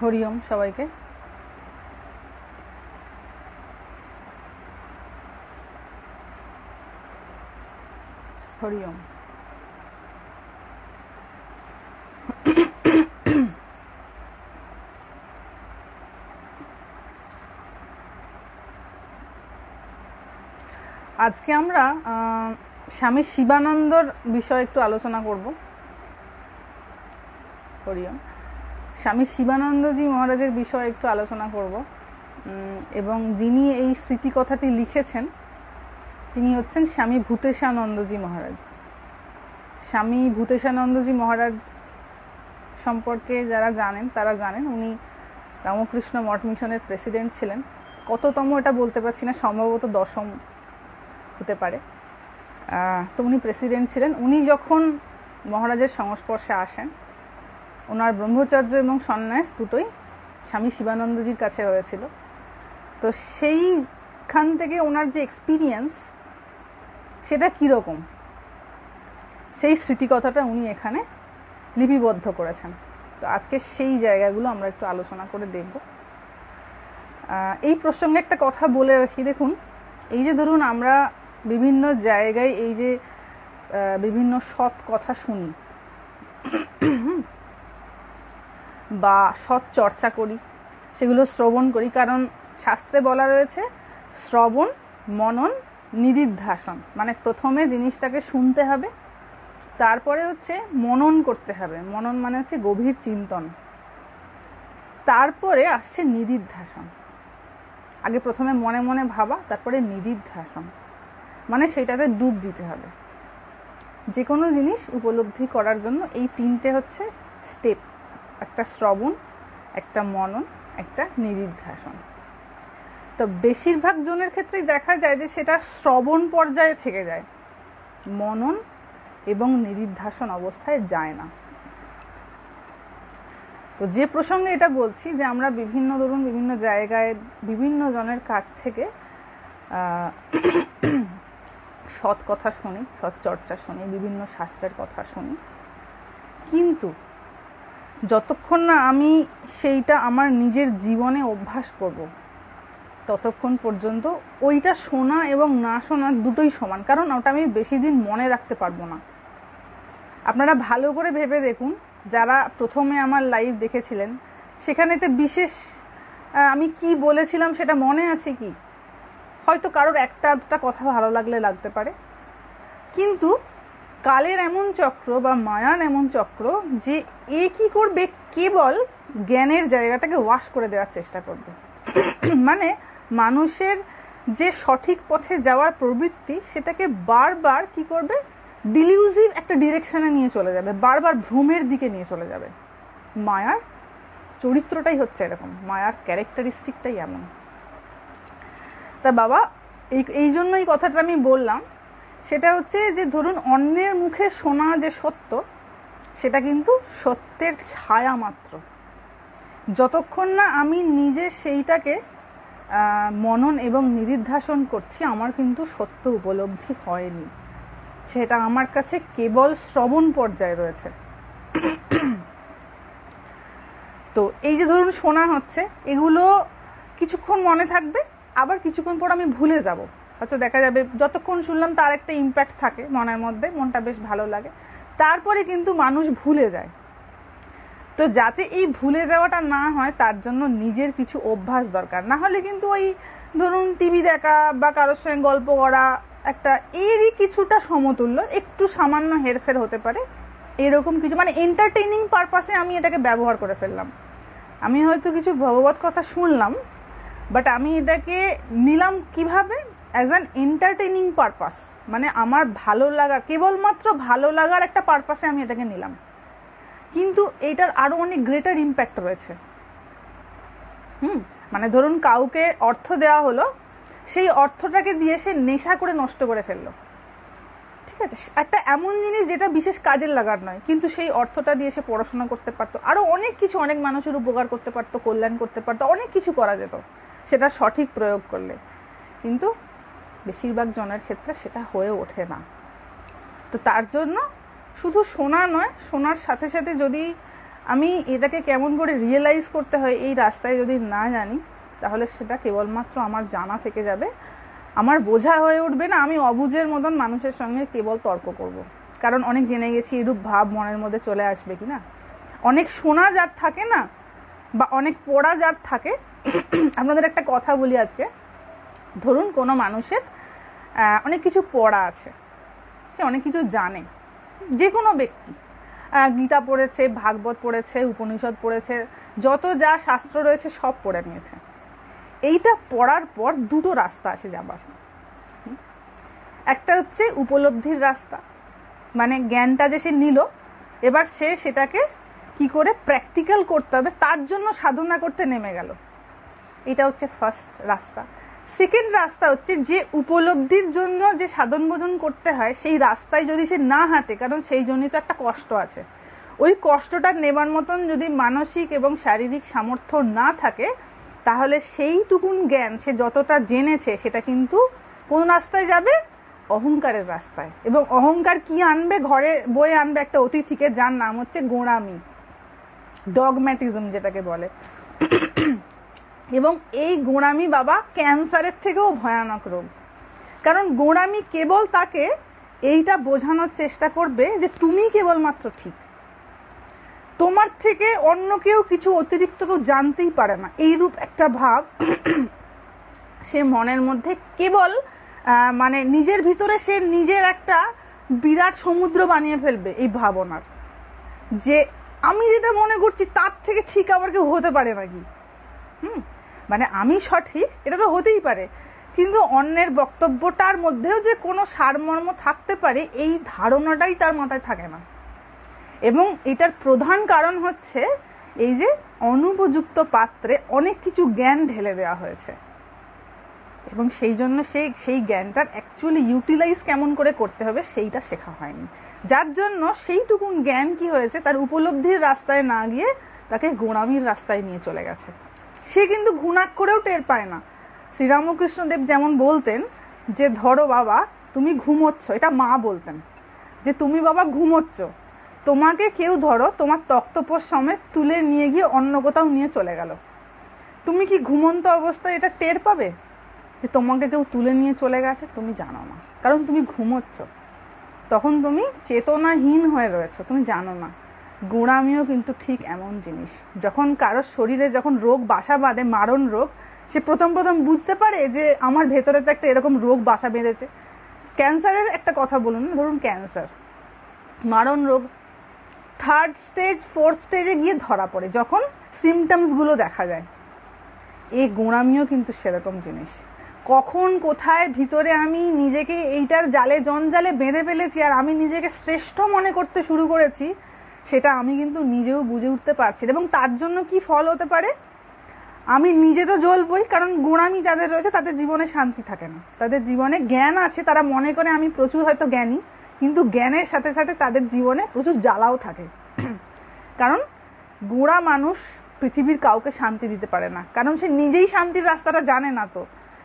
হরি ওম সবাইকে। হরি ওম। আজকে আমরা স্বামী শিবানন্দর বিষয়ে একটু আলোচনা করব। হরি ওম। স্বামী শিবানন্দজি মহারাজের বিষয়ে একটু আলোচনা করব এবং যিনি এই স্মৃতিকথাটি লিখেছেন তিনি হচ্ছেন স্বামী ভূতেশানন্দজি মহারাজ। স্বামী ভূতেশানন্দজি মহারাজ সম্পর্কে যারা জানেন তারা জানেন, উনি রামকৃষ্ণ মঠ মিশনের প্রেসিডেন্ট ছিলেন। কততম এটা বলতে পারছি না, সম্ভবত 10ম হতে পারে। তো উনি প্রেসিডেন্ট ছিলেন। উনি যখন মহারাজের সংস্পর্শে আসেন, ওনার ব্রহ্মচর্য এবং সন্ন্যাস দুটোই স্বামী শিবানন্দজির কাছে হয়েছিল। তো সেইখান থেকে ওনার যে এক্সপিরিয়েন্স সেটা কীরকম, সেই স্মৃতিকথাটা উনি এখানে লিপিবদ্ধ করেছেন। তো আজকে সেই জায়গাগুলো আমরা একটু আলোচনা করে দেখব। এই প্রসঙ্গে একটা কথা বলে রাখি, দেখুন এই যে ধরুন আমরা বিভিন্ন জায়গায় এই যে বিভিন্ন সৎ কথা শুনি বা সৎ চর্চা করি, সেগুলো শ্রবণ করি, কারণ শাস্ত্রে বলা রয়েছে শ্রবণ মনন নিদিধ্যাসন, মানে প্রথমে জিনিসটাকে শুনতে হবে, তারপরে হচ্ছে মনন করতে হবে। মনন মানে হচ্ছে গভীর চিন্তন, তারপরে আসছে নিদিধ্যাসন। আগে প্রথমে মনে মনে ভাবা, তারপরে নিদিধ্যাসন মানে সেইটাতে ডুব দিতে হবে। যে কোনো জিনিস উপলব্ধি করার জন্য এই তিনটে হচ্ছে স্টেপ, একটা শ্রবণ, একটা মনন, একটা নিদিধ্যাসন। তো বেশিরভাগ জনের ক্ষেত্রেই দেখা যায় যে সেটা শ্রবণ পর্যায়ে থেকে যায়, মনন এবং নিদিধ্যাসন অবস্থায় যায় না। তো যে প্রসঙ্গে এটা বলছি যে আমরা বিভিন্ন জায়গায় বিভিন্ন জনের কাছ থেকে সৎ কথা শুনি, সৎ চর্চা শুনি, বিভিন্ন শাস্ত্রের কথা শুনি, কিন্তু যতক্ষণ না আমি সেইটা আমার নিজের জীবনে অভ্যাস করব ততক্ষণ পর্যন্ত ওইটা শোনা এবং না শোনা দুটোই সমান, কারণ ওটা আমি বেশি দিন মনে রাখতে পারবো না। আপনারা ভালো করে ভেবে দেখুন, যারা প্রথমে আমার লাইভ দেখেছিলেন সেখানেতে বিশেষ আমি কি বলেছিলাম সেটা মনে আছে কি? হয়তো কারোর একটা আধটা কথা ভালো লাগতে পারে, কিন্তু কালের এমন চক্র বা মায়ার এমন চক্র যে এ কি করবে, কেবল জ্ঞানের জায়গাটাকে ওয়াশ করে দেওয়ার চেষ্টা করবে। মানে মানুষের যে সঠিক পথে যাওয়ার প্রবৃত্তি সেটাকে বারবার কি করবে, ডিলিউজিভ একটা ডিরেকশনে নিয়ে চলে যাবে, বারবার ভ্রমের দিকে নিয়ে চলে যাবে। মায়ার চরিত্রটাই হচ্ছে এরকম, মায়ার ক্যারেক্টারিস্টিকটাই এমন। তা বাবা এই জন্য এই কথাটা আমি বললাম, সেটা হচ্ছে যে ধরুন অন্যের মুখে শোনা যে সত্য সেটা কিন্তু সত্যের ছায়া মাত্র। যতক্ষণ না আমি নিজে সেইটাকে মনন এবং নিদিধ্যাসন করছি আমার কিন্তু সত্য উপলব্ধি হয়নি, সেটা আমার কাছে কেবল শ্রবণ পর্যায়ে রয়েছে। তো এই যে ধরুন শোনা হচ্ছে, এগুলো কিছুক্ষণ মনে থাকবে, আবার কিছুক্ষণ পর আমি ভুলে যাব। হয়তো দেখা যাবে যতক্ষণ শুনলাম তার একটা ইম্প্যাক্ট থাকে মনের মধ্যে, মনটা বেশ ভালো লাগে, তারপরে কিন্তু মানুষ ভুলে যায়। তো যাতে এই ভুলে যাওয়াটা না হয় তার জন্য নিজের কিছু অভ্যাস দরকার, না হলে কিন্তু ওই ধরুন টিভি দেখা বা কারোর সঙ্গে গল্প করা একটা এরই কিছুটা সমতুল্য, একটু সামান্য হেরফের হতে পারে, এরকম কিছু, মানে এন্টারটেইনিং পারপাসে আমি এটাকে ব্যবহার করে ফেললাম। আমি হয়তো কিছু ভগবত কথা শুনলাম, বাট আমি এটাকে নিলাম কিভাবে, অ্যাজ অ্যান এন্টারটেইনিং পারপাস, মানে আমার ভালো লাগার, কেবলমাত্র ভালো লাগার একটা পারপাসে আমি এটাকে নিলাম, কিন্তু এইটার আরো অনেক গ্রেটার ইম্প্যাক্ট রয়েছে। মানে ধরুন কাউকে অর্থ দেওয়া হলো, সেই অর্থটাকে দিয়ে সে নেশা করে নষ্ট করে ফেললো, ঠিক আছে, একটা এমন জিনিস যেটা বিশেষ কাজের লাগার নয়, কিন্তু সেই অর্থটা দিয়ে সে পড়াশোনা করতে পারতো, আরো অনেক কিছু, অনেক মানুষের উপকার করতে পারতো, কল্যাণ করতে পারতো, অনেক কিছু করা যেত সেটা সঠিক প্রয়োগ করলে, কিন্তু বেশিরভাগ জনের ক্ষেত্রে সেটা হয়ে ওঠে না। তো তার জন্য শুধু শোনা নয়, শোনার সাথে সাথে যদি আমি এটাকে কেমন করে রিয়েলাইজ করতে হয় এই রাস্তায় যদি না জানি, তাহলে সেটা কেবলমাত্র আমার জানা থেকে যাবে, আমার বোঝা হয়ে উঠবে না। আমি অবুঝের মতন মানুষের সঙ্গে কেবল তর্ক করব। কারণ অনেক জেনে গেছি এরূপ ভাব মনের মধ্যে চলে আসবে কিনা। অনেক শোনা যার থাকে না, বা অনেক পড়া যার থাকে। আপনাদের একটা কথা বলি আজকে, ধরুন কোনো মানুষের অনেক কিছু পড়া আছে, সে অনেক কিছু জানে, যে কোনো ব্যক্তি গীতা পড়েছে, ভাগবত পড়েছে, উপনিষদ পড়েছে, যত যা শাস্ত্র রয়েছে সব পড়ে নিয়েছে। এইটা পড়ার পর দুটো রাস্তা আছে যাবার। একটা হচ্ছে উপলব্ধির রাস্তা, মানে জ্ঞানটা যে সে নিল, এবার সে সেটাকে কি করে প্র্যাকটিক্যাল করতে হবে তার জন্য সাধনা করতে নেমে গেল। এটা হচ্ছে ফার্স্ট রাস্তা। সেকেন্ড রাস্তা হচ্ছে যে উপলব্ধির জন্য যে সাধন ভোজন করতে হয়, সেই রাস্তায় যদি সে না হাঁটে, কারণ সেই জন্যই তো একটা কষ্ট আছে, ওই কষ্টটা নেবার মতন যদি মানসিক এবং শারীরিক সামর্থ্য না থাকে, তাহলে সেইটুকুন জ্ঞান সে যতটা জেনেছে সেটা কিন্তু কোন রাস্তায় যাবে? অহংকারের রাস্তায়। এবং অহংকার কি আনবে? ঘরে বয়ে আনবে একটা অতিথিকে, যার নাম হচ্ছে গোঁড়ামি, ডগম্যাটিজম যেটাকে বলে। এবং এই গোঁড়ামি বাবা ক্যান্সারের থেকেও ভয়ানক রোগ। কারণ গোঁড়ামি কেবল তাকে এইটা বোঝানোর চেষ্টা করবে যে তুমি কেবলমাত্র ঠিক, তোমার থেকে অন্য কেউ কিছু অতিরিক্ত কেউ জানতেই পারে না, এইরূপ একটা ভাব সে মনের মধ্যে কেবল মানে নিজের ভিতরে সে নিজের একটা বিরাট সমুদ্র বানিয়ে ফেলবে এই ভাবনার, যে আমি যেটা মনে করছি তার থেকে ঠিক আবার কেউ হতে পারে নাকি। মানে আমি সঠিক এটা তো হতেই পারে, কিন্তু অন্যের বক্তব্যটার মধ্যেও যে কোনো সারমর্ম থাকতে পারে এই ধারণাটাই তার মাথায় থাকে না। এবং এটার প্রধান কারণ হচ্ছে এই যে অনুপযুক্ত পাত্রে অনেক কিছু জ্ঞান ঢেলে দেওয়া হয়েছে, এবং সেই জন্য সেই জ্ঞানটার অ্যাকচুয়ালি ইউটিলাইজ কেমন করে করতে হবে সেইটা শেখা হয়নি, যার জন্য সেইটুকুন জ্ঞান কি হয়েছে, তার উপলব্ধির রাস্তায় না গিয়ে তাকে গোঁড়ামির রাস্তায় নিয়ে চলে গেছে। সে কিন্তু ঘুণাক করেও টের পায় না। শ্রীরামকৃষ্ণদেব যেমন বলতেন যে ধরো বাবা তুমি ঘুমোচ্ছ, এটা মা বলতেন যে তুমি বাবা ঘুমোচ্ছ, তোমাকে কেউ ধরো তোমার তক্তপোষ সমেত তুলে নিয়ে গিয়ে অন্য কোথাও নিয়ে চলে গেল, তুমি কি ঘুমন্ত অবস্থায় এটা টের পাবে যে তোমাকে কেউ তুলে নিয়ে চলে গেছে? তুমি জানো না, কারণ তুমি ঘুমোচ্ছ, তখন তুমি চেতনাহীন হয়ে রয়েছো, তুমি জানো না। গোঁড়ামিও কিন্তু ঠিক এমন জিনিস, যখন কারোর শরীরে যখন রোগ বাসা বাঁধে, মারণ রোগ, সে প্রথম বুঝতে পারে যে আমার ভেতরে তো একটা এরকম রোগ বাসা বেঁধেছে। ক্যান্সারের একটা কথা বলুন, ধরুন ক্যান্সার মারণ রোগ, থার্ড স্টেজ ফোর্থ স্টেজে গিয়ে ধরা পড়ে যখন সিমটমস গুলো দেখা যায়। এই গোঁড়ামিও কিন্তু সেরকম জিনিস, কখন কোথায় ভিতরে আমি নিজেকে এইটার জালে জঞ্জালে বেঁধে ফেলেছি আর আমি নিজেকে শ্রেষ্ঠ মনে করতে শুরু করেছি, সেটা আমি কিন্তু নিজেও বুঝে উঠতে পারছি। এবং তার জন্য কি ফল হতে পারে? আমি নিজে তো জ্বলবই, কারণ গোঁড়ামি যাদের রয়েছে তাদের জীবনে শান্তি থাকে না, তাদের জীবনে জ্ঞান আছে, তারা মনে করে আমি প্রচুর হয়তো জ্ঞানী, কিন্তু জ্ঞানের সাথে সাথে তাদের জীবনে প্রচুর জ্বালাও থাকে। কারণ গোঁড়া মানুষ পৃথিবীর কাউকে শান্তি দিতে পারে না, কারণ সে নিজেই শান্তির রাস্তাটা জানে না। তো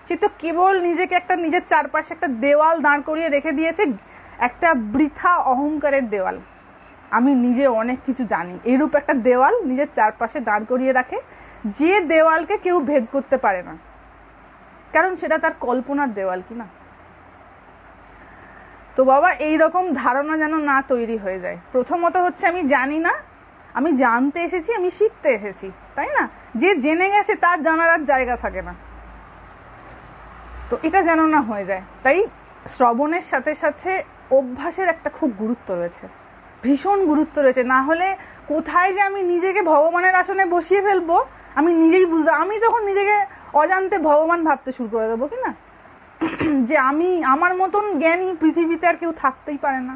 সে তো কেবল নিজেকে একটা নিজের চারপাশে একটা দেওয়াল দাঁড় করিয়ে রেখে দিয়েছে, একটা বৃথা অহংকারের দেওয়াল। আমি নিজে অনেক কিছু জানি, এরূপ একটা দেওয়াল নিজের চারপাশে দাঁড় করিয়ে রাখে, যে দেওয়ালকে কেউ ভেদ করতে পারে না, কারণ সেটা তার কল্পনার দেওয়াল, কি না? তো বাবা এইরকম ধারণা যেন না তৈরি হয়ে যায়। প্রথমত হচ্ছে আমি জানি না, আমি জানতে এসেছি, আমি শিখতে এসেছি, তাই না? যে জেনে গেছে তার জানার আর জায়গা থাকে না, তো এটা যেন না হয়ে যায়। তাই শ্রবণের সাথে সাথে অভ্যাসের একটা খুব গুরুত্ব রয়েছে, ভীষণ গুরুত্ব রয়েছে। না হলে কোথায় যে আমি নিজেকে ভগবানের আসনে বসিয়ে ফেলবো আমি নিজেই বুঝতে, আমি তখন নিজেকে অজান্তে ভগবান ভাবতে শুরু করে দেবো, কি না? যে আমি আমার মতন জ্ঞানী পৃথিবীতে আর কেউ থাকতেই পারে না,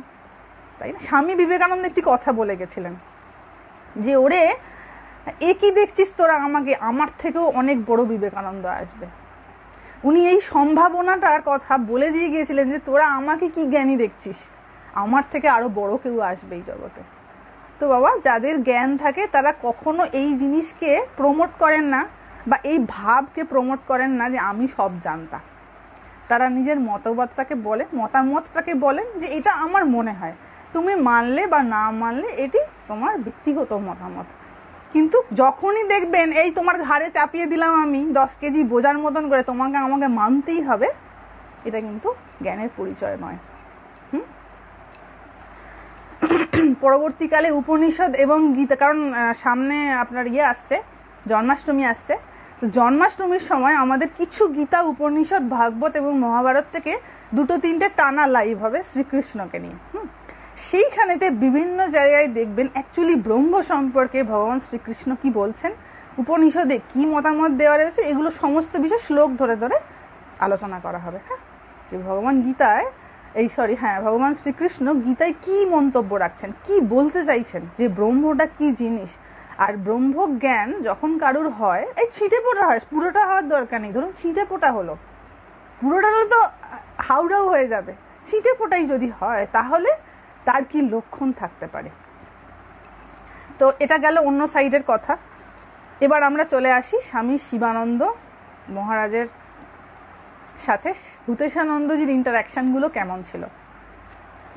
তাই না? স্বামী বিবেকানন্দ একটি কথা বলে গেছিলেন যে ওরে একই দেখছিস তোরা আমাকে, আমার থেকেও অনেক বড় বিবেকানন্দ আসবে। উনি এই সম্ভাবনাটার কথা বলে দিয়ে গিয়েছিলেন যে তোরা আমাকে কি জ্ঞানী দেখছিস, আমার থেকে আরো বড় কেউ আসবে এই জগতে। তো বাবা যাদের জ্ঞান থাকে তারা কখনো এই জিনিসকে প্রমোট করেন না, বা এই ভাবকে প্রমোট করেন না যে আমি সব জানতাম। তারা নিজের মতবাদটাকে বলেন, মতামতটাকে বলেন যে এটা আমার মনে হয়, তুমি মানলে বা না মানলে এটি তোমার ব্যক্তিগত মতামত। কিন্তু যখনই দেখবেন এই তোমার ঘাড়ে চাপিয়ে দিলাম আমি 10 কেজি বোঝার মতন করে, তোমাকে আমাকে মানতেই হবে, এটা কিন্তু জ্ঞানের পরিচয় নয়। পরবর্তীকালে উপনিষদ এবং গীতা, কারণ সামনে আপনার আসছে, জন্মাষ্টমী আসছে, তো জন্মাষ্টমীর সময় আমাদের কিছু গীতা, উপনিষদ, ভাগবত এবং মহাভারত থেকে 2-3টে টানা লাইভ হবে শ্রীকৃষ্ণকে নিয়ে। সেইখানেতে বিভিন্ন জায়গায় দেখবেন অ্যাকচুয়ালি ব্রহ্ম সম্পর্কে ভগবান শ্রীকৃষ্ণ কি বলছেন, উপনিষদে কি মতামত দেওয়া রয়েছে, এগুলো সমস্ত বিষয় শ্লোক ধরে ধরে আলোচনা করা হবে। ভগবান গীতায় ভগবান শ্রীকৃষ্ণ গীতায় কি মন্তব্য রাখছেন, কি বলতে চাইছেন, যে ব্রহ্মটা কি জিনিস। আর ব্রহ্ম জ্ঞান যখন কারুর হয়, এই ছিটে পোটা হয়, পুরোটা হওয়ার দরকার নেই। ধরুন ছিটে পোটা হলো, পুরোটা হলে তো হাউড়াও হয়ে যাবে। ছিটে পোটাই যদি হয় তাহলে তার কি লক্ষণ থাকতে পারে। তো এটা গেল অন্য সাইডের কথা। এবার আমরা চলে আসি স্বামী শিবানন্দ মহারাজের সাথে ভূতেশানন্দজির ইন্টারাকশনগুলো কেমন ছিল।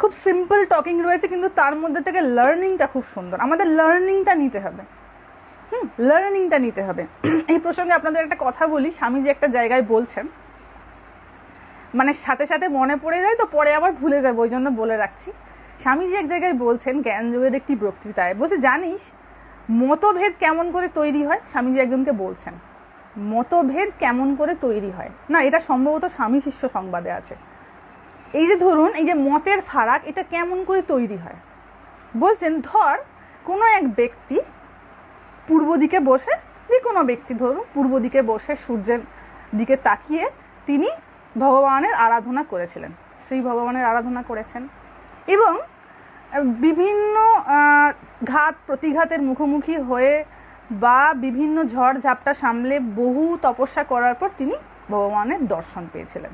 খুব সিম্পল টকিং রয়েছে, কিন্তু তার মধ্যে থেকে লার্নিংটা খুব সুন্দর। আমাদের লার্নিংটা নিতে হবে, লার্নিংটা নিতে হবে। এই প্রসঙ্গে আপনাদের একটা কথা বলি, স্বামীজি একটা জায়গায় বলছেন, মানে সাথে সাথে মনে পড়ে যায় তো পরে আবার ভুলে যাবো, ওই জন্য বলে রাখছি। স্বামীজি এক জায়গায় বলছেন জ্ঞানযোগের একটি বক্তৃতায়, বলছে জানিস মতভেদ কেমন করে তৈরি হয়। স্বামীজি একজনকে বলছেন মতভেদ কেমন করে তৈরি হয়, না এটা সম্ভবত স্বামী শিষ্য সংবাদে আছে। এই যে ধরুন এই যে মতের ফারাক, এটা কেমন করে তৈরি হয়। বলছেন ধর কোনো এক ব্যক্তি পূর্ব দিকে বসে, যে কোনো ব্যক্তি ধরুন পূর্ব দিকে বসে সূর্যের দিকে তাকিয়ে তিনি ভগবানের আরাধনা করেছিলেন, শ্রী ভগবানের আরাধনা করেছেন, এবং বিভিন্ন ঘাত প্রতিঘাতের মুখোমুখি হয়ে বা বিভিন্ন ঝড় ঝাপটা সামলে বহু তপস্যা করার পর তিনি ভগবানের দর্শন পেয়েছিলেন।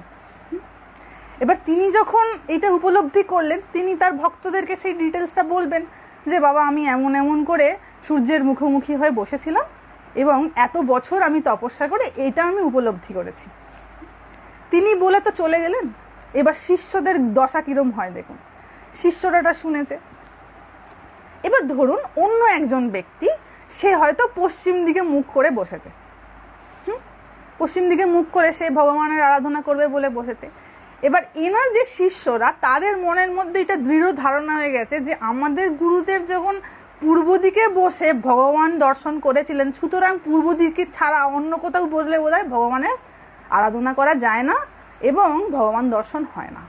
এবার তিনি যখন এটা উপলব্ধি করলেন, তিনি তার ভক্তদেরকে সেই ডিটেলসটা বলবেন যে বাবা আমি এমন এমন করে সূর্যের মুখোমুখি হয়ে বসেছিলাম এবং এত বছর আমি তপস্যা করে এটা আমি উপলব্ধি করেছি। তিনি বলে তো চলে গেলেন। এবার শিষ্যদের দশা কিরম হয় দেখুন। শিষ্যরা শুনেছে। এবার ধরুন অন্য একজন ব্যক্তি, সে হয়তো পশ্চিম দিকে মুখ করে বসেছে, পশ্চিম দিকে মুখ করে সে ভগবানের আরাধনা করবে বলে বসেছে। এবার এনার যে শিষ্যরা, তাদের মনের মধ্যে এটা দৃঢ় ধারণা হয়ে গেছে যে আমাদের গুরুদেব যখন পূর্ব দিকে বসে ভগবান দর্শন করেছিলেন, সুতরাং পূর্ব দিকে ছাড়া অন্য কোথাও বসলে বোধহয় ভগবানের আরাধনা করা যায় না এবং ভগবান দর্শন হয় না।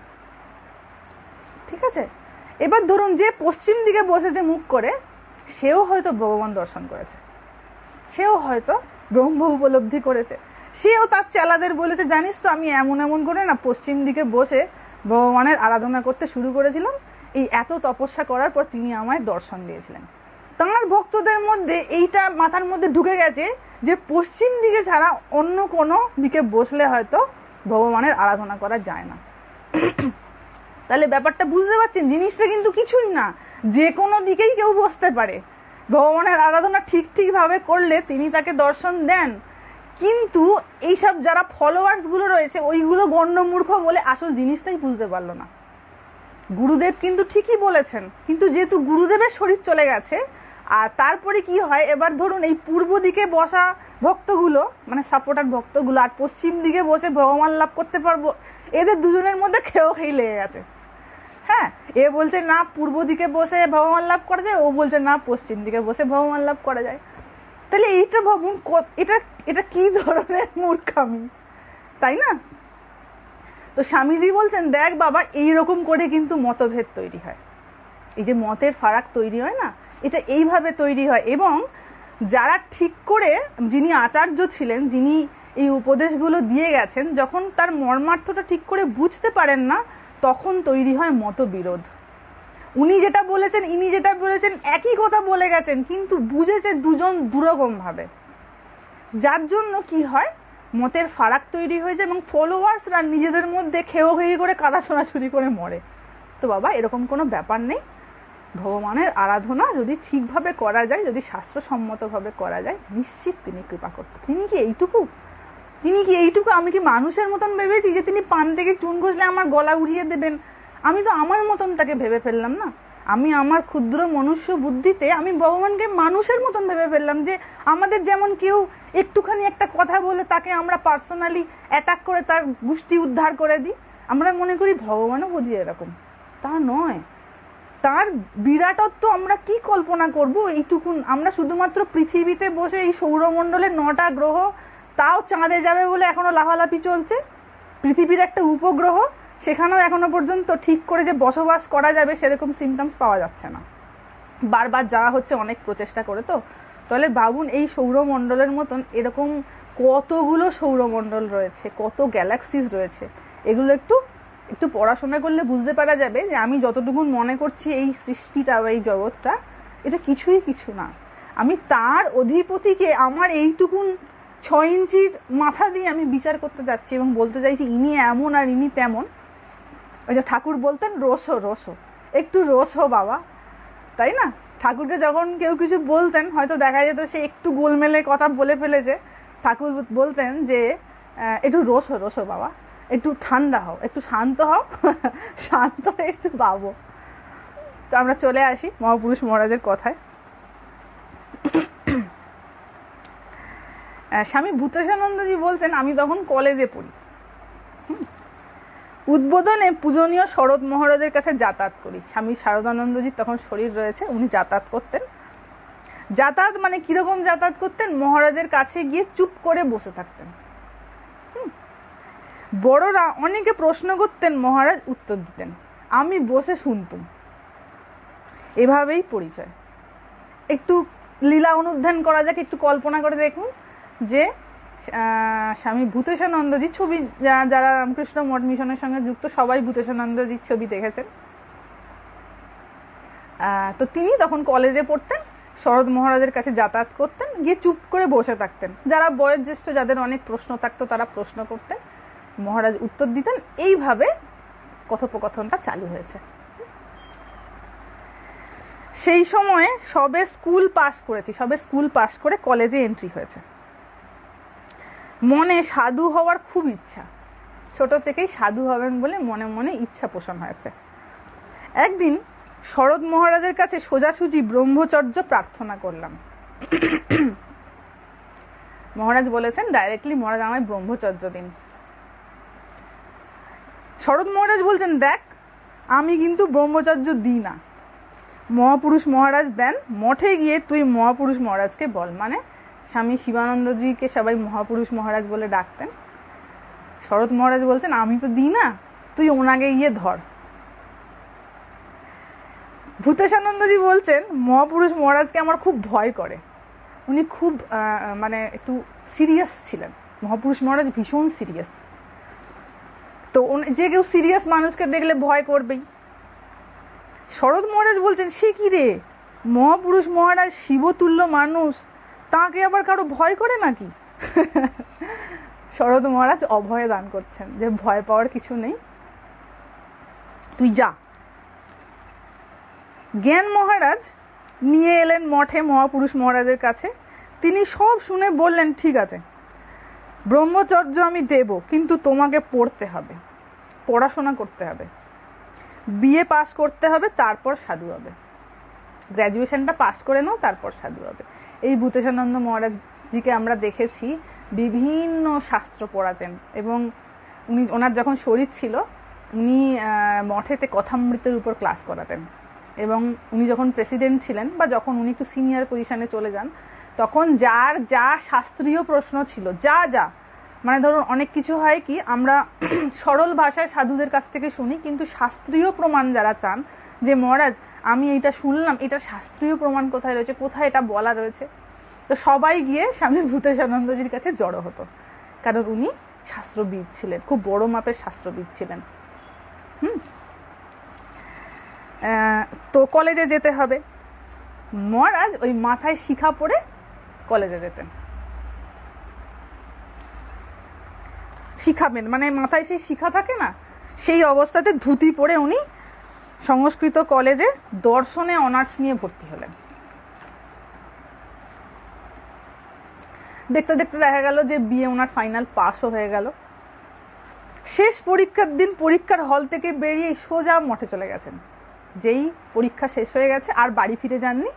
ঠিক আছে। এবার ধরুন যে পশ্চিম দিকে বসেছে মুখ করে, সেও হয়তো ভগবান দর্শন করেছে, সেও হয়তো ব্রহ্ম উপলব্ধি করেছে, সেও তার চেলাদের বলেছে জানিস তো আমি এমন এমন করে না পশ্চিম দিকে বসে ভগবানের আরাধনা করতে শুরু করেছিলাম, এই এত তপস্যা করার পর তিনি আমায় দর্শন দিয়েছিলেন। তাঁর ভক্তদের মধ্যে এইটা মাথার মধ্যে ঢুকে গেছে যে পশ্চিম দিকে ছাড়া অন্য কোনো দিকে বসলে হয়তো ভগবানের আরাধনা করা যায় না। তাহলে ব্যাপারটা বুঝতে পারছেন, জিনিসটা কিন্তু কিছুই না, যে কোনো দিকেই কেউ বসতে পারে, ভগবানের আরাধনা ঠিক ঠিক ভাবে করলে তিনি তাকে দর্শন দেন। কিন্তু এইসব যারা ফলোয়ার্স গুলো রয়েছে ওইগুলো গণ্যমূর্খ বলে আসল জিনিসটাই বুঝতে পারলো না। গুরুদেব কিন্তু ঠিকই বলেছেন, কিন্তু যেহেতু গুরুদেবের শরীর চলে গেছে, আর তারপরে কি হয়, এবার ধরুন এই পূর্ব দিকে বসা ভক্তগুলো মানে সাপোর্টার ভক্তগুলো আর পশ্চিম দিকে বসে ভগবান লাভ করতে পারবো, এদের দুজনের মধ্যে খেয়ে লেগে গেছে। হ্যাঁ, এ বলছে না পূর্ব দিকে বসে ভগবান লাভ করা যায়, ও বলছে না পশ্চিম দিকে বসে ভগবান লাভ করা যায়। তাহলে এইটা ভাবুন, এটা কি ধরনের মূর্খামি, তাই না? তো স্বামীজি বলছেন দেখ বাবা, এইরকম করে কিন্তু মতভেদ তৈরি হয়, এই যে মতের ফারাক তৈরি হয় না, এটা এইভাবে তৈরি হয়। এবং যারা ঠিক করে, যিনি আচার্য ছিলেন, যিনি এই উপদেশগুলো দিয়ে গেছেন, যখন তার মর্মার্থটা ঠিক করে বুঝতে পারেন না, তখন তৈরি হয় মতবিরোধ। উনি যেটা বলেছেন, ইনি যেটা বলেছেন, একই কথা বলে গেছেন, কিন্তু বুঝেছে দুজন দুরকম ভাবে, যার জন্য কি হয় মতের ফারাক তৈরি হয়ে যায় এবং ফলোয়ার্সরা নিজেদের মধ্যে খেয়ে করে কাদা ছোড়াছুড়ি করে মরে। তো বাবা এরকম কোনো ব্যাপার নেই, ভগবানের আরাধনা যদি ঠিকভাবে করা যায়, যদি শাস্ত্রসম্মতভাবে করা যায়, নিশ্চিত তিনি কৃপা করতেন। তিনি কি এইটুকু আমি কি মানুষের মতন ভেবেছি যে তিনি পান থেকে চুন ঘষলে আমার গলা উড়িয়ে দেবেন? আমি তো আমার মতন তাকে ভেবে ফেললাম না। আমি আমার ক্ষুদ্র মনুষ্য বুদ্ধিতে আমি ভগবানকে মানুষের মতন ভেবে ফেললাম, যে আমাদের যেমন কেউ একটুখানি একটা কথা বলে তাকে আমরা পার্সোনালি অ্যাটাক করে তার গোষ্ঠী উদ্ধার করে দিই, আমরা মনে করি ভগবানও বুঝি এরকম। তা নয়, তার বিরাটত্ব আমরা কি কল্পনা করব। এইটুকুন আমরা শুধুমাত্র পৃথিবীতে বসে এই সৌরমণ্ডলের 9টা গ্রহ, তাও চাঁদে যাবে বলে এখনো লাফালাফি চলছে। পৃথিবীর একটা উপগ্রহ, সেখানেও এখনো পর্যন্ত ঠিক করে যে বসবাস করা যাবে সেরকম সিমটমস পাওয়া যাচ্ছে না। বারবার যাওয়া হচ্ছে অনেক প্রচেষ্টা করে। তো তাহলে ভাবুন, এই সৌরমণ্ডলের মতন এরকম কতগুলো সৌরমণ্ডল রয়েছে, কত গ্যালাক্সিস রয়েছে। এগুলো একটু একটু পড়াশোনা করলে বুঝতে পারা যাবে যে আমি যতটুকু মনে করছি এই সৃষ্টিটা বা এই জগৎটা, এটা কিছুই কিছু না। আমি তার অধিপতিকে আমার এইটুকুন 6 ইঞ্চির মাথা দিয়ে আমি বিচার করতে যাচ্ছি এবং বলতে চাইছি ইনি এমন আর ইনি তেমন। ওই যে ঠাকুর বলতেন রোসো রোসো, একটু রোসো বাবা, তাই না? ঠাকুরকে যখন কেউ কিছু বলতেন, হয়তো দেখা যেত সে একটু গোলমেলে কথা বলে ফেলেছে, ঠাকুর বলতেন যে একটু রোসো রোসো বাবা, একটু ঠান্ডা হও, একটু শান্ত হও, শান্ত হয়ে একটু পাবো। তো আমরা চলে আসি মহাপুরুষ মহারাজের কথায়। স্বামী ভূতেশানন্দজি বলছেন, আমি তখন কলেজে পড়ি, উদ্বোধনে পূজনীয় শরৎ মহারাজের কাছে যাতায়াত করি। স্বামী শারদানন্দজির তখন শরীর রয়েছে, উনি যাতায়াত করতেন। যাতায়াত মানে কিরকম যাতায়াত করতেন? মহারাজের কাছে গিয়ে চুপ করে বসে থাকতেন। বড়রা অনেকে প্রশ্ন করতেন, মহারাজ উত্তর দিতেন, আমি বসে শুনতুম। এভাবেই পরিচয়। একটু লীলা অনুধ্যান করা যাক, একটু কল্পনা করে দেখুন যে স্বামী ভূতেশানন্দজি ছবি, যারা রামকৃষ্ণ মঠ মিশনের সঙ্গে যুক্ত সবাই ভূতেশানন্দজির ছবি দেখেছেন। তো তিনি তখন কলেজে পড়তেন, শরৎ মহারাজের কাছে যাতায়াত করতেন, গিয়ে চুপ করে বসে থাকতেন। যারা বয়োজ্যেষ্ঠ, যাদের অনেক প্রশ্ন থাকতো, তারা প্রশ্ন করতেন, মহারাজ উত্তর দিতেন। এইভাবে কথোপকথনটা চালু হয়েছে। সেই সময়ে সবে স্কুল পাস করেছি, সবে স্কুল পাস করে কলেজে এন্ট্রি হয়েছে। মনে সাধু হওয়ার খুব ইচ্ছা, ছোট থেকেই সাধু হবেন বলে মনে মনে ইচ্ছা পোষণ হয়েছে। একদিন শরৎ মহারাজের কাছে সোজাসুজি ব্রহ্মচর্য প্রার্থনা করলাম। মহারাজ বলেছেন ডাইরেক্টলি, মহারাজ আমায় ব্রহ্মচর্য দিন। শরৎ মহারাজ বলছেন, দেখ আমি কিন্তু ব্রহ্মচর্য দিই না, মহাপুরুষ মহারাজ দেন, মঠে গিয়ে তুই মহাপুরুষ মহারাজকে বল। মানে স্বামী শিবানন্দজিকে সবাই মহাপুরুষ মহারাজ বলে ডাকতেন। শরৎ মহারাজ বলছেন, আমি তো দিই না, তুই ওনাকে গিয়ে ধর। ভূতেশানন্দজি বলছেন, মহাপুরুষ মহারাজকে আমার খুব ভয় করে, উনি খুব মানে একটু সিরিয়াস ছিলেন। মহাপুরুষ মহারাজ ভীষণ সিরিয়াস। তো যে কেউ সিরিয়াস মানুষকে দেখলে ভয় করবেই। শরৎ মহারাজ বলছেন, সে কি রে, মহাপুরুষ মহারাজ শিবতুল্য মানুষ, তাকে আবার কারো ভয় করে নাকি? শরৎ মহারাজ অভয় দান করছেন, যে ভয় পাওয়ার কিছু নেই, তুই যা। জ্ঞান মহারাজ নিয়ে এলেন মঠে মহাপুরুষ মহারাজের কাছে। তিনি সব শুনে বললেন, ঠিক আছে, ব্রহ্মচর্য আমি দেব, কিন্তু তোমাকে পড়তে হবে, পড়াশোনা করতে হবে, বিএ পাস করতে হবে, তারপর সাধু হবে। গ্র্যাজুয়েশনটা পাস করে নাও, তারপর সাধু হবে। এই ভূতেশানন্দ মহারাজজিকে আমরা দেখেছি বিভিন্ন শাস্ত্র পড়াতেন, এবং উনি, ওনার যখন শরীর ছিল, উনি মঠেতে কথামৃতের উপর ক্লাস করাতেন। এবং উনি যখন প্রেসিডেন্ট ছিলেন, বা যখন উনি একটু সিনিয়র পজিশনে চলে যান, তখন যার যা শাস্ত্রীয় প্রশ্ন ছিল, যা যা মানে ধরুন অনেক কিছু হয় কি, আমরা সরল ভাষায় সাধুদের কাছ থেকে শুনি, কিন্তু শাস্ত্রীয় প্রমাণ যারা চান, যে মহারাজ আমি এইটা শুনলাম, এটা শাস্ত্রীয় প্রমাণ কোথায় রয়েছে, কোথায় এটা বলা রয়েছে, তো সবাই গিয়ে স্বামী ভূতেশানন্দজির কাছে জড়ো হতো, কারণ উনি শাস্ত্রবিদ ছিলেন, খুব বড় মাপের শাস্ত্রবিদ ছিলেন। তো কলেজে যেতে হবে, মহারাজ ওই মাথায় শিখা পরে কলেজে যেতেন। শিখাবেন মানে মাথায় সেই শিখা থাকে না, সেই অবস্থাতে ধুতি পরে উনি সংস্কৃত কলেজে দর্শনে অনার্স নিয়ে ভর্তি হলেন। দেখতে দেখতে দেখা গেল যে বিএ ওনার ফাইনাল পাসও হয়ে গেল। শেষ পরীক্ষার দিন পরীক্ষার হল থেকে বেরিয়ে সোজা মঠে চলে গেছেন। যেই পরীক্ষা শেষ হয়ে গেছে আর বাড়ি ফিরে যাননি,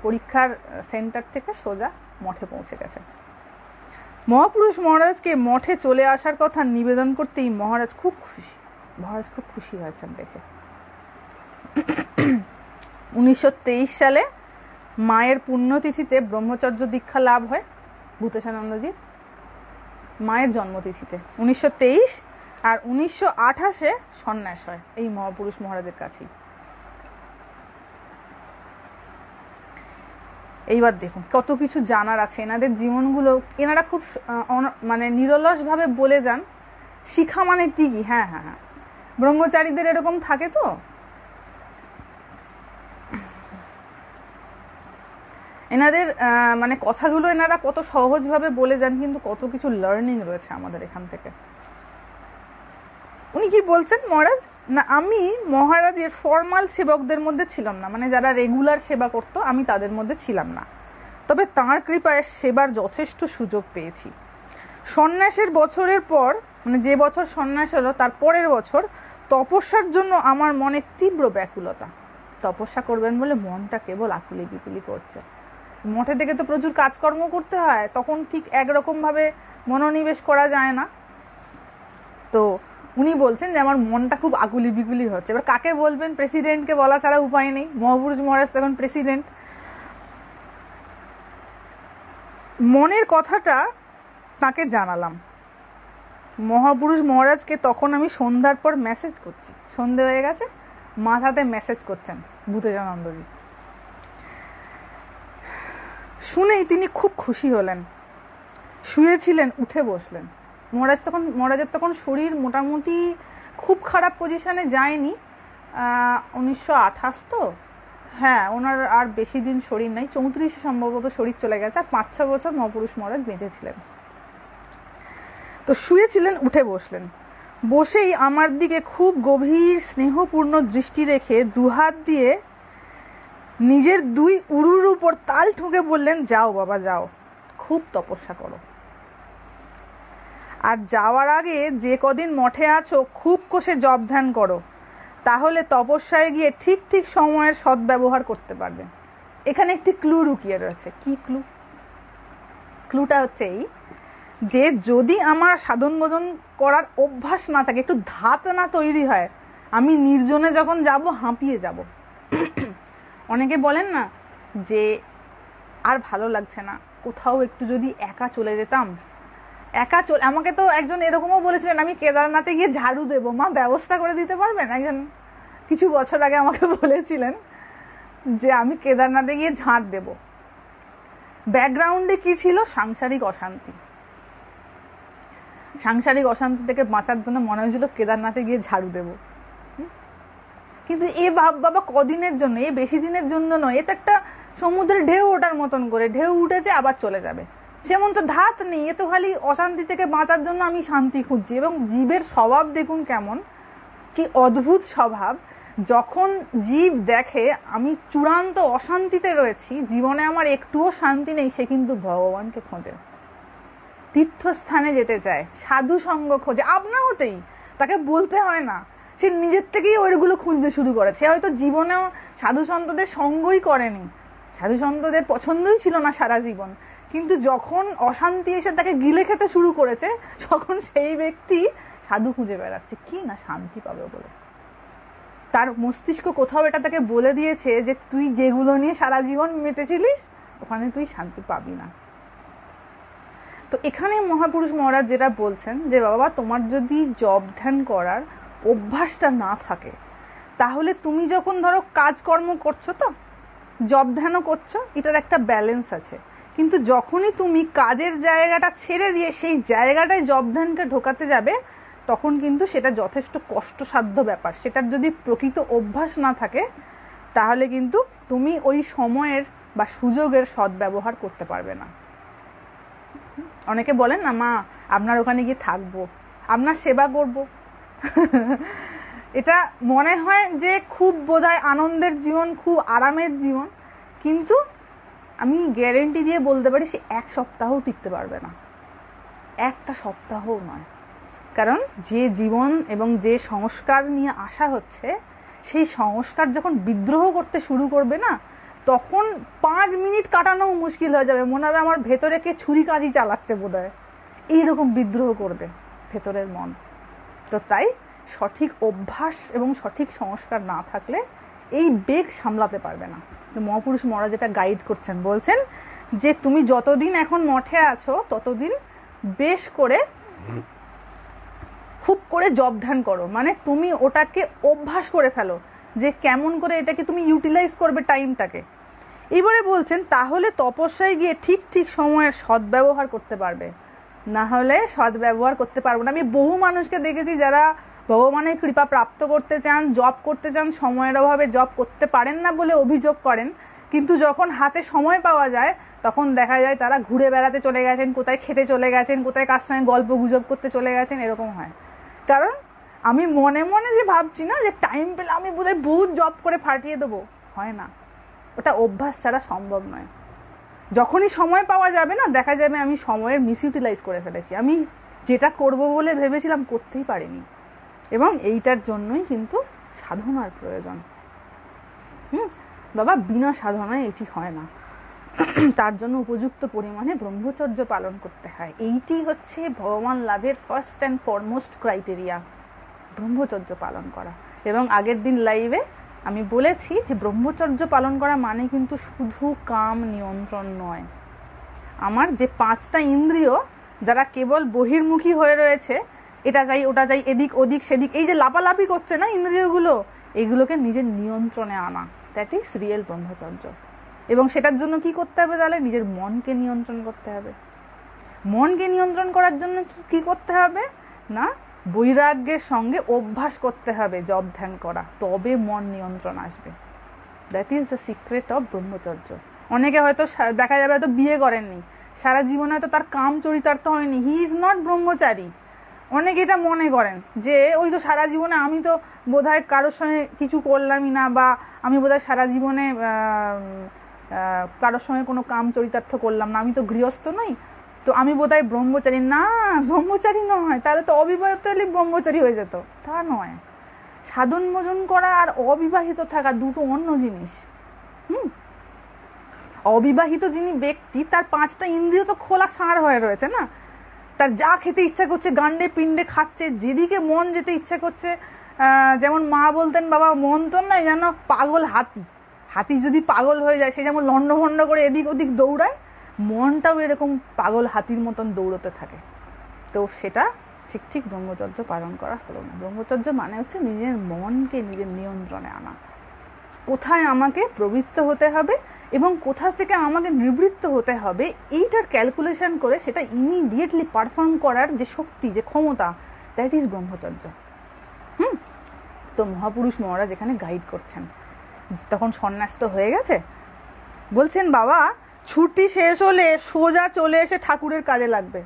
পরীক্ষার সেন্টার থেকে সোজা মঠে পৌঁছে গেছে। মহাপুরুষ মহারাজকে মঠে চলে আসার কথা নিবেদন করতেই মহারাজ খুব খুশি হয়েছেন দেখে। 1923 সালে মায়ের পুণ্যতিথিতে ব্রহ্মচর্য দীক্ষা লাভ হয় ভূতেশানন্দজির, মায়ের জন্মতিথিতে 1923, আর 1928-এ সন্ন্যাস হয় এই মহাপুরুষ মহারাজের কাছেই। এইবার দেখুন কত কিছু জানার আছে এনাদের জীবনগুলো। এনারা খুব মানে নিরলস ভাবে বলে যান। শিখা মানে ঠিকই, হ্যাঁ হ্যাঁ হ্যাঁ, ব্রহ্মচারীদের এরকম থাকে তো। এনাদের মানে কথাগুলো এনারা কত সহজভাবে বলে যান, কিন্তু কত কিছু লার্নিং রয়েছে আমাদের এখান থেকে। উনি কি বলছেন মহারাজ, না আমি মহারাজের ফর্মাল সেবকদের মধ্যে ছিলাম না, মানে যারা রেগুলার সেবা করতো আমি তাদের মধ্যে ছিলাম না, তবে তাঁর কৃপায় সেবার যথেষ্ট সুযোগ পেয়েছি। সন্ন্যাসের বছরের পর, মানে যে বছর সন্ন্যাস হলো তার পরের বছর তপস্যার জন্য আমার মনে তীব্র ব্যাকুলতা। তপস্যা করবেন বলে মনটা কেবল আকুলি বিকুলি করছে। মঠে থেকে তো প্রচুর কাজকর্ম করতে হয়, তখন ঠিক একরকম ভাবে মনোনিবেশ করা যায় না। তো উনি বলছেন যে আমার মনটা খুব আকুলি বিকুলি হচ্ছে। এবার কাকে বলবেন? প্রেসিডেন্টকে বলা ছাড়া উপায় নেই। মহাপুরুষ মহারাজ তখন প্রেসিডেন্ট। মনের কথাটা তাকে জানালাম। মহাপুরুষ মহারাজকে তখন আমি সন্ধ্যার পর মেসেজ করছি, সন্ধে হয়ে গেছে, মাথাতে মেসেজ করছেন ভূতেশানন্দজি। শুনেই তিনি খুব খুশি হলেন, শুয়েছিলেন উঠে বসলেন। মহারাজের তখন শরীর মোটামুটি খুব খারাপ পজিশনে যায়নি। 1928 তো, হ্যাঁ ওনার আর বেশি দিন শরীর নাই, 34 সম্ভবত শরীর চলে গেছে, আর 5-6 বছর মহাপুরুষ মহারাজ বেঁচেছিলেন। তো শুয়েছিলেন উঠে বসলেন, বসেই আমার দিকে খুব গভীর স্নেহপূর্ণ দৃষ্টি রেখে দুহাত দিয়ে নিজের 2 উরুর উপর তাল ঠুকে বললেন, যাও বাবা যাও, খুব তপস্যা করো, আর যাওয়ার আগে যে কদিন মঠে আছো খুব কষে জপ ধ্যান করো, তাহলে তপস্যায় গিয়ে ঠিক ঠিক সময়ের সদ্ব্যবহার করতে পারবে। এখানে একটি ক্লু লুকিয়ে রয়েছে। কি ক্লু? ক্লুটা হচ্ছে এই যে যদি আমার সাধন ভোজন করার অভ্যাস না থাকে, একটু ধাত না তৈরি হয়, আমি নির্জনে যখন যাব হাঁপিয়ে যাব। অনেকে বলেন না যে আর ভালো লাগছে না, কোথাও একটু যদি একা চলে যেতাম, আমাকে তো একজন এরকমও বলেছিলেন আমি কেদারনাথে গিয়ে ঝাড়ু দেবো, মা ব্যবস্থা করে দিতে পারবেন? একজন কিছু বছর আগে আমাকে বলেছিলেন যে আমি কেদারনাথে গিয়ে ঝাড় দেব। ব্যাকগ্রাউন্ডে কি ছিল? সাংসারিক অশান্তি। সাংসারিক অশান্তি থেকে বাঁচার জন্য মনে হয়েছিল কেদারনাথে গিয়ে ঝাড়ু দেব। কিন্তু এ বাবা কদিনের জন্য, এ বেশি দিনের জন্য নয়, এটা একটা সমুদ্রের ঢেউ ওঠার মতন করে, ঢেউ উঠেছে আবার চলে যাবে, সেমন তো ধাত নেই। এ তো খালি অশান্তি থেকে বাঁচার জন্য আমি শান্তি খুঁজছি। এবং জীবের স্বভাব দেখুন কেমন, কি অদ্ভুত স্বভাব। যখন জীব দেখে আমি চূড়ান্ত অশান্তিতে রয়েছি, জীবনে আমার একটুও শান্তি নেই, সে কিন্তু ভগবানকে খোঁজে, তীর্থস্থানে যেতে চায়, সাধু সঙ্গ খোঁজে, আপনা হতেই, তাকে বলতে হয় না, সে নিজের থেকেই ওইগুলো খুঁজতে শুরু করে। সে হয়তো জীবনেও সাধু সন্তদের সঙ্গই করেনি, সাধু সন্তদের পছন্দই ছিল না সারা জীবন, কিন্তু যখন অশান্তি এসে তাকে গিলে খেতে শুরু করেছে, তখন সেই ব্যক্তি সাধু খুঁজে বেড়াচ্ছে, কি না শান্তি পাবে বলে। তার মস্তিষ্ক কোথাও এটা তাকে বলে দিয়েছে যে তুই যেগুলো নিয়ে সারা জীবন মেতেছিলিস ওখানে তুই শান্তি পাবি না। তো এখানে মহাপুরুষ মহারাজ যেটা বলছেন যে বাবা তোমার যদি জপ ধ্যান করার অভ্যাসটা না থাকে, তাহলে তুমি যখন ধরো কাজকর্ম করছো, তো জপ ধ্যানও করছো, এটার একটা ব্যালেন্স আছে, কিন্তু যখনই তুমি কাজের জায়গাটা ছেড়ে দিয়ে সেই জায়গাটায় জপ ধ্যানটা ঢোকাতে যাবে, তখন কিন্তু সেটা যথেষ্ট কষ্টসাধ্য ব্যাপার। সেটার যদি প্রকৃত অভ্যাস না থাকে, তাহলে কিন্তু তুমি ওই সময়ের বা সুযোগের সদ্ব্যবহার করতে পারবে না। অনেকে বলেন না, মা আপনার ওখানে গিয়ে থাকবো, আপনার সেবা করব। এটা মনে হয় যে খুব বোধহয় আনন্দের জীবন, খুব আরামের জীবন, কিন্তু আমি গ্যারেন্টি দিয়ে বলতে পারি সে 1 সপ্তাহও টিকতে পারবে না, 1টা সপ্তাহও নয়। কারণ যে জীবন এবং যে সংস্কার নিয়ে আসা হচ্ছে, সেই সংস্কার যখন বিদ্রোহ করতে শুরু করবে না, তখন 5 মিনিট কাটানো মুশকিল হয়ে যাবে, মনে হবে আমার ভেতরে কে ছুরি কাঁচি চালাচ্ছে বোধ হয়, এইরকম বিদ্রোহ করবে ভেতরের মন। তো তাই সঠিক অভ্যাস এবং সঠিক সংস্কার না থাকলে এই বেগ সামলাতে পারবে না। মহাপুরুষ মহারাজ যেটা গাইড করছেন, বলছেন যে তুমি যতদিন এখন মঠে আছো ততদিন বেশ করে খুব করে জপ ধ্যান করো, মানে তুমি ওটাকে অভ্যাস করে ফেলো যে কেমন করে এটাকে তুমি ইউটিলাইজ করবে টাইমটাকে। এবারে বলছেন তাহলে তপস্যায় গিয়ে ঠিক ঠিক সময়ের সদ্ব্যবহার করতে পারবে, না হলে সদ্ব্যবহার করতে পারবো না। আমি বহু মানুষকে দেখেছি যারা ভগবানের কৃপা প্রাপ্ত করতে চান, জব করতে চান, সময়ের অভাবে জব করতে পারেন না বলে অভিযোগ করেন, কিন্তু যখন হাতে সময় পাওয়া যায় তখন দেখা যায় তারা ঘুরে বেড়াতে চলে গেছেন, কোথায় খেতে চলে গেছেন, কোথায় কার সঙ্গে গল্প গুজব করতে চলে গেছেন, এরকম হয়। কারণ আমি মনে মনে যে ভাবছি না যে টাইম পেলে আমি বোধহয় বহুত জব করে ফাটিয়ে দেবো, হয় না, ওটা অভ্যাস ছাড়া সম্ভব নয়। যখনই সময় পাওয়া যাবে না, দেখা যাবে আমি সময়ের মিসইউটিলাইজ করে ফেলেছি, আমি যেটা করব বলে ভেবেছিলাম করতেই পারিনি। এবং এইটার জন্যই কিন্তু সাধনার প্রয়োজন। বাবা, বিনা সাধনায় এটি হয় না, তার জন্য উপযুক্ত পরিমাণে ব্রহ্মচর্য পালন করতে হয়। এইটি হচ্ছে ভগবান লাভের ফার্স্ট অ্যান্ড ফরমোস্ট ক্রাইটেরিয়া, ব্রহ্মচর্য পালন করা। এবং আগের দিন লাইভে আমি বলেছি যে ব্রহ্মচর্য পালন করা মানে কিন্তু শুধু কাম নিয়ন্ত্রণ নয়। আমার যে 5টা ইন্দ্রিয় যারা কেবল বহির্মুখী হয়ে রয়েছে, এটা চাই ওটা চাই, এদিক ওদিক সেদিক, এই যে লাপালাপি করছে না ইন্দ্রিয়গুলো, এগুলোকে নিজের নিয়ন্ত্রণে আনা, দ্যাট ইজ রিয়েল ব্রহ্মচর্য। এবং সেটার জন্য কি করতে হবে তাহলে? নিজের মনকে নিয়ন্ত্রণ করতে হবে। মনকে নিয়ন্ত্রণ করার জন্য কি করতে হবে না, বৈরাগ্যের সঙ্গে অভ্যাস করতে হবে জপ ধ্যান করা, তবে মন নিয়ন্ত্রণ আসবে। That is the secret of ব্রহ্মচর্য। অনেকে হয়তো দেখা যাবে হয়তো বিয়ে করেননি, সারা জীবনে হয়তো তার কাম চরিতার্থ হয়নি, হি ইজ নট ব্রহ্মচারী। অনেকে এটা মনে করেন যে ওই তো সারা জীবনে আমি তো বোধহয় কারোর সঙ্গে কিছু করলামই না, বা আমি বোধহয় সারা জীবনে কারোর সঙ্গে কোনো কাম চরিতার্থ করলাম না, আমি তো গৃহস্থ নই, তো আমি বোধহয় ব্রহ্মচারী। না, ব্রহ্মচারী নয়, তাহলে তো অবিবাহিত হলে ব্রহ্মচারী হয়ে যেত, তা নয়। সাধন ভোজন করা আর অবিবাহিত থাকা দুটো অন্য জিনিস। অবিবাহিত যিনি ব্যক্তি, তার 5টা ইন্দ্রিয় তো খোলা সার হয়ে রয়েছে না, তার যা খেতে ইচ্ছা করছে গান্ডে পিণ্ডে খাচ্ছে, যেদিকে মন যেতে ইচ্ছা করছে। যেমন মা বলতেন, বাবা মন তো নয় যেন পাগল হাতি, হাতি যদি পাগল হয়ে যায় সে যেমন লন্ডভন্ড করে এদিক ওদিক দৌড়ায়, মনটাও এরকম পাগল হাতির মতন দৌড়তে থাকে। তো সেটা ঠিক ঠিক ব্রহ্মচর্য পালন করা হলো না। ব্রহ্মচর্য মানে হচ্ছে নিজের মনকে নিজের নিয়ন্ত্রণে আনা, কোথায় আমাকে প্রবৃত্ত হতে হবে এবং কোথা থেকে আমাকে নিবৃত্ত হতে হবে, এইটার ক্যালকুলেশন করে সেটা ইমিডিয়েটলি পারফর্ম করার যে শক্তি, যে ক্ষমতা, দ্যাট ইজ ব্রহ্মচর্য। তো মহাপুরুষ মহারাজ এখানে গাইড করছেন। তখন সন্ন্যাস তো হয়ে গেছে, বলছেন বাবা ছুটি শেষ হলে সোজা চলে এসে ঠাকুরের কাজে লাগবে।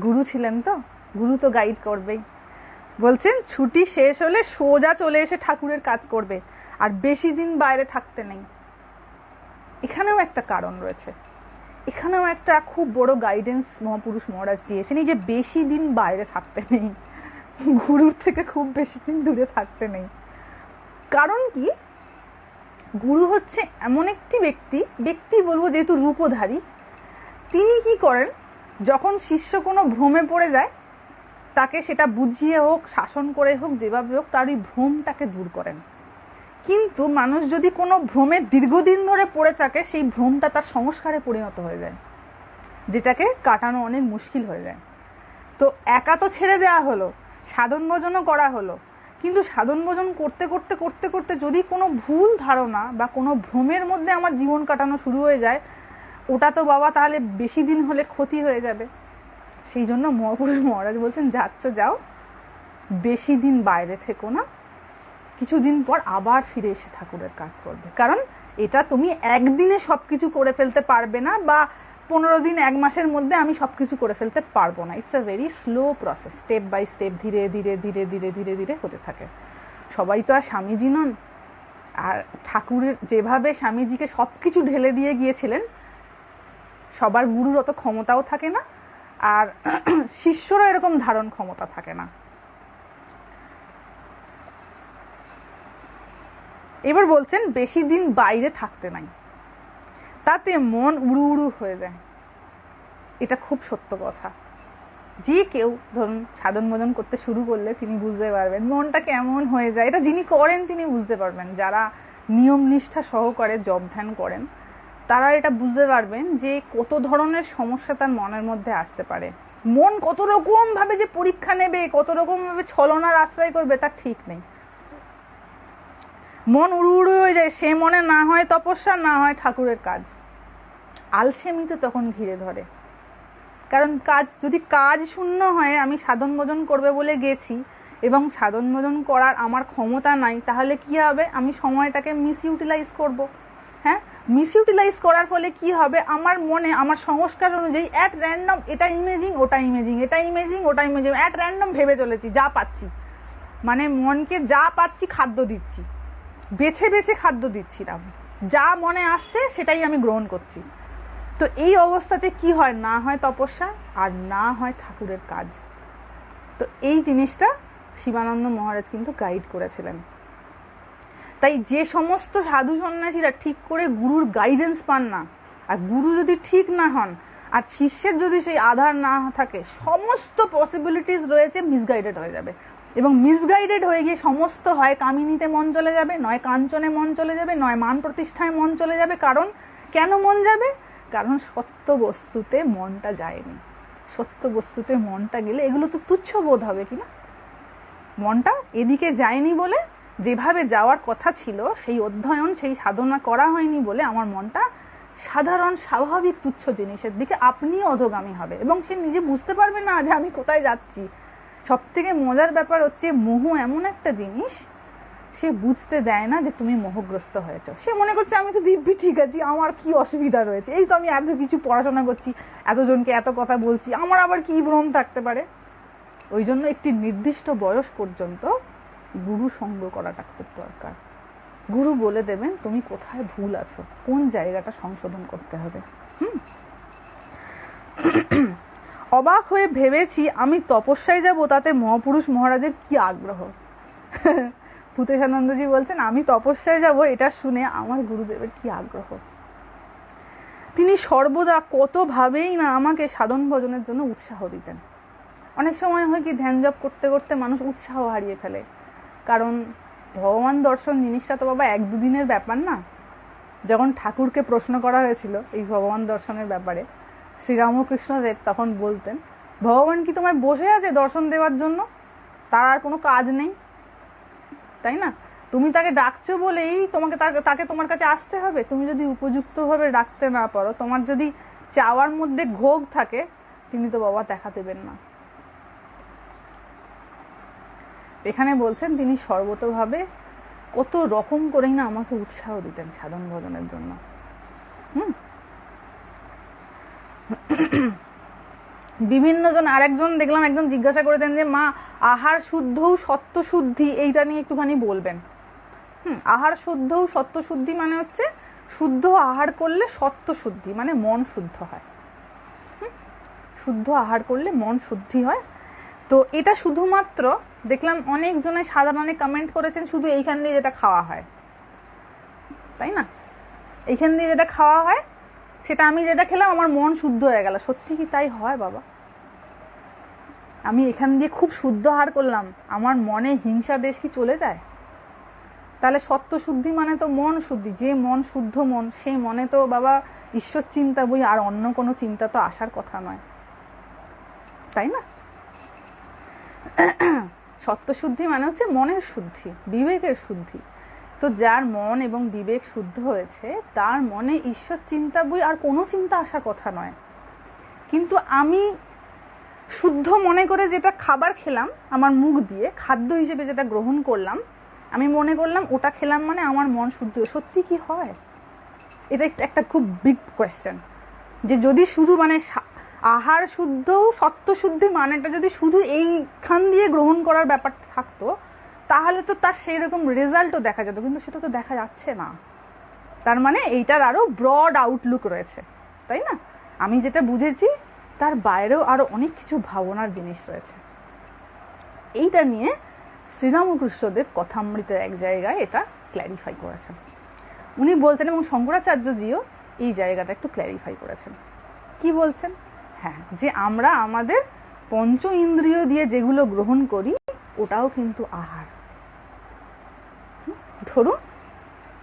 গুরু ছিলেন তো, গুরু তো গাইড করবেই। বলছেন ছুটি শেষ হলে সোজা চলে এসে ঠাকুরের কাজ করবে, আর বেশি দিন বাইরে থাকতে নেই। এখানেও একটা কারণ রয়েছে, এখানেও একটা খুব বড় গাইডেন্স মহাপুরুষ মহারাজ দিয়েছেন, এই যে বেশি দিন বাইরে থাকতে নেই, গুরুর থেকে খুব বেশি দিন দূরে থাকতে নেই। কারণ কি, গুরু হচ্ছে এমন একটি ব্যক্তি বলবো যেহেতু রূপধারী, তিনি কি করেন, যখন শিষ্য কোনো ভ্রমে পড়ে যায় তাকে সেটা বুঝিয়ে হোক, শাসন করে হোক, যেভাবে হোক তার ওই ভ্রমটাকে দূর করেন। কিন্তু মানুষ যদি কোনো ভ্রমে দীর্ঘদিন ধরে পড়ে থাকে, সেই ভ্রমটা তার সংস্কারে পরিণত হয়ে যায়, যেটাকে কাটানো অনেক মুশকিল হয়ে যায়। তো একা তো ছেড়ে দেওয়া হলো, সাধন ভোজনও করা হলো, কিন্তু সাধন ভোজন করতে করতে করতে করতে যদি কোনো ভুল ধারণা বা কোনো ভ্রমের মধ্যে আমার জীবন কাটানো শুরু হয়ে যায়, ওটা তো বাবা তাহলে বেশি দিন হলে ক্ষতি হয়ে যাবে। সেই জন্য মহাপুরুষ মহারাজ বলছেন যাচ্ছ যাও, বেশি দিন বাইরে থেকো না, কিছুদিন পর আবার ফিরে এসে ঠাকুরের কাজ করবে। কারণ এটা তুমি একদিনে সবকিছু করে ফেলতে পারবে না, বা 15 দিন 1 মাসের মধ্যে আমি সবকিছু করে ফেলতে পারবো না। It's a very slow process, step by step, ধীরে ধীরে ধীরে ধীরে ধীরে ধীরে হতে থাকে। সবাই তো আর স্বামীজি নন, আর ঠাকুরের যেভাবে স্বামীজিকে সবকিছু ঢেলে দিয়ে গিয়েছিলেন, সবার গুরুর অত ক্ষমতাও থাকে না, আর শিষ্যরও এরকম ধারণ ক্ষমতা থাকে না। এবার বলছেন বেশি দিন বাইরে থাকতে নাই, তাতে মন উড়ু উড়ু হয়ে যায়। এটা খুব সত্য কথা। যে কেউ ধরুন সাধন ভোজন করতে শুরু করলে তিনি বুঝতে পারবেন মনটা কেমন হয়ে যায়। এটা যিনি করেন তিনি বুঝতে পারবেন, যারা নিয়ম নিষ্ঠা সহকারে জপ ধ্যান করেন তারা এটা বুঝতে পারবেন যে কত ধরনের সমস্যা তার মনের মধ্যে আসতে পারে। মন কত রকম ভাবে যে পরীক্ষা নেবে, কত রকম ভাবে ছলনার আশ্রয় করবে তার ঠিক নেই। মন উড়ু উড়ু হয়ে যায়, সে মনে না হয় তপস্যা, না হয় ঠাকুরের কাজ। আলসেমি তো তখন ঘিরে ধরে। কারণ যদি কাজ শূন্য হয়, আমি সাধন ভোজন করবে বলে গেছি এবং সাধন ভোজন করার আমার ক্ষমতা নাই, তাহলে কি হবে? আমি সময়টাকে মিসইউটিলাইজ করব। হ্যাঁ, মিসইউটিলাইজ করার ফলে কি হবে? আমার মনে আমার সংস্কার অনুযায়ী অ্যাট র্যান্ডম এটা ইমেজিং, ওটা ইমেজিং, এটা ইমেজিং, ওটা ইমেজিং, অ্যাট র্যান্ডম ভেবে চলেছি যা পাচ্ছি। মানে মনকে যা পাচ্ছি খাদ্য দিচ্ছি, বেছে বেছে খাদ্য দিচ্ছি না, যা মনে আসছে সেটাই আমি গ্রহণ করছি। তো এই অবস্থাতে কি হয়? না হয় তপস্যা, আর না হয় ঠাকুরের কাজ। তো এই জিনিসটা শিবানন্দ মহারাজ কিন্তু গাইড করেছিলেন। তাই যে সমস্ত সাধু সন্ন্যাসীরা ঠিক করে গুরুর গাইডেন্স পান না, আর গুরু যদি ঠিক না হন, আর শিষ্যের যদি সেই আধার না থাকে, সমস্ত পসিবিলিটিস রয়েছে মিসগাইডেড হয়ে যাবে। এবং মিসগাইডেড হয়ে গিয়ে সমস্ত হয় কামিনীতে মন চলে যাবে, নয় কাঞ্চনে মন চলে যাবে, নয় মান প্রতিষ্ঠায় মন চলে যাবে। কারণ কেন মন যাবে? কারণ সত্য বস্তুতে মনটা যায়নি। সত্য বস্তুতে মনটা গেলে এগুলো তো তুচ্ছ বোধ হবে, কিনা? মনটা এদিকে যায়নি বলে, যেভাবে যাওয়ার কথা ছিল সেই অধ্যয়ন, সেই সাধনা করা হয়নি বলে আমার মনটা সাধারণ স্বাভাবিক তুচ্ছ জিনিসের দিকে আপনিও অধোগামী হবে এবং সে নিজে বুঝতে পারবে না যে আমি কোথায় যাচ্ছি। সব থেকে মজার ব্যাপার হচ্ছে, মোহ এমন একটা জিনিস, সে বুঝতে দেয় না যে তুমি মোহগ্রস্ত হয়েছ। সে মনে করছে আমি তো দিব্যি ঠিক আছি, আমার কি অসুবিধা রয়েছে, এই তো আমি এত কিছু পড়াশোনা করছি, এতজনকে এত কথা বলছি, আমার আবার কি ভ্রম থাকতে পারে। ওই জন্য একটি নির্দিষ্ট বয়স পর্যন্ত গুরু সঙ্গ করাটা খুব দরকার। গুরু বলে দেবেন তুমি কোথায় ভুল আছো, কোন জায়গাটা সংশোধন করতে হবে। অবাক হয়ে ভেবেছি আমি তপস্যায় যাব, তাতে মহাপুরুষ মহারাজের কি আগ্রহ। ভূতেশানন্দজি বলছেন আমি তপস্যায় যাব, এটা শুনে আমার গুরুদেবের কি আগ্রহ। তিনি সর্বদা কত ভাবেই না আমাকে সাধন ভজনের জন্য উৎসাহ দিতেন। অনেক সময় হয় কি, ধ্যান জপ করতে করতে মানুষ উৎসাহ হারিয়ে ফেলে। কারণ ভগবান দর্শন জিনিসটা তো বাবা এক দুদিনের ব্যাপার না। যখন ঠাকুরকে প্রশ্ন করা হয়েছিল এই ভগবান দর্শনের ব্যাপারে, শ্রীরামকৃষ্ণ দেব তখন বলতেন, ভগবান কি তোমায় বসে আছে দর্শন দেওয়ার জন্য? তার আর কোনো কাজ নেই, তাই না? তুমি তাকে ডাকছো বলেই তাকে তোমার কাছে আসতে হবে। তুমি যদি উপযুক্তভাবে ডাকতে না পারো, তোমার যদি চাওয়ার মধ্যে ঘোগ থাকে, তিনি তো বাবা দেখা দেবেন না। এখানে বলছেন তিনি সর্বতভাবে কত রকম করেই না আমাকে উৎসাহ দিতেন সাধন ভজনের জন্য। বিভিন্ন জন, আরেকজন দেখলাম একজন জিজ্ঞাসা করেছেন যে মা আহার শুদ্ধও সত্য শুদ্ধি, এইটা নিয়ে একটুখানি বলবেন। আহার শুদ্ধও সত্য শুদ্ধি মানে হচ্ছে শুদ্ধ আহার করলে সত্য শুদ্ধি, মানে মন শুদ্ধ হয়। শুদ্ধ আহার করলে মন শুদ্ধি হয়। তো এটা শুধুমাত্র দেখলাম অনেকজনে সাধারণে কমেন্ট করেছেন শুধু এইখান দিয়ে যেটা খাওয়া হয়, তাই না? এইখান দিয়ে যেটা খাওয়া হয় সেটা আমি যেটা খেলাম আমার মন শুদ্ধ হয়ে গেল। সত্যি কি তাই হয় বাবা? আমি এখান দিয়ে খুব শুদ্ধ আহার করলাম, আমার মনে হিংসা দেশ কি চলে যায়? তাহলে সত্য শুদ্ধি মানে তো মন শুদ্ধি। যে মন শুদ্ধ মন, সেই মনে তো বাবা ঈশ্বর চিন্তা বই আর অন্য কোনো চিন্তা তো আসার কথা নয়, তাই না? সত্য শুদ্ধি মানে হচ্ছে মনের শুদ্ধি, বিবেকের শুদ্ধি। তো যার মন এবং বিবেক শুদ্ধ হয়েছে তার মনে ঈশ্বর চিন্তা বই আর কোনো চিন্তা আসার কথা নয়। কিন্তু আমি শুদ্ধ মনে করে যেটা খাবার খেলাম, আমার মুখ দিয়ে খাদ্য হিসেবে যেটা গ্রহণ করলাম, আমি মনে করলাম ওটা খেলাম মানে আমার মন শুদ্ধ। সত্যি কি হয়? এটা একটা খুব বিগ কোয়েশ্চেন। যে যদি শুধু মানে আহার শুদ্ধ সত্য শুদ্ধি মানেটা যদি শুধু এইখান দিয়ে গ্রহণ করার ব্যাপারটা থাকতো, তাহলে তো তার সেই রকম রেজাল্টও দেখা যেত, কিন্তু সেটা তো দেখা যাচ্ছে না। তার মানে এইটার আরো ব্রড আউটলুক রয়েছে, তাই না? আমি যেটা বুঝেছি তার বাইরেও আরো অনেক কিছু ভাবনার জিনিস রয়েছে। এইটা নিয়ে শ্রীরামকৃষ্ণদেব কথামৃতের এক জায়গায় এটা ক্ল্যারিফাই করেছেন। উনি বলছেন, এবং শঙ্করাচার্যজিও এই জায়গাটা একটু ক্ল্যারিফাই করেছেন। কি বলছেন? হ্যাঁ, যে আমরা আমাদের পঞ্চ ইন্দ্রিয় দিয়ে যেগুলো গ্রহণ করি ওটাও কিন্তু আহার।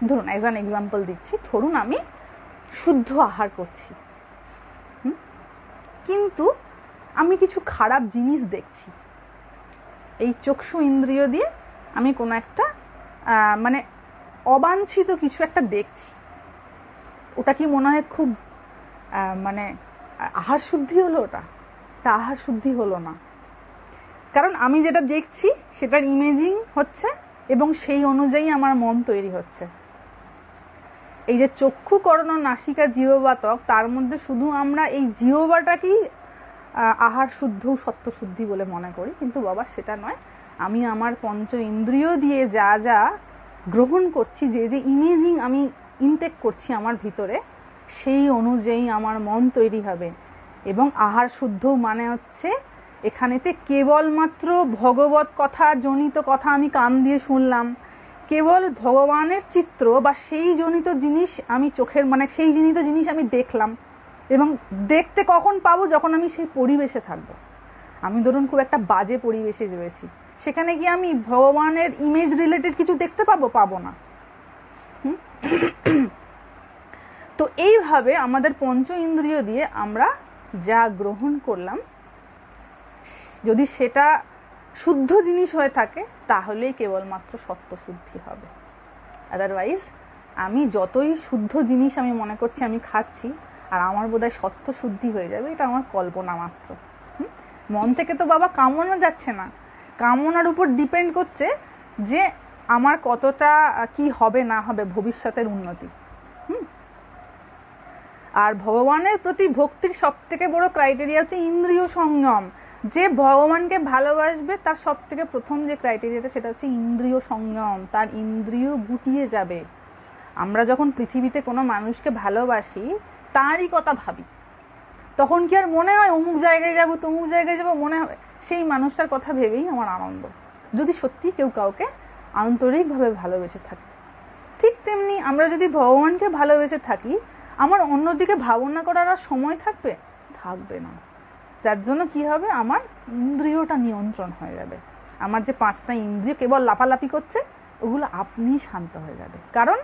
ধরুন অ্যাজ অ্যান এক্সাম্পল দিচ্ছি, ধরুন আমি শুদ্ধ আহার করছি, কিন্তু আমি কিছু খারাপ জিনিস দেখছি। এই চক্ষু ইন্দ্রিয় দিয়ে আমি কোনো একটা মানে অবাঞ্ছিত কিছু একটা দেখছি, ওটা কি মনে হয় খুব মানে আহার শুদ্ধি হলো? ওটা আহার শুদ্ধি হলো না। কারণ আমি যেটা দেখছি সেটার ইমেজিং হচ্ছে এবং সেই অনুযায়ী আমার মন তৈরি হচ্ছে। এই যে চক্ষু, কর্ণ, নাসিকা, জিহ্বা, ত্বক, তার মধ্যে শুধু আমরা এই জিহ্বাটাকেই আহার শুদ্ধ, সত্য শুদ্ধি বলে মনে করি, কিন্তু বাবা সেটা নয়। আমি আমার পঞ্চ ইন্দ্রিয় দিয়ে যা যা গ্রহণ করছি, যে যে ইমেজিং আমি ইনটেক করছি আমার ভিতরে, সেই অনুযায়ী আমার মন তৈরি হবে। এবং আহার শুদ্ধ মানে হচ্ছে এখানেতে কেবলমাত্র ভগবত কথা জনিত কথা আমি কান দিয়ে শুনলাম, কেবল ভগবানের চিত্র বা সেই জনিত জিনিস আমি চোখের মানে সেই জনিত জিনিস আমি দেখলাম, এবং দেখতে কখন পাবো? যখন আমি সেই পরিবেশে থাকবো। আমি ধরুন খুব একটা বাজে পরিবেশে রয়েছি, সেখানে গিয়ে আমি ভগবানের ইমেজ রিলেটেড কিছু দেখতে পাবো না। তো এইভাবে আমাদের পঞ্চ ইন্দ্রিয় দিয়ে আমরা যা গ্রহণ করলাম, যদি সেটা শুদ্ধ জিনিস হয়ে থাকে তাহলেই কেবলমাত্র সত্য শুদ্ধি হবে। আদারওয়াইজ আমি যতই শুদ্ধ জিনিস আমি মনে করছি আমি খাচ্ছি, আর আমার বোধহয় সত্য শুদ্ধি হয়ে যাবে, এটা আমার কল্পনা মাত্র। মন থেকে তো বাবা কামনা যাচ্ছে না, কামনার উপর ডিপেন্ড করছে যে আমার কতটা কি হবে না হবে ভবিষ্যতের উন্নতি। আর ভগবানের প্রতি ভক্তির সব থেকে বড় ক্রাইটেরিয়া হচ্ছে ইন্দ্রিয় সংযম। যে ভগবানকে ভালোবাসবে তার সব থেকে প্রথম যে ক্রাইটেরিয়াটা সেটা হচ্ছে ইন্দ্রিয় সংযম, তার ইন্দ্রিয় গুটিয়ে যাবে। আমরা যখন পৃথিবীতে কোনো মানুষকে ভালোবাসি, তারই কথা ভাবি, তখন কি আর মনে হয় অমুক জায়গায় যাবো তমুক জায়গায় যাবো? মনে হয় সেই মানুষটার কথা ভেবেই আমার আনন্দ, যদি সত্যি কেউ কাউকে আন্তরিকভাবে ভালোবেসে থাকে। ঠিক তেমনি আমরা যদি ভগবানকে ভালোবেসে থাকি, আমার অন্যদিকে ভাবনা করার আর সময় থাকবে না। যার জন্য কি হবে, আমার ইন্দ্রিয়টা নিয়ন্ত্রণ হয়ে যাবে। আমার যে 5টা ইন্দ্রিয় কেবল লাফালাফি করছে, ওগুলো আপনি শান্ত হয়ে যাবে, কারণ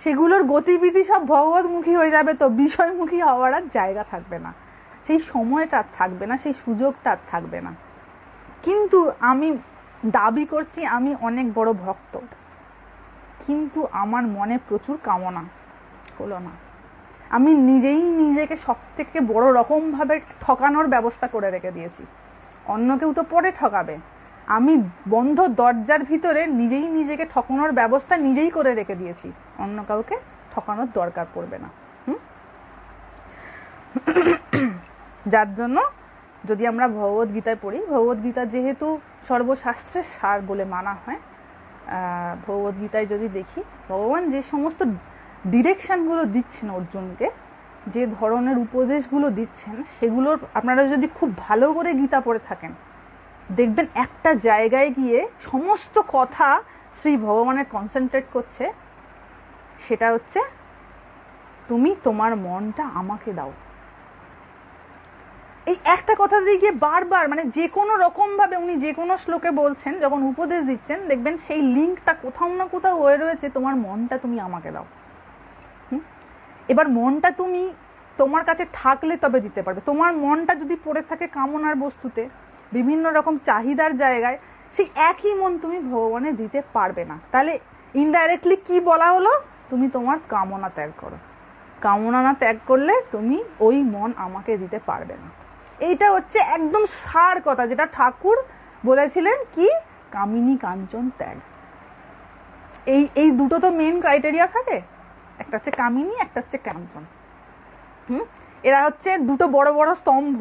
সেগুলোর গতিবিধি সব ভগবতমুখী হয়ে যাবে। তো বিষয়মুখী হওয়ার আর জায়গা থাকবে না, সেই সময়টা থাকবে না, সেই সুযোগটা থাকবে না। কিন্তু আমি দাবি করছি আমি অনেক বড় ভক্ত, কিন্তু আমার মনে প্রচুর কামনা হলো না। আমি নিজেই নিজেকে সব থেকে বড় রকম ভাবে ঠকানোর ব্যবস্থা করে রেখে দিয়েছি। অন্য কেউ তো পরে ঠকাবে, আমি বন্ধ দরজার ভিতরে নিজেই নিজেকে ঠকানোর ব্যবস্থা নিজেই করে রেখে দিয়েছি। অন্য কাউকে ঠকানোর দরকার পড়বে না। যার জন্য যদি আমরা ভগবদ গীতায় পড়ি, ভগবদ গীতা যেহেতু সর্বশাস্ত্রের সার বলে মানা হয়, ভগবদ গীতায় যদি দেখি, ভগবান যে সমস্ত ডিরেকশনগুলো দিচ্ছেন অর্জুনকে, যে ধরনের উপদেশগুলো দিচ্ছেন, সেগুলোর আপনারা যদি খুব ভালো করে গীতা পড়ে থাকেন, দেখবেন একটা জায়গায় গিয়ে সমস্ত কথা শ্রী ভগবানের কনসেন্ট্রেট করছে, সেটা হচ্ছে তুমি তোমার মনটা আমাকে দাও। এই একটা কথা দিয়ে গিয়ে বারবার, মানে যে কোনো রকম ভাবে উনি যে কোনো শ্লোকে বলছেন, যখন উপদেশ দিচ্ছেন, দেখবেন সেই লিঙ্কটা কোথাও না কোথাও হয়ে রয়েছে, তোমার মনটা তুমি আমাকে দাও। এবার মনটা তুমি তোমার কাছে থাকলে তবে দিতে পারবে। তোমার মনটা যদি পড়ে থাকে কামনার বস্তুতে, বিভিন্ন রকম চাহিদার জায়গায়, সেই একই মন তুমি ভগবানে দিতে পারবে না। তাহলে ইনডাইরেক্টলি কি বলা হলো, তুমি তোমার কামনা ত্যাগ করো। কামনা না ত্যাগ করলে তুমি ওই মন আমাকে দিতে পারবে না। এইটা হচ্ছে একদম সার কথা, যেটা ঠাকুর বলেছিলেন, কি কামিনী কাঞ্চন ত্যাগ। এই দুটো তো মেন ক্রাইটেরিয়া থাকে, একটা হচ্ছে কামিনী, একটা হচ্ছে কাঞ্চন। এরা হচ্ছে দুটো বড় বড় স্তম্ভ।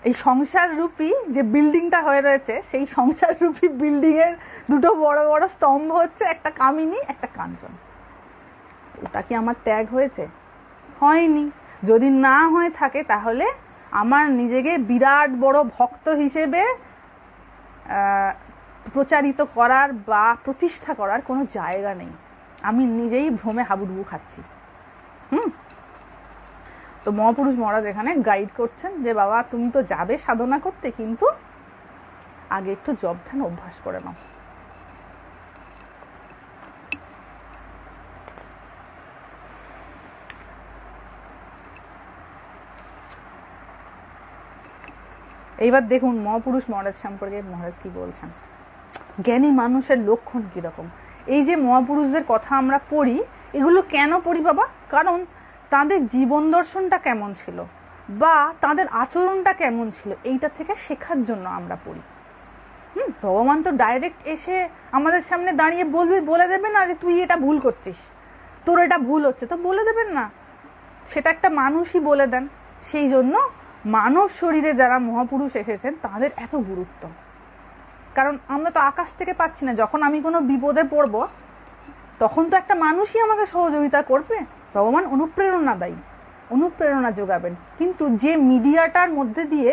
এই সংসার রূপী যে বিল্ডিংটা হয়ে রয়েছে, সেই সংসার রূপী বিল্ডিং এর দুটো বড় বড় স্তম্ভ হচ্ছে একটা কামিনী, একটা কাঞ্চন। ওটা কি আমার ত্যাগ হয়েছে? হয়নি। যদি না হয়ে থাকে তাহলে আমার নিজেকে বিরাট বড় ভক্ত হিসেবে প্রচারিত করার বা প্রতিষ্ঠা করার কোনো জায়গা নেই। আমি নিজেই ভ্রমে হাবুডুবু খাচ্ছি। তো মহাপুরুষ মহারাজ এখানে গাইড করছেন যে বাবা তুমি তো যাবে সাধনা করতে, কিন্তু আগে একটু জপ ধ্যান অভ্যাস করে নাও। এইবার দেখুন মহাপুরুষ মহারাজ সম্পর্কে মহারাজ কি বলছেন। জ্ঞানী মানুষের লক্ষণ কিরকম। এই যে মহাপুরুষদের কথা আমরা পড়ি, এগুলো কেন পড়ি বাবা? কারণ তাদের জীবন দর্শনটা কেমন ছিল বা তাদের আচরণটা কেমন ছিল, এইটা থেকে শেখার জন্য আমরা পড়ি। ভগবান তো ডাইরেক্ট এসে আমাদের সামনে দাঁড়িয়ে বলে দেবে না যে তুই এটা ভুল করছিস, তোর এটা ভুল হচ্ছে, তো বলে দেবেন না, সেটা একটা মানুষই বলে দেন। সেই জন্য মানব শরীরে যারা মহাপুরুষ এসেছেন তাদের এত গুরুত্ব। কারণ আমরা তো আকাশ থেকে পাচ্ছি না, যখন আমি কোনো বিপদে পড়ব তখন তো একটা মানুষই আমাকে সহযোগিতা করবে। ভগবান অনুপ্রেরণা দেয়, অনুপ্রেরণা যোগাবেন, কিন্তু যে মিডিয়াটার মধ্যে দিয়ে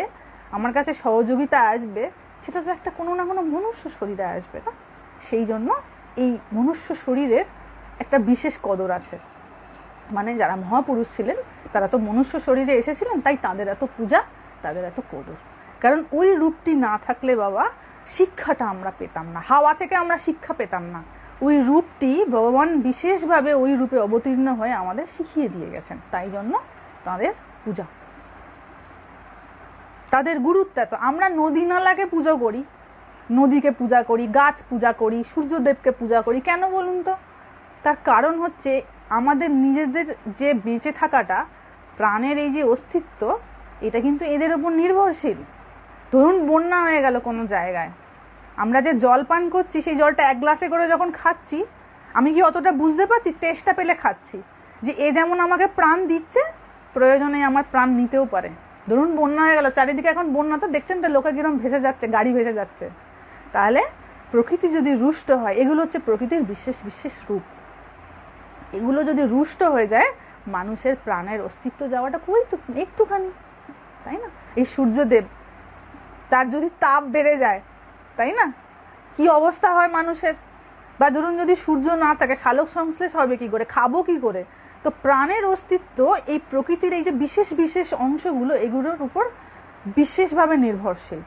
আমার কাছে সহযোগিতা আসবে সেটা তো একটা কোনো না কোনো মনুষ্য শরীরে আসবে না। সেই জন্য এই মনুষ্য শরীরের একটা বিশেষ কদর আছে। মানে যারা মহাপুরুষ ছিলেন তারা তো মনুষ্য শরীরে এসেছিলেন, তাই তাদের এত পূজা, তাদের এত কদর। কারণ ওই রূপটি না থাকলে বাবা শিক্ষাটা আমরা পেতাম না, হাওয়া থেকে আমরা শিক্ষা পেতাম না। ওই রূপটি ভগবান বিশেষভাবে ওই রূপে অবতীর্ণ হয়ে আমাদের শিখিয়ে দিয়ে গেছেন, তাই জন্য তাদের পূজা, তাদের গুরুত্ব এত। আমরা নদী নালাকে পুজো করি, নদীকে পূজা করি, গাছ পূজা করি, সূর্যদেবকে পূজা করি, কেন বলুন তো? তার কারণ হচ্ছে আমাদের নিজেদের যে বেঁচে থাকাটা, প্রাণের এই যে অস্তিত্ব, এটা কিন্তু এদের উপর নির্ভরশীল। ধরুন বন্যা হয়ে গেল কোনো জায়গায়, আমরা যে জল পান করছি সেই জলটা এক গ্লাসে করে যখন খাচ্ছি, আমি কি অতটা বুঝতে পারছি? টেস্টটা পেলে খাচ্ছি যে এ যেমন আমাকে প্রাণ দিচ্ছে, প্রয়োজনে আমার প্রাণ নিতেও পারে। ধরুন বন্যা হয়ে গেল, চারিদিকে এখন বন্যা, তো দেখছেন তো লোকে কিরকম ভেসে যাচ্ছে, গাড়ি ভেসে যাচ্ছে। তাহলে প্রকৃতি যদি রুষ্ট হয়, এগুলো হচ্ছে প্রকৃতির বিশেষ বিশেষ রূপ, এগুলো যদি রুষ্ট হয়ে যায় মানুষের প্রাণের অস্তিত্ব যাওয়াটা একটুখানি, তাই না? এই সূর্যদেব, তার যদি তাপ বেড়ে যায়, তাই না, কি অবস্থা হয় মানুষের? বা ধরুন যদি সূর্য না থাকে, সালোক সংশ্লেষ হবে কি করে, খাবো কি করে? তো প্রাণের অস্তিত্ব এই প্রকৃতির এই যে বিশেষ বিশেষ অংশগুলো, এগুলোর উপর বিশেষভাবে নির্ভরশীল।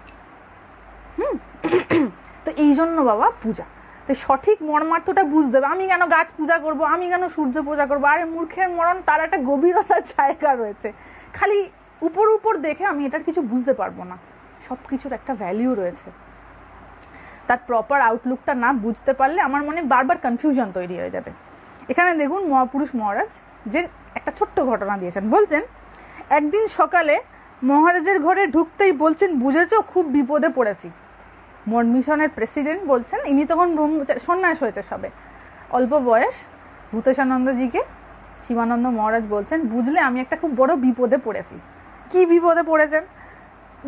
তো এই জন্য বাবা পূজা, তো সঠিক মর্মার্থটা বুঝতে হবে। আমি কেন গাছ পূজা করব, আমি কেন সূর্য পূজা করবো? আরে মূর্খের মরণ, তার একটা গভীরতার জায়গা রয়েছে। খালি উপর উপর দেখে আমি এটার কিছু বুঝতে পারবো না, সবকিছুর একটা ভ্যালিউ রয়েছে। তার প্রপার আউটলুকটা না বুঝতে পারলে আমার মনে বারবার কনফিউশন তৈরি হয়ে যাবে। এখানে দেখুন মহাপুরুষ মহারাজ যে একটা ছোট্ট ঘটনা দিয়েছেন। বলছেন একদিন সকালে মহারাজের ঘরে ঢুকতেই বলছেন, বুঝেছো খুব বিপদে পড়েছি। মঠ মিশনের প্রেসিডেন্ট বলছেন, ইনি তখন সন্ন্যাস হয়েছে সবে, অল্প বয়স। ভূতেশানন্দজিকে শিবানন্দ মহারাজ বলছেন, বুঝলে আমি একটা খুব বড় বিপদে পড়েছি। কি বিপদে পড়েছেন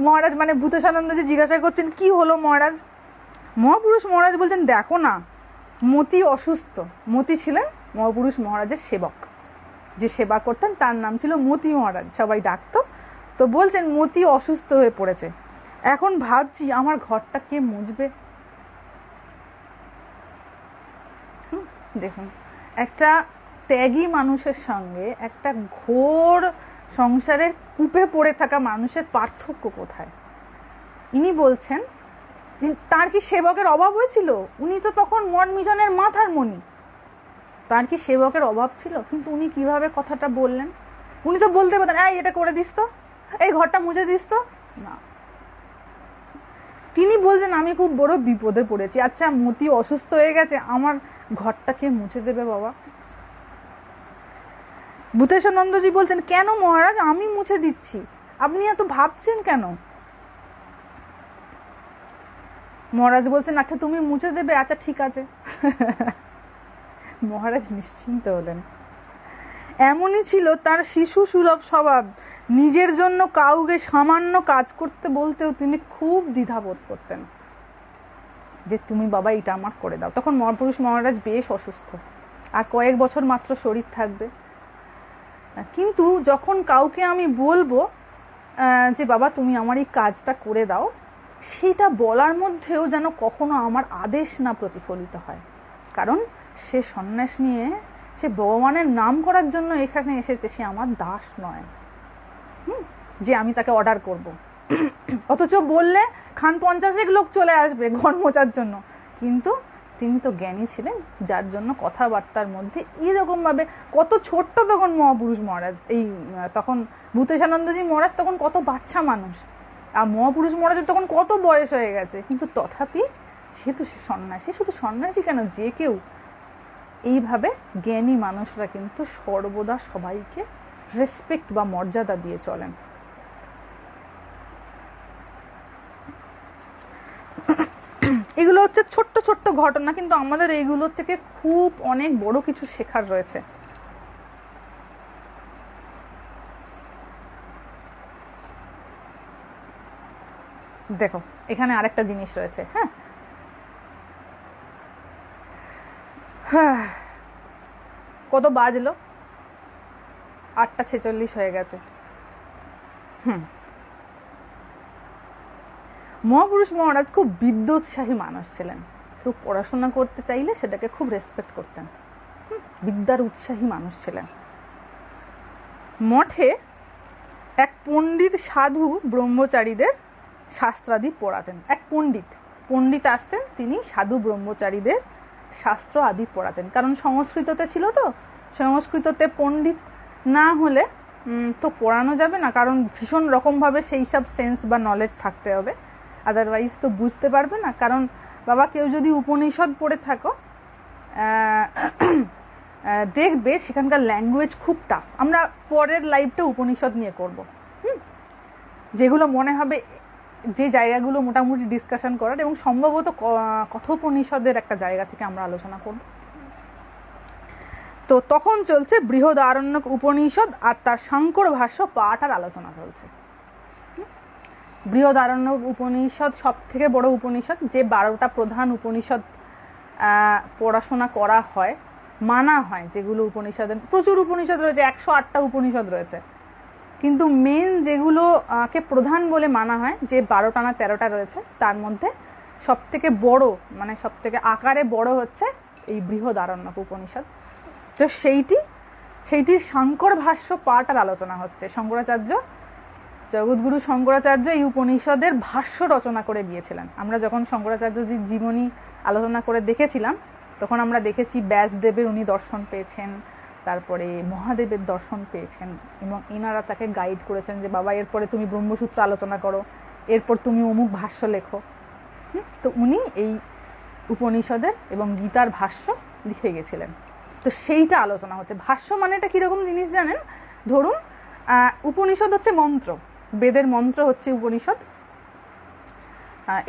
মহারাজ? মানে ভূতেশানন্দজি জিজ্ঞাসা করছেন কি হলো মহারাজ? মহাপুরুষ মহারাজ বলছেন, দেখো না, মতি অসুস্থ। মতি ছিলেন মহাপুরুষ মহারাজের সেবক, যে সেবা করতেন তার নাম ছিল মতি মহারাজ, সবাই ডাকতো। তো বলছেন মতি অসুস্থ হয়ে পড়েছে, এখন ভাবছি আমার ঘরটা কে মুছবে। দেখুন, একটা ত্যাগী মানুষের সঙ্গে একটা ঘোর সংসারের কূপে পড়ে থাকা মানুষের পার্থক্য কোথায়? ইনি বলছেন তার কি সেবকের অভাব হয়েছিল? উনি তো তখন মঠ মিশনের মাথার মণি, তার কি সেবকের অভাব ছিল? কিন্তু উনি কিভাবে কথাটা বললেন? উনি তো বলতে পারতেন, এই এটা করে দিস তো, এই ঘরটা মুছে দিস তো। না, তিনি বলছেন আমি খুব বড় বিপদে পড়েছি। আচ্ছা, মতি অসুস্থ হয়ে গেছে, আমার ঘরটা কে মুছে দেবে বাবা? ভূতেশানন্দজি বলছেন, কেন মহারাজ, আমি মুছে দিচ্ছি, আপনি এত ভাবছেন কেন? মহারাজ বলছেন, আচ্ছা তুমি মুছে দেবে, আচ্ছা ঠিক আছে। মহারাজ নিশ্চিন্ত হলেন। এমনই ছিল তার শিশু সুলভ স্বভাব। নিজের জন্য কাউকে সামান্য কাজ করতে বলতেও তিনি খুব দ্বিধাবোধ করতেন, যে তুমি বাবা এটা আমার করে দাও। তখন মহাপুরুষ মহারাজ বেশ অসুস্থ, আর কয়েক বছর মাত্র শরীর থাকবে। কিন্তু যখন কাউকে আমি বলবো যে বাবা তুমি আমার এই কাজটা করে দাও, সেটা বলার মধ্যেও যেন কখনো আমার আদেশ না প্রতিফলিত হয়, কারণ সে সন্ন্যাস নিয়ে সে ভগবানের নাম করার জন্য এখানে এসেছে, সে আমার দাস নয় যে আমি তাকে অর্ডার করব। অথচ বললে খান 50 লোক চলে আসবে ঘর মোচার জন্য, কিন্তু তিনি তো জ্ঞানী ছিলেন, যার জন্য কথাবার্তার মধ্যে এরকম ভাবে, কত ছোট্ট তখন মহাপুরুষ মহারাজ, এই তখন ভূতেশানন্দজি মহারাজ তখন কত বাচ্চা মানুষ, আর মহাপুরুষ মহারাজের তখন কত বয়স হয়ে গেছে, কিন্তু তথাপি যেহেতু সে সন্ন্যাসী, শুধু সন্ন্যাসী কেন, যে কেউ এইভাবে জ্ঞানী মানুষরা কিন্তু সর্বদা সবাইকে রেসপেক্ট বা মর্যাদা দিয়ে চলেন। এগুলো হচ্ছে ছোট্ট ছোট্ট ঘটনা, কিন্তু আমাদের এইগুলো থেকে খুব অনেক বড় কিছু শেখার রয়েছে। দেখো এখানে আরেকটা জিনিস রয়েছে। হ্যাঁ, কত বাজলো? 8:46 হয়ে গেছে। মহাপুরুষ মহারাজ খুব বিদ্যোৎসাহী মানুষ ছিলেন, কেউ পড়াশোনা করতে চাইলে সেটাকে খুব রেসপেক্ট করতেন, বিদ্যার উৎসাহী মানুষ ছিলেন। মঠে এক পণ্ডিত সাধু ব্রহ্মচারীদের শাস্ত্রাদি পড়াতেন। এক পণ্ডিত আসতেন, তিনি সাধু ব্রহ্মচারীদের শাস্ত্র আদি পড়াতেন, কারণ সংস্কৃততে ছিল, তো সংস্কৃততে পণ্ডিত না হলে তো পড়ানো যাবে না, কারণ ভীষণ রকমভাবে সেই সব সেন্স বা নলেজ থাকতে হবে, আদারওয়াইজ তো বুঝতে পারবে না। কারণ বাবা, কেউ যদি উপনিষদ পড়ে থাকো দেখবে সেখানকার ল্যাঙ্গুয়েজ খুব টাফ। আমরা পরের লাইভটা উপনিষদ নিয়ে করব, যেগুলো মনে হবে যে জায়গাগুলো মোটামুটি ডিসকাশন করার, এবং সম্ভবত কথোপনিষদের একটা জায়গা থেকে আমরা আলোচনা করব। তো তখন চলছে বৃহদারণ্যক উপনিষদ আর তার শঙ্কর ভাষ্য পাঠ আর আলোচনা চলছে। বৃহদারণ্যক উপনিষদ সব থেকে বড় উপনিষদ, যে 12টা প্রধান উপনিষদ পড়াশোনা করা হয়, মানা হয়, যেগুলো উপনিষদের প্রচুর উপনিষদ রয়েছে, 108টা উপনিষদ রয়েছে, কিন্তু মেন যেগুলো কে প্রধান বলে মানা হয়, যে 12টা না 13টা রয়েছে, তার মধ্যে সব থেকে বড়, মানে সব থেকে আকারে বড় হচ্ছে এই বৃহদারণ্যক উপনিষদ। তো সেইটির শঙ্কর ভাষ্য পাঠ আর আলোচনা হচ্ছে। শঙ্করাচার্য, জগৎগুরু শঙ্করাচার্য এই উপনিষদের ভাষ্য রচনা করে গিয়েছিলেন। আমরা যখন শঙ্করাচার্যজির জীবনী আলোচনা করে দেখেছিলাম, তখন আমরা দেখেছি ব্যাসদেবের উনি দর্শন পেয়েছেন, তারপরে মহাদেবের দর্শন পেয়েছেন, এবং এনারা তাকে গাইড করেছেন যে বাবা এরপরে তুমি ব্রহ্মসূত্র আলোচনা করো, এরপর তুমি অমুক ভাষ্য লেখো। তো উনি এই উপনিষদের এবং গীতার ভাষ্য লিখে গেছিলেন। তো সেইটা আলোচনা হচ্ছে। ভাষ্য মানে এটা কিরকম জিনিস জানেন? ধরুন উপনিষদ হচ্ছে মন্ত্র, বেদের মন্ত্র হচ্ছে উপনিষদ।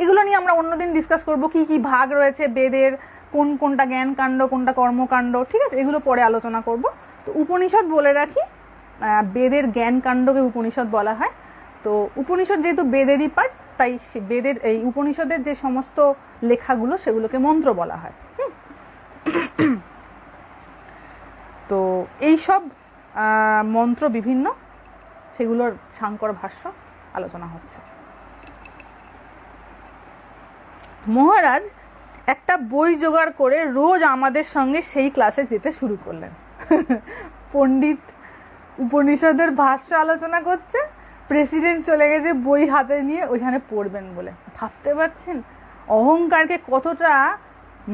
এগুলো নিয়ে আমরা অন্যদিন ডিসকাস করব, কি কি ভাগ রয়েছে বেদের, কোনটা জ্ঞান কাণ্ড, কোনটা কর্মকাণ্ড, ঠিক আছে, এগুলো পরে আলোচনা করব। তো উপনিষদ বলে রাখি, বেদের জ্ঞান কাণ্ডকে উপনিষদ বলা হয়। তো উপনিষদ যেহেতু বেদেরই পার্ট, তাই বেদের এই উপনিষদের যে সমস্ত লেখাগুলো সেগুলোকে মন্ত্র বলা হয়। তো এই সব মন্ত্র বিভিন্ন, সেগুলোর শঙ্কর ভাষ্য আলোচনা হচ্ছে। মহারাজ একটা বই জোগাড় করে রোজ আমাদের সঙ্গে সেই ক্লাসে যেতে শুরু করলেন। পণ্ডিত উপনিষদের ভাষ্য আলোচনা করছে, প্রেসিডেন্ট চলে গেছে বই হাতে নিয়ে ওইখানে পড়বেন বলে। ভাবতে পারছেন অহংকারকে কতটা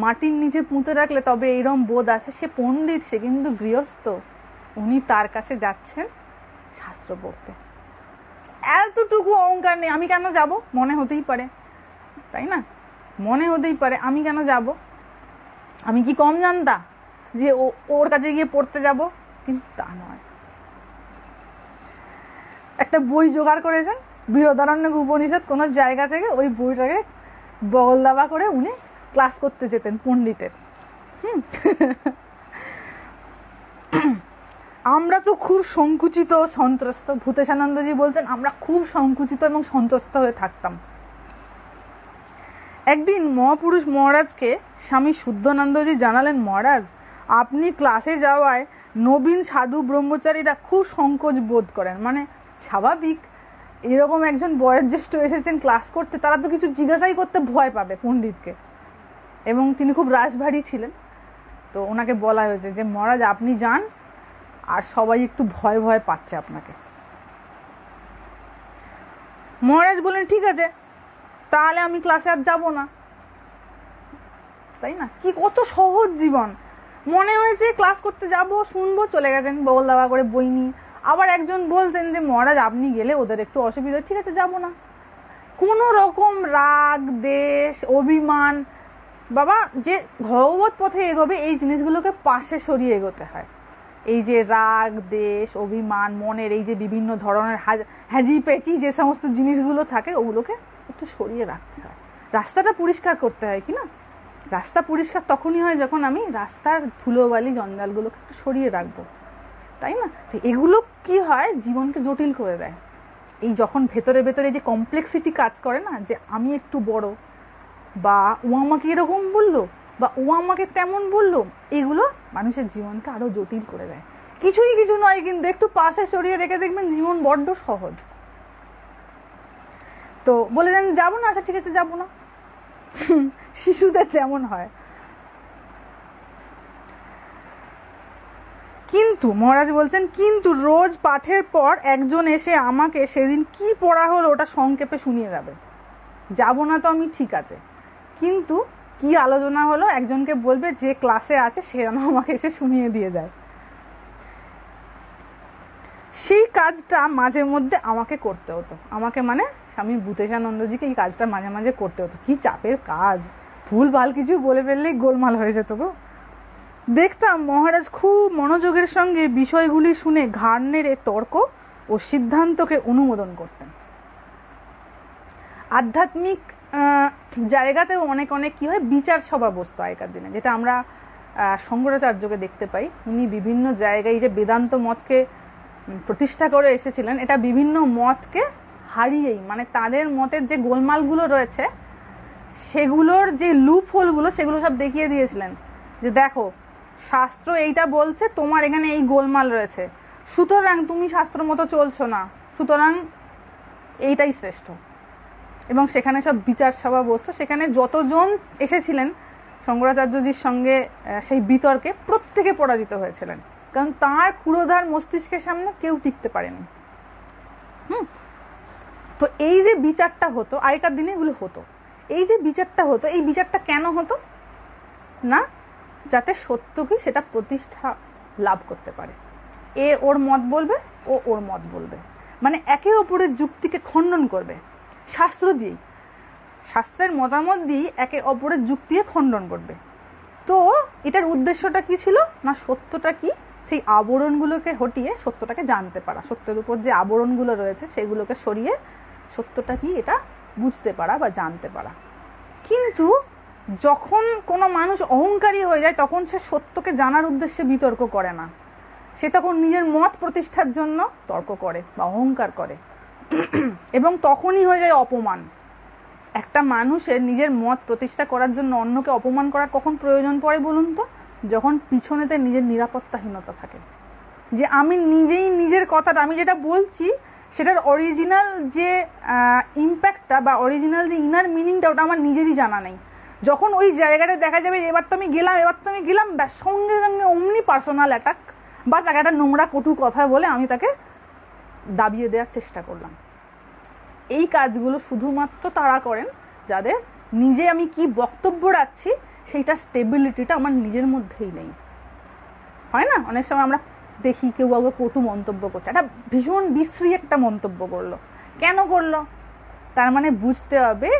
মাটির নিচে পুঁতে রাখলে তবে এইরকম বোধ আসে। সে পণ্ডিত, সে কিন্তু গৃহস্থ, উনি তার কাছে যাচ্ছেন শাস্ত্র পড়তে। এতটুকু অহংকার নেই, আমি কেন যাব? মনে হতেই পারে, তাই না? মনে হতেই পারে আমি কেন যাব, আমি কি কম জানতা যে ওর কাছে গিয়ে পড়তে যাব? কিন্তু তা নয়। একটা বই জোগাড় করেছেন, বৃহদারণ্যক উপনিষদ, কোন জায়গা থেকে ওই বইটাকে বগল দাবা করে উনি ক্লাস করতে যেতেন পণ্ডিতের। আমরা তো খুব সংকুচিত, সন্ত্রস্ত। ভূতেশানন্দজি বলছেন আমরা খুব সংকুচিত এবং সন্ত্রস্ত হয়ে থাকতাম। একদিন মহাপুরুষ মহারাজকে স্বামী শুদ্ধানন্দজি জানালেন, মহারাজ আপনি ক্লাসে যাওয়ায় নবীন সাধু ব্রহ্মচারীরা খুব সংকোচ বোধ করেন। মানে স্বাভাবিক, এরকম একজন বয়োজ্যেষ্ঠ এসেছেন ক্লাস করতে, তারা তো কিছু জিজ্ঞাসাই করতে ভয় পাবে পণ্ডিতকে। এবং তিনি খুব রাশভারী ছিলেন, তো ওনাকে বলা হয়েছে যে মহারাজ আপনি যান, আর সবাই একটু ভয় ভয় পাচ্ছে আপনাকে। মহারাজ বলেন ঠিক আছে, তাহলে আমি ক্লাসে আর যাবো না। তাই না, কি কত সহজ জীবন। মনে হয়েছে ক্লাস করতে যাব, শুনবো, চলে গেছেন বগল দাবা করে বই নিয়ে। আবার একজন বলছেন যে মহারাজ আপনি গেলে ওদের একটু অসুবিধা, ঠিক আছে যাব না। কোন রকম রাগ, দেশ, অভিমান, বাবা যে ভগবত পথে এগোবে এই জিনিসগুলোকে পাশে সরিয়ে এগোতে হয়। এই যে রাগ, দেশ, অভিমান, মনের এই যে বিভিন্ন ধরনের হ্যাজি পেচি যে সমস্ত জিনিসগুলো থাকে, ওগুলোকে একটু সরিয়ে রাখতে হয়। রাস্তাটা পরিষ্কার করতে হয়, কি না? রাস্তা পরিষ্কার তখনই হয় যখন আমি রাস্তার ধুলোবালি জঞ্জালগুলোকে একটু সরিয়ে রাখবো, তাই না? এগুলো কি হয়, জীবনকে জটিল করে দেয়। এই যখন ভেতরে ভেতরে যে কমপ্লেক্সিটি কাজ করে না, যে আমি একটু বড়, বা ও আমাকে এরকম বললো, বা ও আমাকে তেমন বললো, এগুলো মানুষের জীবনকে আরো জটিল করে দেয়। কিছুই কিছু নয়, কিন্তু একটু পাশে সরিয়ে রেখে দেখবেন জীবন বড্ড সহজ। তো বলে দেন যাবো না, আচ্ছা ঠিক আছে যাবো না। শিশুদের যেমন হয়। কিন্তু মহারাজ বলছেন, কিন্তু রোজ পাঠের পর একজন এসে আমাকে সেদিন কি পড়া হলো ওটা সংক্ষেপে শুনিয়ে যাবে। যাব না তো আমি, ঠিক আছে, কিন্তু কি আলোচনা হলো একজনকে বলবে যে ক্লাসে আছে সে যেন আমাকে এসে শুনিয়ে দিয়ে যায়। সেই কাজটা মাঝে মধ্যে আমাকে করতে হতো। আমাকে মানে স্বামী ভূতেশানন্দজিকে এই কাজটা মাঝে মাঝে করতে হতো। কি চাপের কাজ, ভুল ভাল কিছু বলে ফেললেই গোলমাল হয়ে যেত গো। দেখতাম মহারাজ খুব মনোযোগের সঙ্গে বিষয়গুলি শুনে ঘাড় নেড়ে তর্ক ও সিদ্ধান্তকে অনুমোদন করতেন। আধ্যাত্মিক জায়গাতেও অনেক অনেক কি হয়, বিচার সভা বসতো আগেকার দিনে, যেটা আমরা শঙ্করাচার্যকে দেখতে পাই। উনি বিভিন্ন জায়গায় যে বেদান্ত মতকে প্রতিষ্ঠা করে এসেছিলেন, এটা বিভিন্ন মতকে হারিয়েই, মানে তাদের মতের যে গোলমালগুলো রয়েছে সেগুলোর যে লুপ হোলগুলো সেগুলো সব দেখিয়ে দিয়েছিলেন, যে দেখো শাস্ত্র এইটা বলছে, তোমার এখানে এই গোলমাল রয়েছে, সুতরাং তুমি শাস্ত্র মতো চলছো না, সুতরাং এইটাই শ্রেষ্ঠ। এবং সেখানে সব বিচার সভা বসতো। সেখানে যতজন এসেছিলেন শঙ্করাচার্যজির সঙ্গে সেই বিতর্কে, প্রত্যেকে পরাজিত হয়েছিলেন, কারণ তার ক্ষুরোধার মস্তিষ্কের সামনে কেউ টিকতে পারেনি। তো এই যে বিচারটা হতো, আগেকার দিনে এগুলো হতো, এই যে বিচারটা হতো, এই বিচারটা কেন হতো না, যাতে সত্যকে সেটা প্রতিষ্ঠা লাভ করতে পারে। এ ওর মত বলবে, ও ওর মত বলবে, মানে একে অপরের যুক্তিকে খণ্ডন করবে শাস্ত্র দিয়েই, শাস্ত্রের মতামত দিয়ে একে অপরের যুক্তিকে খণ্ডন করবে। তো এটার উদ্দেশ্যটা কি ছিল না, সত্যটা কি সেই আবরণগুলোকে হটিয়ে সত্যটাকে জানতে পারা, সত্যের উপর যে আবরণগুলো রয়েছে সেগুলোকে সরিয়ে সত্যটা কি এটা বুঝতে পারা বা জানতে পারা। কিন্তু যখন কোনো মানুষ অহংকারী হয়ে যায়, তখন সে সত্যকে জানার উদ্দেশ্যে বিতর্ক করে না, সে তখন নিজের মত প্রতিষ্ঠার জন্য তর্ক করে বা অহংকার করে, এবং তখনই হয়ে যায় অপমান। একটা মানুষের নিজের মত প্রতিষ্ঠা করার জন্য অন্যকে অপমান করার কখন প্রয়োজন পড়ে বলুন তো, যখন পিছনেতে নিজের নিরাপত্তাহীনতা থাকে, যে আমি নিজেই নিজের কথাটা, আমি যেটা বলছি সেটার অরিজিনাল যে ইম্প্যাক্টটা বা অরিজিনাল যে ইনার মিনিংটা, ওটা আমার নিজেরই জানা নেই। যখন ওই জায়গাটা দেখা যাবে এবার তো আমি গেলাম, ব্যাস সঙ্গে সঙ্গে অমনি পার্সোনাল অ্যাটাক বা তাকে একটা নোংরা কটু কথা বলে আমি তাকে দাবিয়ে দেওয়ার চেষ্টা করলাম। এই কাজগুলো শুধুমাত্র তারা করেন যাদের নিজে আমি কি বক্তব্য রাখছি সেইটা স্টেবিলিটিটা আমার নিজের মধ্যেই নেই। হয় না, অনেক সময় আমরা দেখি কেউ কাউকে কটু মন্তব্য করছে, একটা ভীষণ বিশ্রী একটা মন্তব্য করলো, কেন করলো, তার মানে বুঝতে হবে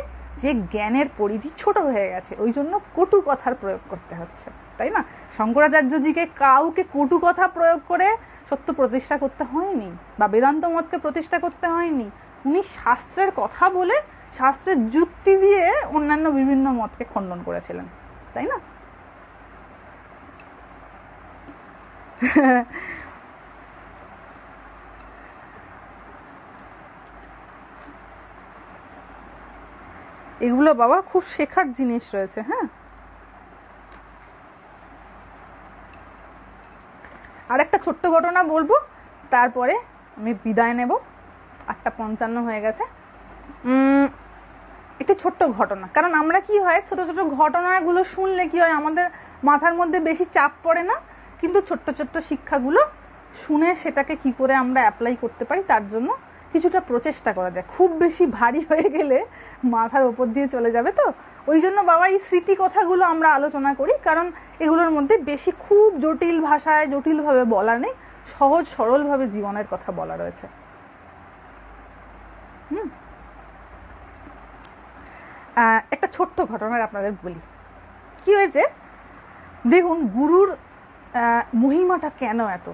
যে জ্ঞানের পরিধি ছোট হয়ে গেছে, ওই জন্য কটু কথার প্রয়োগ করতে হচ্ছে, তাই না? শঙ্করাচার্যজিকে কাউকে কটু কথা প্রয়োগ করে সত্য প্রতিষ্ঠা করতে হয়নি, বা বেদান্ত মতকে প্রতিষ্ঠা করতে হয়নি। উনি শাস্ত্রের কথা বলে, শাস্ত্রের যুক্তি দিয়ে অন্যান্য বিভিন্ন মতকে খণ্ডন করেছিলেন, তাই না? এগুলো বাবা খুব শেখার জিনিস রয়েছে। হ্যাঁ, আর একটা ছোট্ট ঘটনা বলবো, তারপরে আমি বিদায় নেব। 8:55 হয়ে গেছে। একটি ছোট্ট ঘটনা, কারণ আমরা কি হয় ছোট ছোট ঘটনাগুলো শুনলে কি হয় আমাদের মাথার মধ্যে বেশি চাপ পড়ে না, কিন্তু ছোট্ট ছোট্ট শিক্ষাগুলো শুনে সেটাকে কি করে আমরা অ্যাপ্লাই করতে পারি তার জন্য কিছুটা প্রচেষ্টা করা যায়। খুব বেশি ভারী হয়ে গেলে মাথার ওপর দিয়ে চলে যাবে, তো ওই জন্য বাবা এই স্মৃতি কথাগুলো আমরা আলোচনা করি, কারণ এগুলোর মধ্যে বেশি খুব জটিল ভাষায় জটিলভাবে বলা নেই, সহজ সরলভাবে জীবনের কথা বলা রয়েছে। একটা ছোট্ট ঘটনার আপনাদের বলি। কি হয়েছে দেখুন, গুরুর মহিমাটা কেন এত,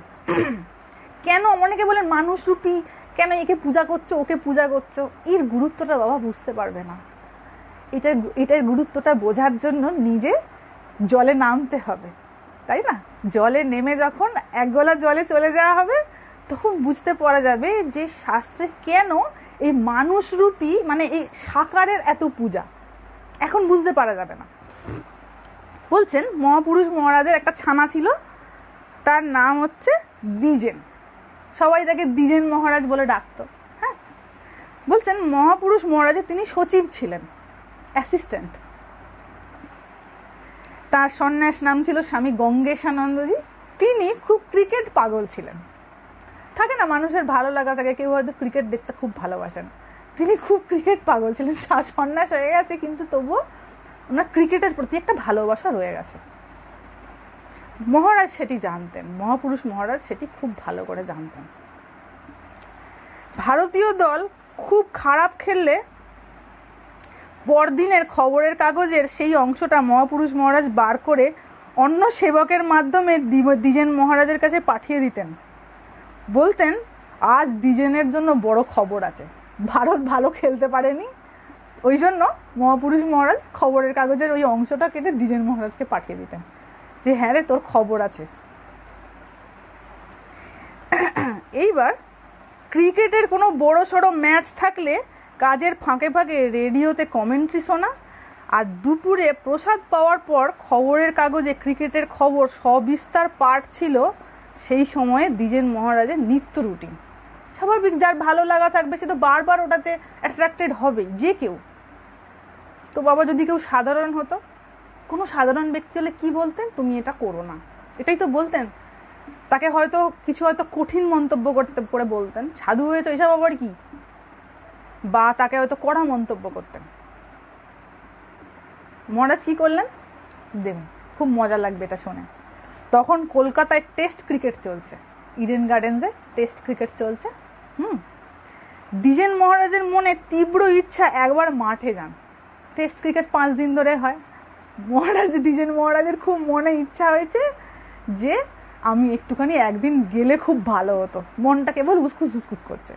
কেন অনেকে বলেন মানুষ রূপী, কেন একে পূজা করছো ওকে পূজা করছো, এর গুরুত্বটা বাবা বুঝতে পারবে না। এটার গুরুত্বটা বোঝার জন্য নিজে জলে নামতে হবে, তাই না? জলে নেমে যখন এক গলা জলে চলে যাওয়া হবে তখন বুঝতে পারা যাবে যে শাস্ত্রে কেন এই মানুষ রূপী মানে এই সাকারের এত পূজা, এখন বুঝতে পারা যাবে না। বলছেন মহাপুরুষ মহারাজের একটা ছানা ছিল, তার নাম হচ্ছে দ্বিজেন, সবাই তাকে দ্বিজেন মহারাজ বলে ডাকতো। হ্যাঁ, বলছেন মহাপুরুষ মহারাজের তিনি সচিব ছিলেন, অ্যাসিস্ট্যান্ট। তার সন্ন্যাস নাম ছিল স্বামী গঙ্গেশানন্দজি। তিনি খুব ক্রিকেট পাগল ছিলেন। থাকে না মানুষের ভালো লাগা থাকে, কেউ হয়তো ক্রিকেট দেখতে খুব ভালোবাসেন, তিনি খুব ক্রিকেট পাগল ছিলেন। সন্ন্যাস হয়ে গেছে কিন্তু তবুও ওনার ক্রিকেটের প্রতি একটা ভালোবাসা রয়ে গেছে। মহারাজ সেটি জানতেন, মহাপুরুষ মহারাজ সেটি খুব ভালো করে জানতেন। ভারতীয় দল খুব খারাপ খেললে পরদিনের খবরের কাগজের সেই অংশটা মহাপুরুষ মহারাজ বার করে অন্য সেবকের মাধ্যমে দ্বিজেন মহারাজের কাছে পাঠিয়ে দিতেন। বলতেন আজ দ্বিজেনের জন্য বড় খবর আছে, ভারত ভালো খেলতে পারেনি, ওই জন্য মহাপুরুষ মহারাজ খবরের কাগজের ওই অংশটা কেটে দ্বিজেন মহারাজকে পাঠিয়ে দিতেন যে হ্যাঁ রে তোর খবর আছে। এইবার ক্রিকেটের কোনো বড় সড়ো ম্যাচ থাকলে কাজের ফাঁকে ফাঁকে রেডিওতে কমেন্ট্রি শোনা, আর দুপুরে প্রসাদ পাওয়ার পর খবরের কাগজে ক্রিকেটের খবর সবিস্তার পাঠ ছিল সেই সময়ে দ্বিজেন মহারাজের নিত্য রুটিন। স্বাভাবিক, যার ভালো লাগা থাকবে সে তো বারবার ওটাতে অ্যাট্রাক্টেড হবেই, যে কেউ। তো বাবা যদি কেউ সাধারণ হতো, কোনো সাধারণ ব্যক্তি হলে কি বলতেন, তুমি এটা করো না, এটাই তো বলতেন। তাকে হয়তো কিছু হয়তো কঠিন মন্তব্য করে বলতেন, সাধু হয়েছে এসব আবার কি, বা তাকে হয়তো কড়া মন্তব্য করতেন। মহারাজ কি করলেন দেখুন, খুব মজা লাগবে এটা শুনে। তখন কলকাতায় টেস্ট ক্রিকেট চলছে, ইডেন গার্ডেন্সে টেস্ট ক্রিকেট চলছে। দ্বিজেন মহারাজের মনে তীব্র ইচ্ছা একবার মাঠে যান। টেস্ট ক্রিকেট 5 দিন ধরে হয়। দ্বিজেন মহারাজের খুব মনে ইচ্ছা হয়েছে যে আমি একটুখানি একদিন গেলে খুব ভালো হতো, মনটা কেবল উসকুস উসকুস করছে।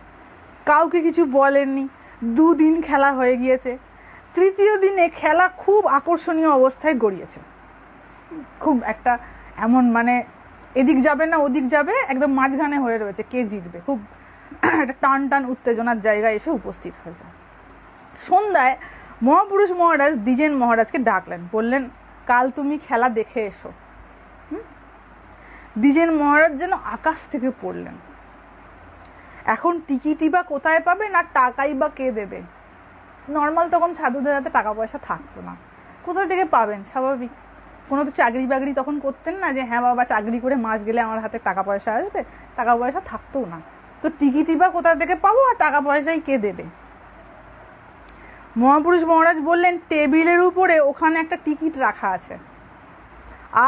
কাউকে কিছু বলেননি, 2 দিন খেলা হয়ে গিয়েছে। তৃতীয় দিনে খেলা খুব আকর্ষণীয় অবস্থায় গড়িয়েছে, খুব একটা এমন মানে এদিক যাবে না ওদিক যাবে, একদম মাঝখানে হয়ে রয়েছে কে জিতবে, খুব একটা টান টান উত্তেজনার জায়গায় এসে উপস্থিত হয়েছে। সন্ধ্যায় মহাপুরুষ মহারাজ দ্বিজেন মহারাজকে ডাকলেন, বললেন কাল তুমি খেলা দেখে এসো। দ্বিজেন মহারাজ যেন আকাশ থেকে পড়লেন। এখন টিকিটই বা কোথায় পাবে, না টাকাই বা কে দেবে। নর্মাল তখন সাধুদের হাতে টাকা পয়সা থাকতো না, কোথা থেকে পাবেন, স্বাভাবিক। কোনো তো চাকরি বাকরি তখন করতেন না যে হ্যাঁ বাবা চাকরি করে মাস গেলে আমার হাতে টাকা পয়সা আসবে, টাকা পয়সা থাকতো না। তো টিকিটই বা কোথা থেকে পাবো, আর টাকা পয়সাই কে দেবে। মহাপুরুষ মহারাজ বললেন টেবিলের উপরে ওখানে একটা টিকিট রাখা আছে,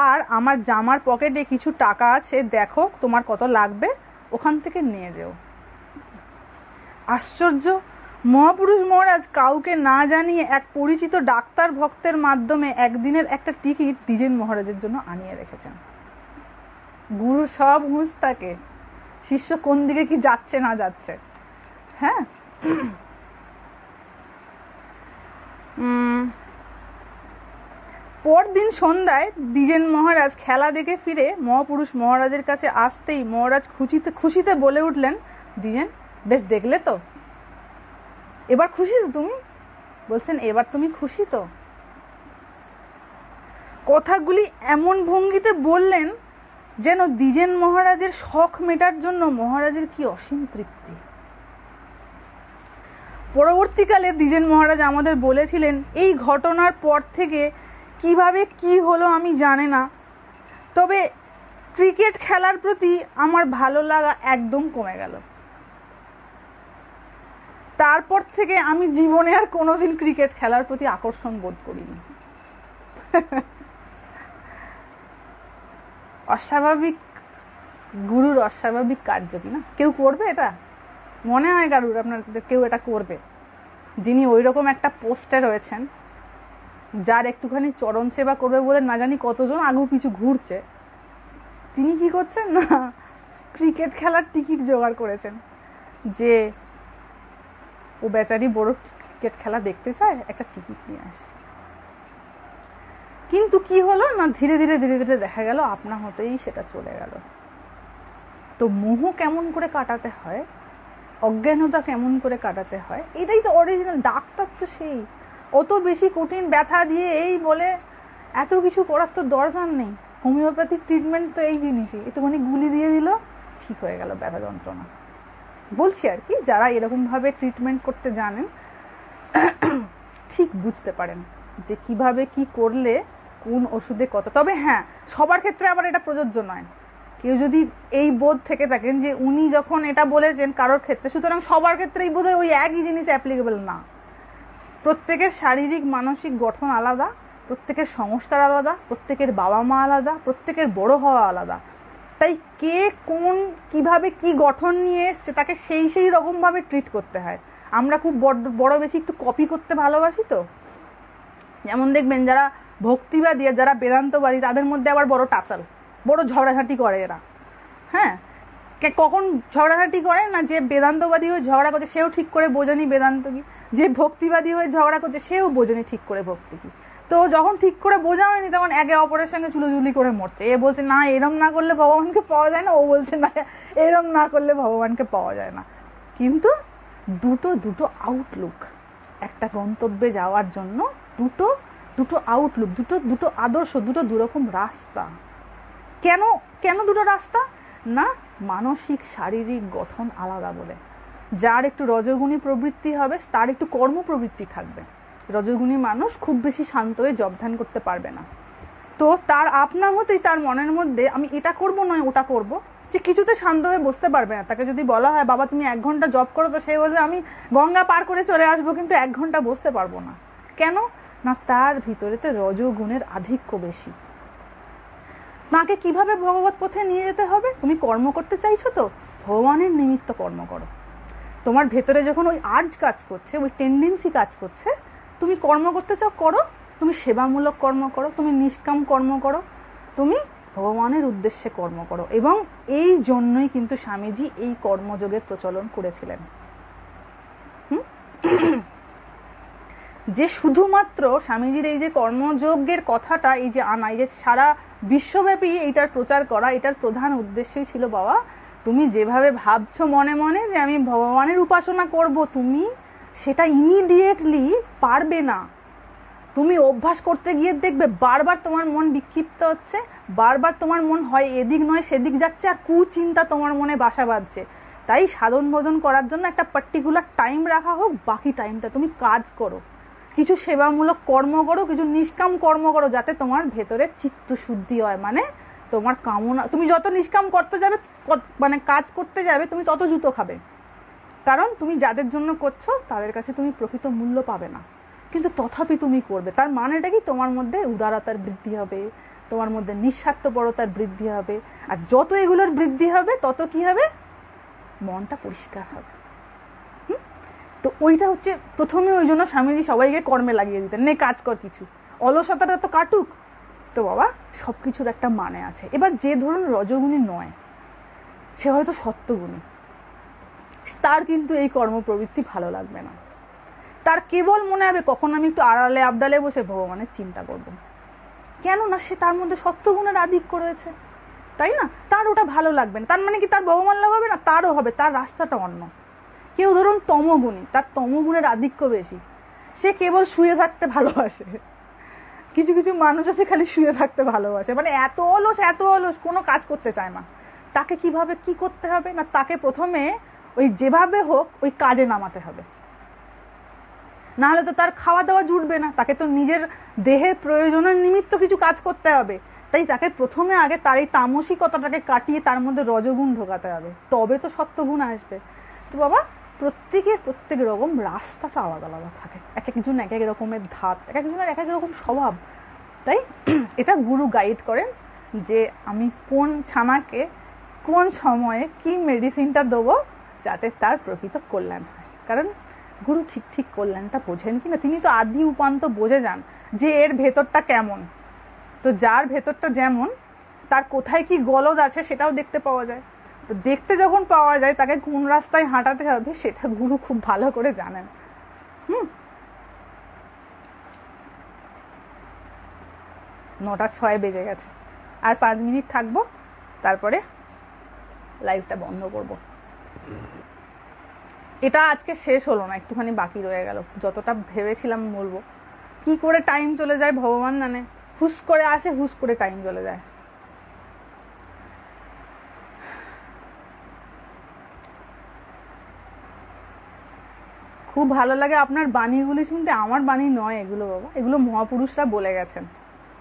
আর আমার জামার পকেটে কিছু টাকা আছে, দেখো তোমার কত লাগবে, ওখান থেকে নিয়ে যেও। আশ্চর্য, মহাপুরুষ মহারাজ কাউকে না জানিয়ে এক পরিচিত ডাক্তার ভক্তের মাধ্যমে একদিনের একটা টিকিট দ্বিজেন মহারাজের জন্য আনিয়ে রেখেছেন। গুরু সব হুঁশ থাকে, শিষ্য কোন দিকে কি যাচ্ছে না যাচ্ছে। হ্যাঁ, পরদিন সন্ধ্যায় দ্বিজেন মহারাজ খেলা দেখে ফিরে মহাপুরুষ মহারাজের কাছে আসতেই মহারাজ খুশিতে বলে উঠলেন, দ্বিজেন বেশ দেখলে তো, এবার খুশি তো তুমি? বলছেন এবার তুমি খুশি তো? কথাগুলি এমন ভঙ্গিতে বললেন যেন দ্বিজেন মহারাজের শখ মেটার জন্য মহারাজের কি অসীম তৃপ্তি। পরবর্তীকালে দ্বিজেন মহারাজ আমাদের বলেছিলেন এই ঘটনার পর থেকে কিভাবে কি হলো আমি জানি না, তবে ক্রিকেট খেলার প্রতি আমার ভালো লাগা একদম কমে গেল। তারপর থেকে আমি জীবনে আর কোনোদিন ক্রিকেট খেলার প্রতি আকর্ষণ বোধ করিনি। অস্বাভাবিক গুরুর অস্বাভাবিক কার্য কিনা? কেউ করবে এটা? মনে হয় কারুর আপনাদের কেউ এটা করবে? যিনি ওই রকম একটা পোস্টে রয়েছেন, যার একটুখানি চরণ সেবা করবে বলে না জানি কতজন আগু পিছু ঘুরছে, তিনি কি করছেন না ক্রিকেট খেলার টিকিট জোগাড় করেছেন, যে ও বেচারি বড় ক্রিকেট খেলা দেখতে চায়, একটা টিকিট নিয়ে আসে। কিন্তু কি হলো না, ধীরে ধীরে ধীরে ধীরে দেখা গেল আপনা হতেই সেটা চলে গেল। তো মোহ কেমন করে কাটাতে হয়, অজ্ঞানতা কেমন করে কাটাতে হয়, এটাই তো অরিজিনাল। ডাক্তার তো সেই, অত বেশি কঠিন ব্যথা দিয়ে এই বলে এত কিছু করার তো দরকার নেই। হোমিওপ্যাথিক ট্রিটমেন্ট তো এই জিনিসই, একটুখানি গুলি দিয়ে দিল, ঠিক হয়ে গেল ব্যথা যন্ত্রণা। বলছি আর কি, যারা এরকম ভাবে ট্রিটমেন্ট করতে জানেন ঠিক বুঝতে পারেন যে কিভাবে কি করলে কোন ওষুধে কত। তবে হ্যাঁ, সবার ক্ষেত্রে আবার এটা প্রযোজ্য নয়। কেউ যদি এই বোধ থেকে থাকেন যে উনি যখন এটা বলেছেন কারোর ক্ষেত্রে, সুতরাং সবার ক্ষেত্রে এই বোধহয় ওই একই জিনিস অ্যাপ্লিকেবল না। প্রত্যেকের শারীরিক মানসিক গঠন আলাদা, প্রত্যেকের সংস্কার আলাদা, প্রত্যেকের বাবা মা আলাদা, প্রত্যেকের বড় হওয়া আলাদা। তাই কে কোন কিভাবে কি গঠন নিয়ে এসছে তাকে সেই সেই রকম ভাবে ট্রিট করতে হয়। আমরা খুব বড় বেশি একটু কপি করতে ভালোবাসি। তো যেমন দেখবেন যারা ভক্তিবাদী আর যারা বেদান্তবাদী, তাদের মধ্যে আবার বড় টাসাল, বড় ঝগড়াঝাটি করে এরা। হ্যাঁ, কখন ঝগড়াঝাটি করে না, যে বেদান্তবাদী হয়ে ঝগড়া করছে সেও ঠিক করে বোঝেনি বেদান্ত কি, যে ভক্তিবাদী হয়ে ঝগড়া করছে সেও বোঝেনি ঠিক করে ভক্তি কি। তো যখন ঠিক করে বোঝা হয়নি তখন একে অপরের সঙ্গে চুলোচুলি করে মরছে। এ বলছে না এরম না করলে ভগবানকে পাওয়া যায় না, ও বলছে না এরম না করলে ভগবানকে পাওয়া যায় না। কিন্তু দুটো আউটলুক, একটা গন্তব্যে যাওয়ার জন্য দুটো আউটলুক, দুটো আদর্শ, দুরকম রাস্তা। কেন দুটো রাস্তা? না, মানসিক শারীরিক গঠন আলাদা বলে। যার একটু রজগুণী প্রবৃত্তি হবে তার একটু কর্ম প্রবৃত্তি থাকবে। রজগুণী মানুষ খুব বেশি শান্ত হয়ে জব ধ্যান করতে পারবে না। তো তার আপনা হতেই তার মনের মধ্যে আমি এটা করব নয় ওটা করব, সে কিছুতে শান্ত হয়ে বসতে পারবে না। তাকে যদি বলা হয় বাবা তুমি 1 ঘন্টা জব করো, তো সে বলবে আমি গঙ্গা পার করে চলে আসবো, কিন্তু 1 ঘন্টা বসতে পারবো না। কেন না, তার ভিতরেতে রজগুণের আধিক্য বেশি। তাকে কিভাবে ভগবত পথে নিয়ে যেতে হবে? তুমি কর্ম করতে চাইছো তো ভগবানের নিমিত্ত কর্ম করো। তোমার ভেতরে যখন ওই আর্জ কাজ করছে, ওই টেন্ডেন্সি কাজ করছে, তুমি কর্ম করতে চাও করো, তুমি সেবামূলক কর্ম করো, তুমি নিষ্কাম কর্ম করো, তুমি ভগবানের উদ্দেশ্যে কর্ম করো। এবং এই জন্যই কিন্তু স্বামীজি এই কর্মযোগের প্রচলন করেছিলেন। যে শুধুমাত্র স্বামীজির এই যে কর্মযোগের কথাটা এই যে আনা, এই যে সারা বিশ্বব্যাপী এইটার প্রচার করা, এটার প্রধান উদ্দেশ্যই ছিল বাবা তুমি যেভাবে ভাবছো মনে মনে যে আমি ভগবানের উপাসনা করব, তুমি সেটা ইমিডিয়েটলি পারবে না। তুমি অভ্যাস করতে গিয়ে দেখবে বারবার তোমার মন বিক্ষিপ্ত হচ্ছে, বারবার তোমার মন হয় এদিক নয় সেদিক যাচ্ছে, আর কুচিন্তা তোমার মনে বাসা বাঁধছে। তাই সাধন ভোজন করার জন্য একটা পার্টিকুলার টাইম রাখা হোক, বাকি টাইমটা তুমি কাজ করো, কিছু সেবামূলক কর্ম করো, কিছু নিষ্কাম কর্ম করো, যাতে তোমার ভেতরে চিত্ত শুদ্ধি হয়। মানে তোমার কামনা, তুমি যত নিষ্কাম করতে যাবে, মানে কাজ করতে যাবে, তুমি তত জুতো খাবে। কারণ তুমি যাদের জন্য করছো তাদের কাছে তুমি প্রকৃত মূল্য পাবে না, কিন্তু তথাপি তুমি করবে। তার মানেটা কি? তোমার মধ্যে উদারতার বৃদ্ধি হবে, তোমার মধ্যে নিঃস্বার্থপরতার বৃদ্ধি হবে। আর যত এগুলোর বৃদ্ধি হবে তত কি হবে? মনটা পরিষ্কার হবে। তো ওইটা হচ্ছে প্রথমে, ওই জন্য স্বামীজি সবাইকে কর্মে লাগিয়ে দিতেন, নে কাজ কর কিছু, অলসতাটা তো কাটুক। তো বাবা সবকিছুর একটা মানে আছে। এবার যে ধরুন রজগুণী নয়, সে হয়তো সত্যগুণী, তার কিন্তু এই কর্মপ্রবৃত্তি ভালো লাগবে না। তার কেবল মনে হবে কখন আমি একটু আড়ালে আবডালে বসে ভগবানের চিন্তা করব। কেন না, সে তার মধ্যে সত্যগুণের আধিক্য রয়েছে, তাই না? তার ওটা ভালো লাগবে না। তার মানে কি তার ভগবান লাভ হবে না? তারও হবে, তার রাস্তাটা অন্য। কেউ ধরুন তমগুণী, তার তমগুণের আধিক্য বেশি, সে কেবল শুয়ে থাকতে ভালোবাসে। কিছু কিছু মানুষ আছে খালি শুয়ে থাকতে ভালোবাসে, মানে এত অলস কোনো কাজ করতে চায় না। তাকে কিভাবে কি করতে হবে না, তাকে প্রথমে ওই যেভাবে হোক ওই কাজে নামাতে হবে। না হলে তো তার খাওয়া দাওয়া জুটবে না, তাকে তো নিজের দেহের প্রয়োজনের নিমিত্ত কিছু কাজ করতে হবে। তাই তাকে প্রথমে আগে তার এই তামসিকতাটাকে কাটিয়ে তার মধ্যে রজগুণ ঢোকাতে হবে, তবে তো সত্যগুণ আসবে। তো বাবা প্রত্যেক রকম রাস্তাটা আলাদা আলাদা থাকে, এক একজন এক এক রকমের ধাত, এক একজনের এক এক রকম স্বভাব। তাই এটা গুরু গাইড করেন যে আমি কোন ছানাকে কোন সময়ে কি মেডিসিনটা দেবো যাতে তার প্রকৃত কল্যাণ হয়। কারণ গুরু ঠিক কল্যাণটা বোঝেন কিনা, তিনি তো আদি উপান্ত বোঝে যান যে এর ভেতরটা কেমন। তো যার ভেতরটা যেমন তার কোথায় কি গলদ আছে সেটাও দেখতে পাওয়া যায়। তো দেখতে যখন পাওয়া যায় তাকে কোন রাস্তায় হাঁটাতে হবে সেটা গুরু খুব ভালো করে জানেন। 9:06 বেজে গেছে, আর 5 মিনিট থাকবো, তারপরে লাইভটা বন্ধ করব। এটা আজকে শেষ হলো না, একটুখানি বাকি রয়ে গেল। যতটা ভেবেছিলাম বলবো, কি করে টাইম চলে যায় ভগবান জানে। হুস করে আসে, হুস করে টাইম চলে যায়। খুব ভালো লাগে আপনার বাণীগুলি শুনতে। আমার বাণী নয় এগুলো বাবা, এগুলো মহাপুরুষরা বলে গেছেন।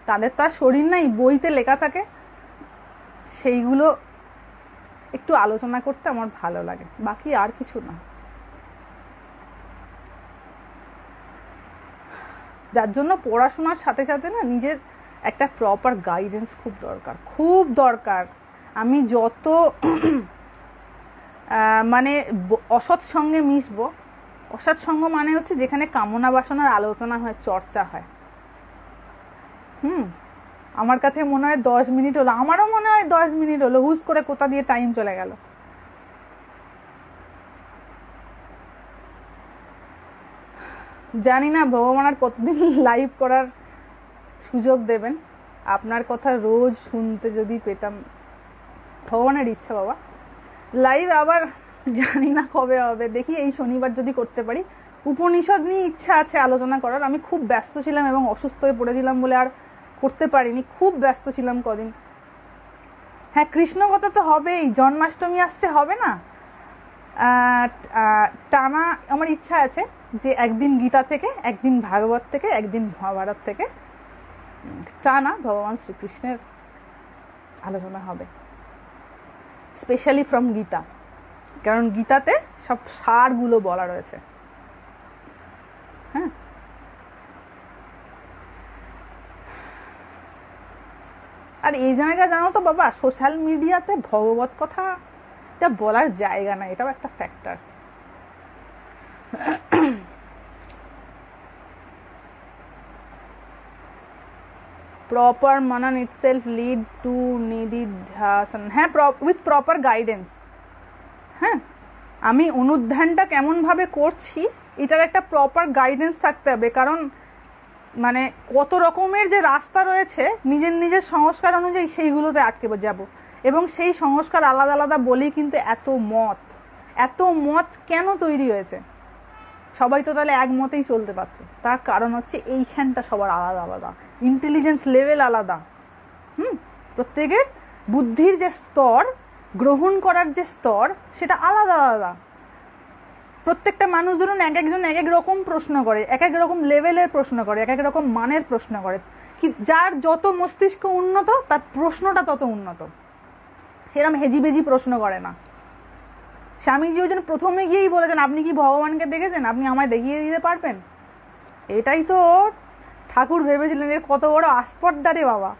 তাদের তো আর শরীর নাই, বইতে লেখা থাকে, সেইগুলো একটু আলোচনা করতে আমার ভালো লাগে, বাকি আর কিছু না। যার জন্য পড়াশোনার সাথে সাথে না নিজের একটা প্রপার গাইডেন্স খুব দরকার, খুব দরকার। আমি যত মানে অসৎ সঙ্গে মিশবো, অসৎ সঙ্গ মানে হচ্ছে যেখানে কামনা বাসনার আলোচনা হয়, চর্চা হয়। আমার কাছে মনে হয় 10 মিনিট হলো, আমারও মনে হয় 10 মিনিট হলো, হুস করে কোথা দিয়ে টাইম চলে গেল। জানি না ভগবান আর কতদিন লাইভ করার সুযোগ দেবেন। আপনার কথা রোজ শুনতে যদি পেতাম, ভগবানের ইচ্ছা বাবা। লাইভ আবার জানি না কবে হবে, দেখি এই শনিবার যদি করতে পারি। উপনিষদ নিয়ে ইচ্ছা আছে আলোচনা করার। আমি খুব ব্যস্ত ছিলাম এবং অসুস্থ হয়ে পড়েছিলাম বলে আর করতে পারিনি, খুব ব্যস্ত ছিলাম কদিন। হ্যাঁ, কৃষ্ণ কথা তো হবেই, জন্মাষ্টমী আসছে, হবে না? টানা আমার ইচ্ছা আছে যে একদিন গীতা থেকে, একদিন ভাগবত থেকে, একদিন মহাভারত থেকে টানা ভগবান শ্রীকৃষ্ণের আলোচনা হবে, স্পেশালি ফ্রম গীতা। কারণ গীতাতে সব সারগুলো বলা রয়েছে। হ্যাঁ, আর এই জায়গা জানো তো বাবা, সোশ্যাল মিডিয়াতে ভগবত কথা এটা বলার জায়গা না, এটাও একটা ফ্যাক্টর। প্রপার মানন ইটসেলফ লিড টু নিদিধ্যাসন। হ্যাঁ, উইথ প্রপার গাইডেন্স। হ্যাঁ, আমি অনুধ্যানটা কেমন ভাবে করছি এটার একটা প্রপার গাইডেন্স থাকতে হবে। কারণ মানে কত রকমের যে রাস্তা রয়েছে, নিজের নিজের সংস্কার অনুযায়ী সেইগুলোতে আটকে যাব। এবং সেই সংস্কার আলাদা আলাদা বলেই কিন্তু এত মত কেন তৈরি হয়েছে। সবাই তো তাহলে এক মতেই চলতে পারতো। তার কারণ হচ্ছে এইখানটা সবার আলাদা আলাদা, ইন্টেলিজেন্স লেভেল আলাদা। প্রত্যেকের বুদ্ধির যে স্তর, গ্রহণ করার যে স্তর, সেটা আলাদা আলাদা। প্রত্যেকটা মানুষ ধরুন এক একজন এক এক রকম প্রশ্ন করে, এক এক রকম লেভেলের প্রশ্ন করে, এক এক রকম মানের প্রশ্ন করে। কি যার যত মস্তিষ্ক উন্নত তার প্রশ্নটা তত উন্নত। সেরকম হেজিবেজি প্রশ্ন করে না। স্বামীজি ওই জন্য প্রথমে গিয়েই বলেছেন, আপনি কি ভগবানকে দেখেছেন? আপনি আমায় দেখিয়ে দিতে পারবেন? এটাই তো ঠাকুর ভেবেছিলেন। এর কত বড় আস্পর্ধা রে বাবা।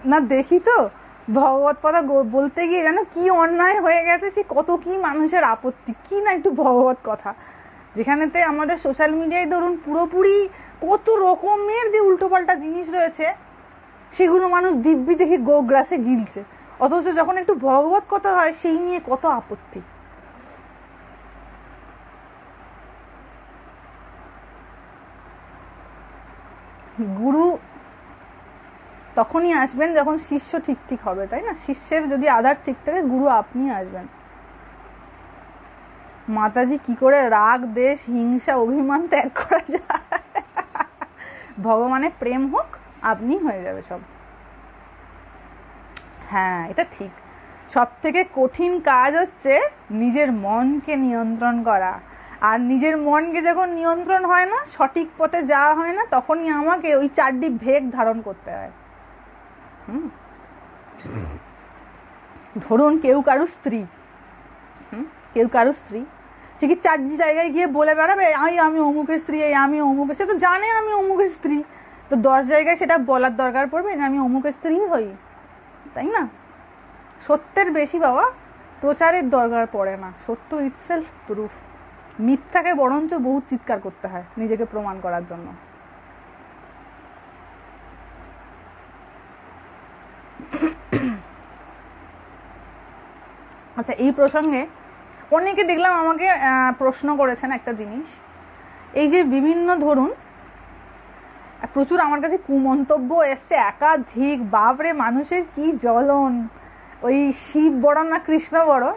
না দেখি তো ভগবত কথা বলতে গিয়ে যেন কি অন্যায় হয়ে গেছে, সে কত কি মানুষের আপত্তি, কি না একটু ভগবত কথা। যেখানেতে আমাদের সোশ্যাল মিডিয়ায় ধরুন পুরোপুরি কত রকমের যে উল্টোপাল্টা জিনিস রয়েছে, সেগুলো মানুষ দিব্যি দেখে গোগ্রাসে গিলছে। অথচ যখন একটু ভগবত কথা হয় সেই নিয়ে কত আপত্তি। গুরু তখনই আসবেন যখন শিষ্য ঠিক হবে, তাই না? শিষ্যের যদি আধার ঠিক থাকে, গুরু আপনি আসবেন। মাতাজি কি করে রাগ, দেশ, হিংসা, অভিমান ত্যাগ করা যায়। ভগবানের প্রেম হোক, আপনি হয়ে যাবে সব। হ্যাঁ, এটা ঠিক। সব থেকে কঠিন কাজ হচ্ছে নিজের মনকে নিয়ন্ত্রণ করা। আর নিজের মনকে যখন নিয়ন্ত্রণ হয় না, সঠিক পথে যাওয়া হয় না, তখনই আমাকে ওই 4টি ভেগ ধারণ করতে হয়। ধরুন কেউ কারু স্ত্রী, সে কি 4টি জায়গায় গিয়ে বলে বেড়াবে আমি অমুকের স্ত্রী, আমি অমুকের, সে তো জানে আমি অমুকের স্ত্রী, তো 10 জায়গায় সেটা বলার দরকার পড়বে যে আমি অমুকের স্ত্রী হই, তাই না? সত্যের বেশি বাবা প্রচারের দরকার পড়ে না, সত্য ইটসেলফ প্রুফ। মিথ্যাকে বরঞ্চ বহুত চিৎকার করতে হয় নিজেকে প্রমাণ করার জন্য। আচ্ছা, এই প্রসঙ্গে অনেকে দেখলাম আমাকে প্রশ্ন করেছেন একটা জিনিস, এই যে বিভিন্ন ধরুন প্রচুর আমার কাছে কুমন্তব্য এসছে একাধিক, বাপরে মানুষের কি জ্বলন, ওই শিব বড় না কৃষ্ণ বড়,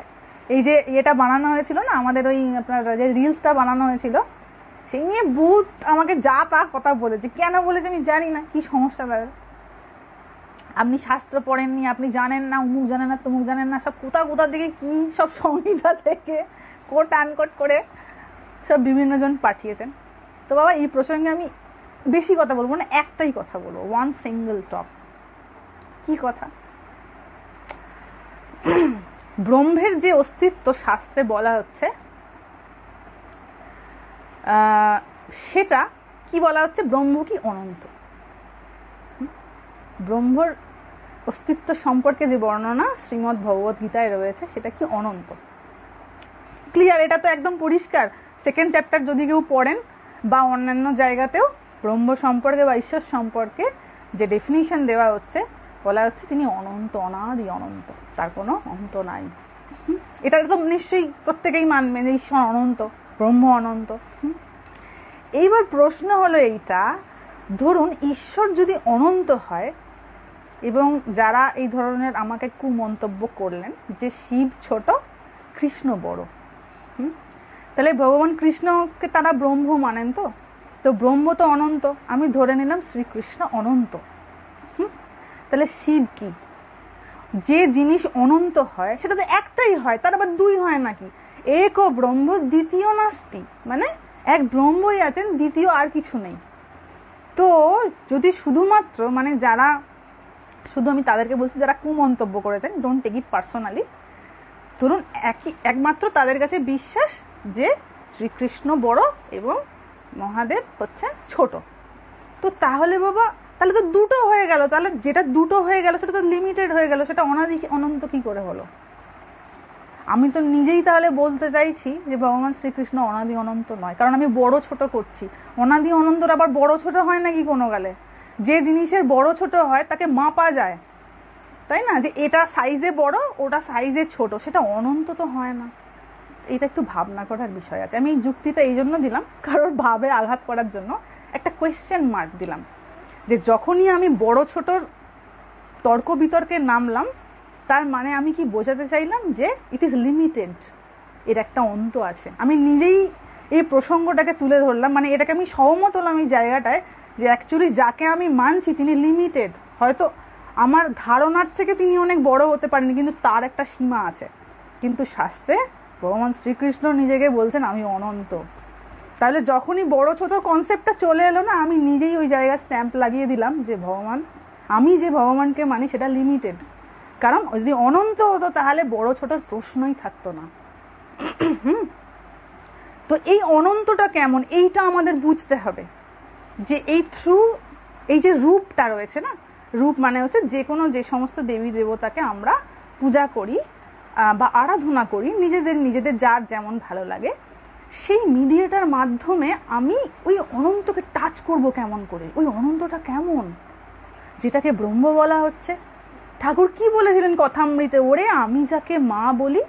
এই যে এটা বানানো হয়েছিল না আমাদের ওই আপনার যে রিলসটা বানানো হয়েছিল, সেই নিয়ে বহুত আমাকে যা তা কথা বলেছে। কেন বলেছে আমি জানি না, কি সমস্যা তাদের, আপনি শাস্ত্র পড়েননি, আপনি জানেন না, অমুক জানেন না, তমুক জানেন না, সব কোথা থেকে কি সব সংহিতা থেকে কোট আনকোট করে সব বিভিন্ন জন পাঠিয়েছেন। তো বাবা এই প্রসঙ্গে আমি বেশি কথা বলবো না, একটাই কথা বলবো, ওয়ান সিঙ্গল টপ। কি কথা? ব্রহ্মের যে অস্তিত্ব শাস্ত্রে বলা হচ্ছে, সেটা কি বলা হচ্ছে, ব্রহ্ম কি অনন্ত। ব্রহ্মর অস্তিত্ব সম্পর্কে যে বর্ণনা শ্রীমদ্ ভগবত গীতায় রয়েছে সেটা কি অনন্ত। ক্লিয়ার, এটা তো একদম পরিষ্কার। 2nd চ্যাপ্টার যদি কেউ পড়েন বা অন্যান্য জায়গাতেও ব্রহ্ম সম্পর্কে বা ঈশ্বর সম্পর্কে যে ডেফিনিশন দেওয়া হচ্ছে, বলা হচ্ছে তিনি অনন্ত, অনাদি অনন্ত, তার কোনো অন্ত নাই। এটা তো নিশ্চয়ই প্রত্যেকেই মানবে যে ঈশ্বর অনন্ত, ব্রহ্ম অনন্ত। এইবার প্রশ্ন হলো এইটা, ধরুন ঈশ্বর যদি অনন্ত হয়, এবং যারা এই ধরনের আমাকে কুমন্তব্য করলেন যে শিব ছোট কৃষ্ণ বড়, তাহলে ভগবান কৃষ্ণকে তারা ব্রহ্ম মানেন, তো ব্রহ্ম তো অনন্ত, আমি ধরে নিলাম শ্রীকৃষ্ণ অনন্ত। তাহলে শিব কি? যে জিনিস অনন্ত হয় সেটা তো একটাই হয়, তার আবার 2 হয় নাকি? এক ও ব্রহ্ম দ্বিতীয় নাস্তি, মানে এক ব্রহ্মই আছেন, দ্বিতীয় আর কিছু নেই। তো যদি শুধুমাত্র মানে যারা, শুধু আমি তাদেরকে বলছি যারা কুমন্তব্য করেছেন, ডোন্ট টেক ইট পার্সোনালি, ধরুন একমাত্র তাদের কাছে বিশ্বাস যে শ্রীকৃষ্ণ বড় এবং মহাদেব হচ্ছেন ছোট, তো তাহলে বাবা তাহলে তো 2টো হয়ে গেল, তাহলে যেটা 2টো হয়ে গেল সেটা তো লিমিটেড হয়ে গেল, সেটা অনাদি অনন্ত কি করে হলো? আমি তো নিজেই তাহলে বলতে চাইছি যে ভগবান শ্রীকৃষ্ণ অনাদি অনন্ত নয়, কারণ আমি বড় ছোট করছি। অনাদি অনন্তর আবার বড় ছোট হয় নাকি কোনো গালে? যে জিনিসের বড় ছোট হয় তাকে মাপা যায়, তাই না? যে এটা সাইজে বড়, ওটা সাইজে ছোট, সেটা অনন্ত তো হয় না। এটা একটু ভাবনা করার বিষয় আছে। আমি এই যুক্তিটা এই জন্য দিলাম, কারোর ভাবে আঘাত করার জন্য একটা কোয়েশ্চেন মার্ক দিলাম, যে যখনই আমি বড় ছোটর তর্ক বিতর্কে নামলাম, তার মানে আমি কি বোঝাতে চাইলাম যে ইট ইজ লিমিটেড, এর একটা অন্ত আছে। আমি নিজেই এই প্রসঙ্গটাকে তুলে ধরলাম, মানে এটাকে আমি সহমত হলাম এই জায়গাটায় যে অ্যাকচুয়ালি যাকে আমি মানছি তিনি লিমিটেড। হয়তো আমার ধারণার থেকে তিনি অনেক বড় হতে পারেন, কিন্তু তার একটা সীমা আছে। কিন্তু শাস্ত্রে ভগবান শ্রীকৃষ্ণ নিজেকে বলছেন আমি অনন্ত। তাহলে যখনই বড় ছোট কনসেপ্টটা চলে এলো না, আমি নিজেই ওই জায়গায় স্ট্যাম্প লাগিয়ে দিলাম যে ভগবান, আমি যে ভগবানকে মানি সেটা লিমিটেড। কারণ যদি অনন্ত হতো তাহলে বড় ছোটর প্রশ্নই থাকতো না। তো এই অনন্তটা কেমন, এইটা আমাদের বুঝতে হবে। যে এই থ্রু এই যে রূপটা রয়েছে না, রূপ মানে হচ্ছে যে সমস্ত দেবী দেবতাকে আমরা পূজা করি বা আরাধনা করি নিজেদের যার যেমন ভালো লাগে, সেই মিডিয়াটার মাধ্যমে আমি ওই অনন্তকে টাচ করব কেমন করে, ওই অনন্তটা কেমন, যেটাকে ব্রহ্ম বলা হচ্ছে। ঠাকুর কি বলেছিলেন কথামৃতে, ওরে আমি যাকে মা বলি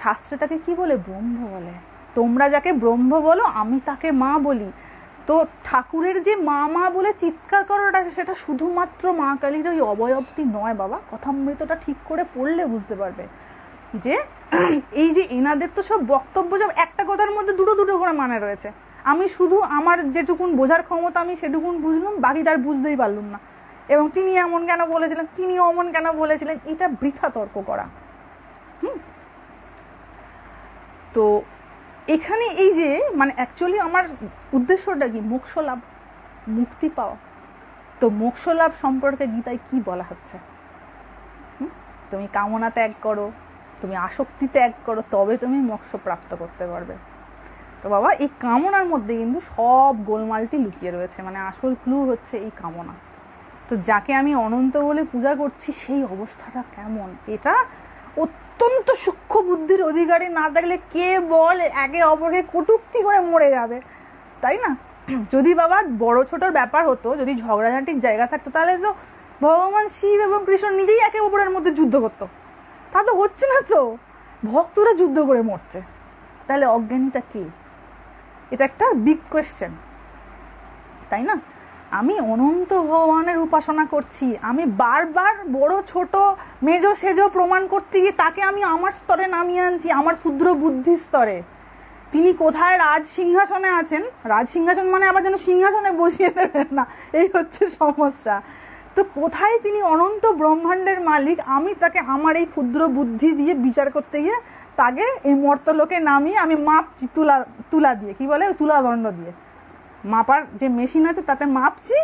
শাস্ত্রে তাকে কি বলে, ব্রহ্ম বলে। তোমরা যাকে ব্রহ্ম বলো আমি তাকে মা বলি। তো ঠাকুরের যে মা মা বলে চিৎকার করাটা, সেটা শুধুমাত্র মা কালীর ওই অবয়বটি নয় বাবা, কথামৃতটা ঠিক করে পড়লে বুঝতে পারবে। যে এই যে এনাদের তো সব বক্তব্য সব একটা কথার মধ্যে দুটো দুটো করে মানে রয়েছে, আমি শুধু আমার যেটুকুন বোঝার ক্ষমতা আমি সেটুকুন বুঝলাম, বাকিটা আর বুঝতেই পারলাম না। এবং তিনি এমন কেন বলেছিলেন, তিনি অমন কেন বলেছিলেন, এটা বৃথা তর্ক করা। তো এখানে এই যে মানে অ্যাকচুয়ালি আমার উদ্দেশ্যটা কি, মোক্ষ লাভ, মুক্তি পাওয়া। তো মোক্ষ লাভ সম্পর্কে গীতায় কি বলা হচ্ছে, তুমি কামনা ত্যাগ করো, তুমি আসক্তি ত্যাগ করো, তবে তুমি মোক্ষ প্রাপ্ত করতে পারবে। তো বাবা এই কামনার মধ্যে কিন্তু সব গোলমালটি লুকিয়ে রয়েছে, মানে আসল ক্লু হচ্ছে এই কামনা। তো যাকে আমি অনন্ত বলে পূজা করছি সেই অবস্থাটা কেমন, এটা অত্যন্ত সূক্ষ্ম বুদ্ধির অধিকারী না থাকলে কে বল একে অপরকে কটূক্তি করে মরে যাবে, তাই না? যদি বাবা বড় ছোটর ব্যাপার হতো, যদি ঝগড়াঝাটির জায়গা থাকতো, তাহলে তো ভগবান শিব এবং কৃষ্ণ নিজেই একে অপরের মধ্যে যুদ্ধ করতো। তা তো হচ্ছে না, তো ভক্তরা যুদ্ধ করে মরছে। তাহলে অজ্ঞানীটা কি? এটা একটা বিগ কোয়েশ্চেন, তাই না? আমি অনন্ত ভগবানের উপাসনা করছি, আমি বারবার বড় ছোট মেজো সেজো প্রমাণ করতে গিয়ে তাকে আমি আমার স্তরে নামিয়ে আনছি, আমার ক্ষুদ্র বুদ্ধির স্তরে। তিনি কোথায় রাজ সিংহাসনে আছেন, রাজ সিংহাসন মানে আবার যেন সিংহাসনে বসিয়ে দেবেন না, এই হচ্ছে সমস্যা। তো কোথায় তিনি অনন্ত ব্রহ্মাণ্ডের মালিক, আমি তাকে আমার এই ক্ষুদ্র বুদ্ধি দিয়ে বিচার করতে গিয়ে তাকে এই মর্তলোকে নামিয়ে আমি মাপছি, তুলা দিয়ে, কি বলে, তুলা দণ্ড দিয়ে মাপার যে মেশিন আছে তাতে মাপছি,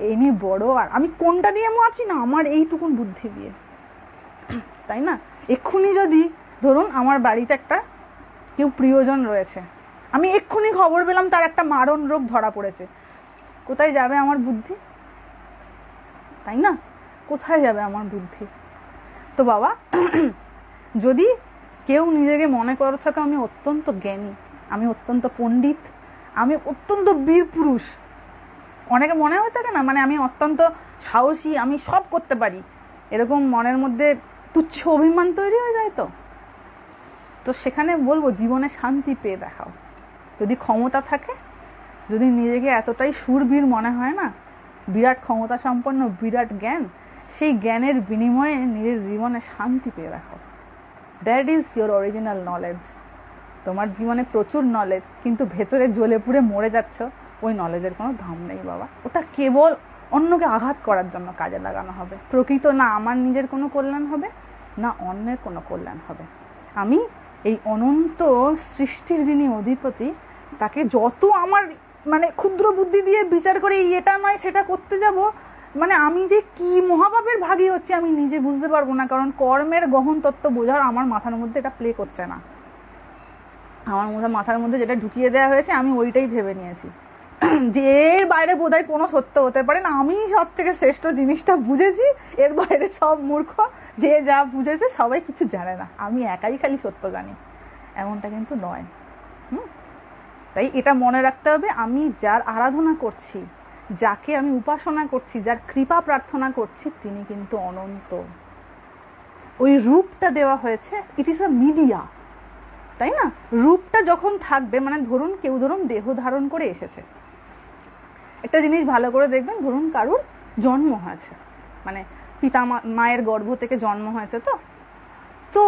এই নিয়ে বড়। আর আমি কোনটা দিয়ে মাপছি না, আমার এইটুকুন বুদ্ধি দিয়ে, তাই না? এক্ষুনি যদি ধরুন আমার বাড়িতে একটা কেউ প্রিয়জন রয়েছে, আমি এক্ষুনি খবর পেলাম তার একটা মারণ রোগ ধরা পড়েছে, কোথায় যাবে আমার বুদ্ধি, তাই না? কোথায় যাবে আমার বুদ্ধি? তো বাবা যদি কেউ নিজেকে মনে করে থাকে আমি অত্যন্ত জ্ঞানী, আমি অত্যন্ত পণ্ডিত, আমি অত্যন্ত বীর পুরুষ, অনেকে মনে হয়ে থাকে না, মানে আমি অত্যন্ত সাহসী, আমি সব করতে পারি, এরকম মনের মধ্যে তুচ্ছ অভিমান তৈরি হয়ে যায়। তো সেখানে বলবো জীবনে শান্তি পেয়ে দেখাও। যদি ক্ষমতা থাকে, যদি নিজেকে এতটাই শূরবীর মনে হয় না, বিরাট ক্ষমতা সম্পন্ন, বিরাট জ্ঞান, সেই জ্ঞানের বিনিময়ে নিজের জীবনে শান্তি পেয়ে দেখাও। That is your original knowledge. তোমার জীবনে প্রচুর নলেজ, কিন্তু ভেতরে জ্বলে পুড়ে মরে যাচ্ছ, ওই নলেজের কোনো দাম নেই বাবা। ওটা কেবল অন্যকে আঘাত করার জন্য কাজে লাগানো হবে। প্রকৃত না আমার নিজের কোনো কল্যাণ হবে, না অন্যের কোনো কল্যাণ হবে। আমি এই অনন্ত সৃষ্টির যিনি অধিপতি, তাকে যত আমার মানে ক্ষুদ্র বুদ্ধি দিয়ে বিচার করে এটা নয় সেটা করতে যাব, মানে আমি যে কি মহাপাপের ভাগী হচ্ছে আমি নিজে বুঝতে পারবো না। কারণ কর্মের গহন তত্ত্ব বোঝার আমার মাথার মধ্যে এটা প্লে করছে না। আমার মাথার মধ্যে যেটা ঢুকিয়ে দেওয়া হয়েছে আমি ওইটাই ভেবে নিয়েছি যে এর বাইরে বোধহয় কোনো সত্য হতে পারে না, আমি সব থেকে শ্রেষ্ঠ জিনিসটা বুঝেছি, এর বাইরে সব মূর্খ, যে যা বুঝেছে সবাই কিছু জানে না, আমি একাই খালি সত্য জানি, এমনটা কিন্তু নয়। তাই এটা মনে রাখতে হবে, আমি যার আরাধনা করছি, যাকে আমি উপাসনা করছি, যার কৃপা প্রার্থনা করছি, তিনি কিন্তু অনন্ত। ওই রূপটা দেওয়া হয়েছে, ইট ইজ আ মিডিয়া, তাই না? রূপটা যখন থাকবে, মানে ধরুন কেউ ধরুন দেহ ধারণ করে এসেছে, একটা জিনিস ভালো করে দেখবেন, ধরুন কারুর জন্ম হয়েছে, মানে পিতা মায়ের গর্ভ থেকে জন্ম হয়েছে, তো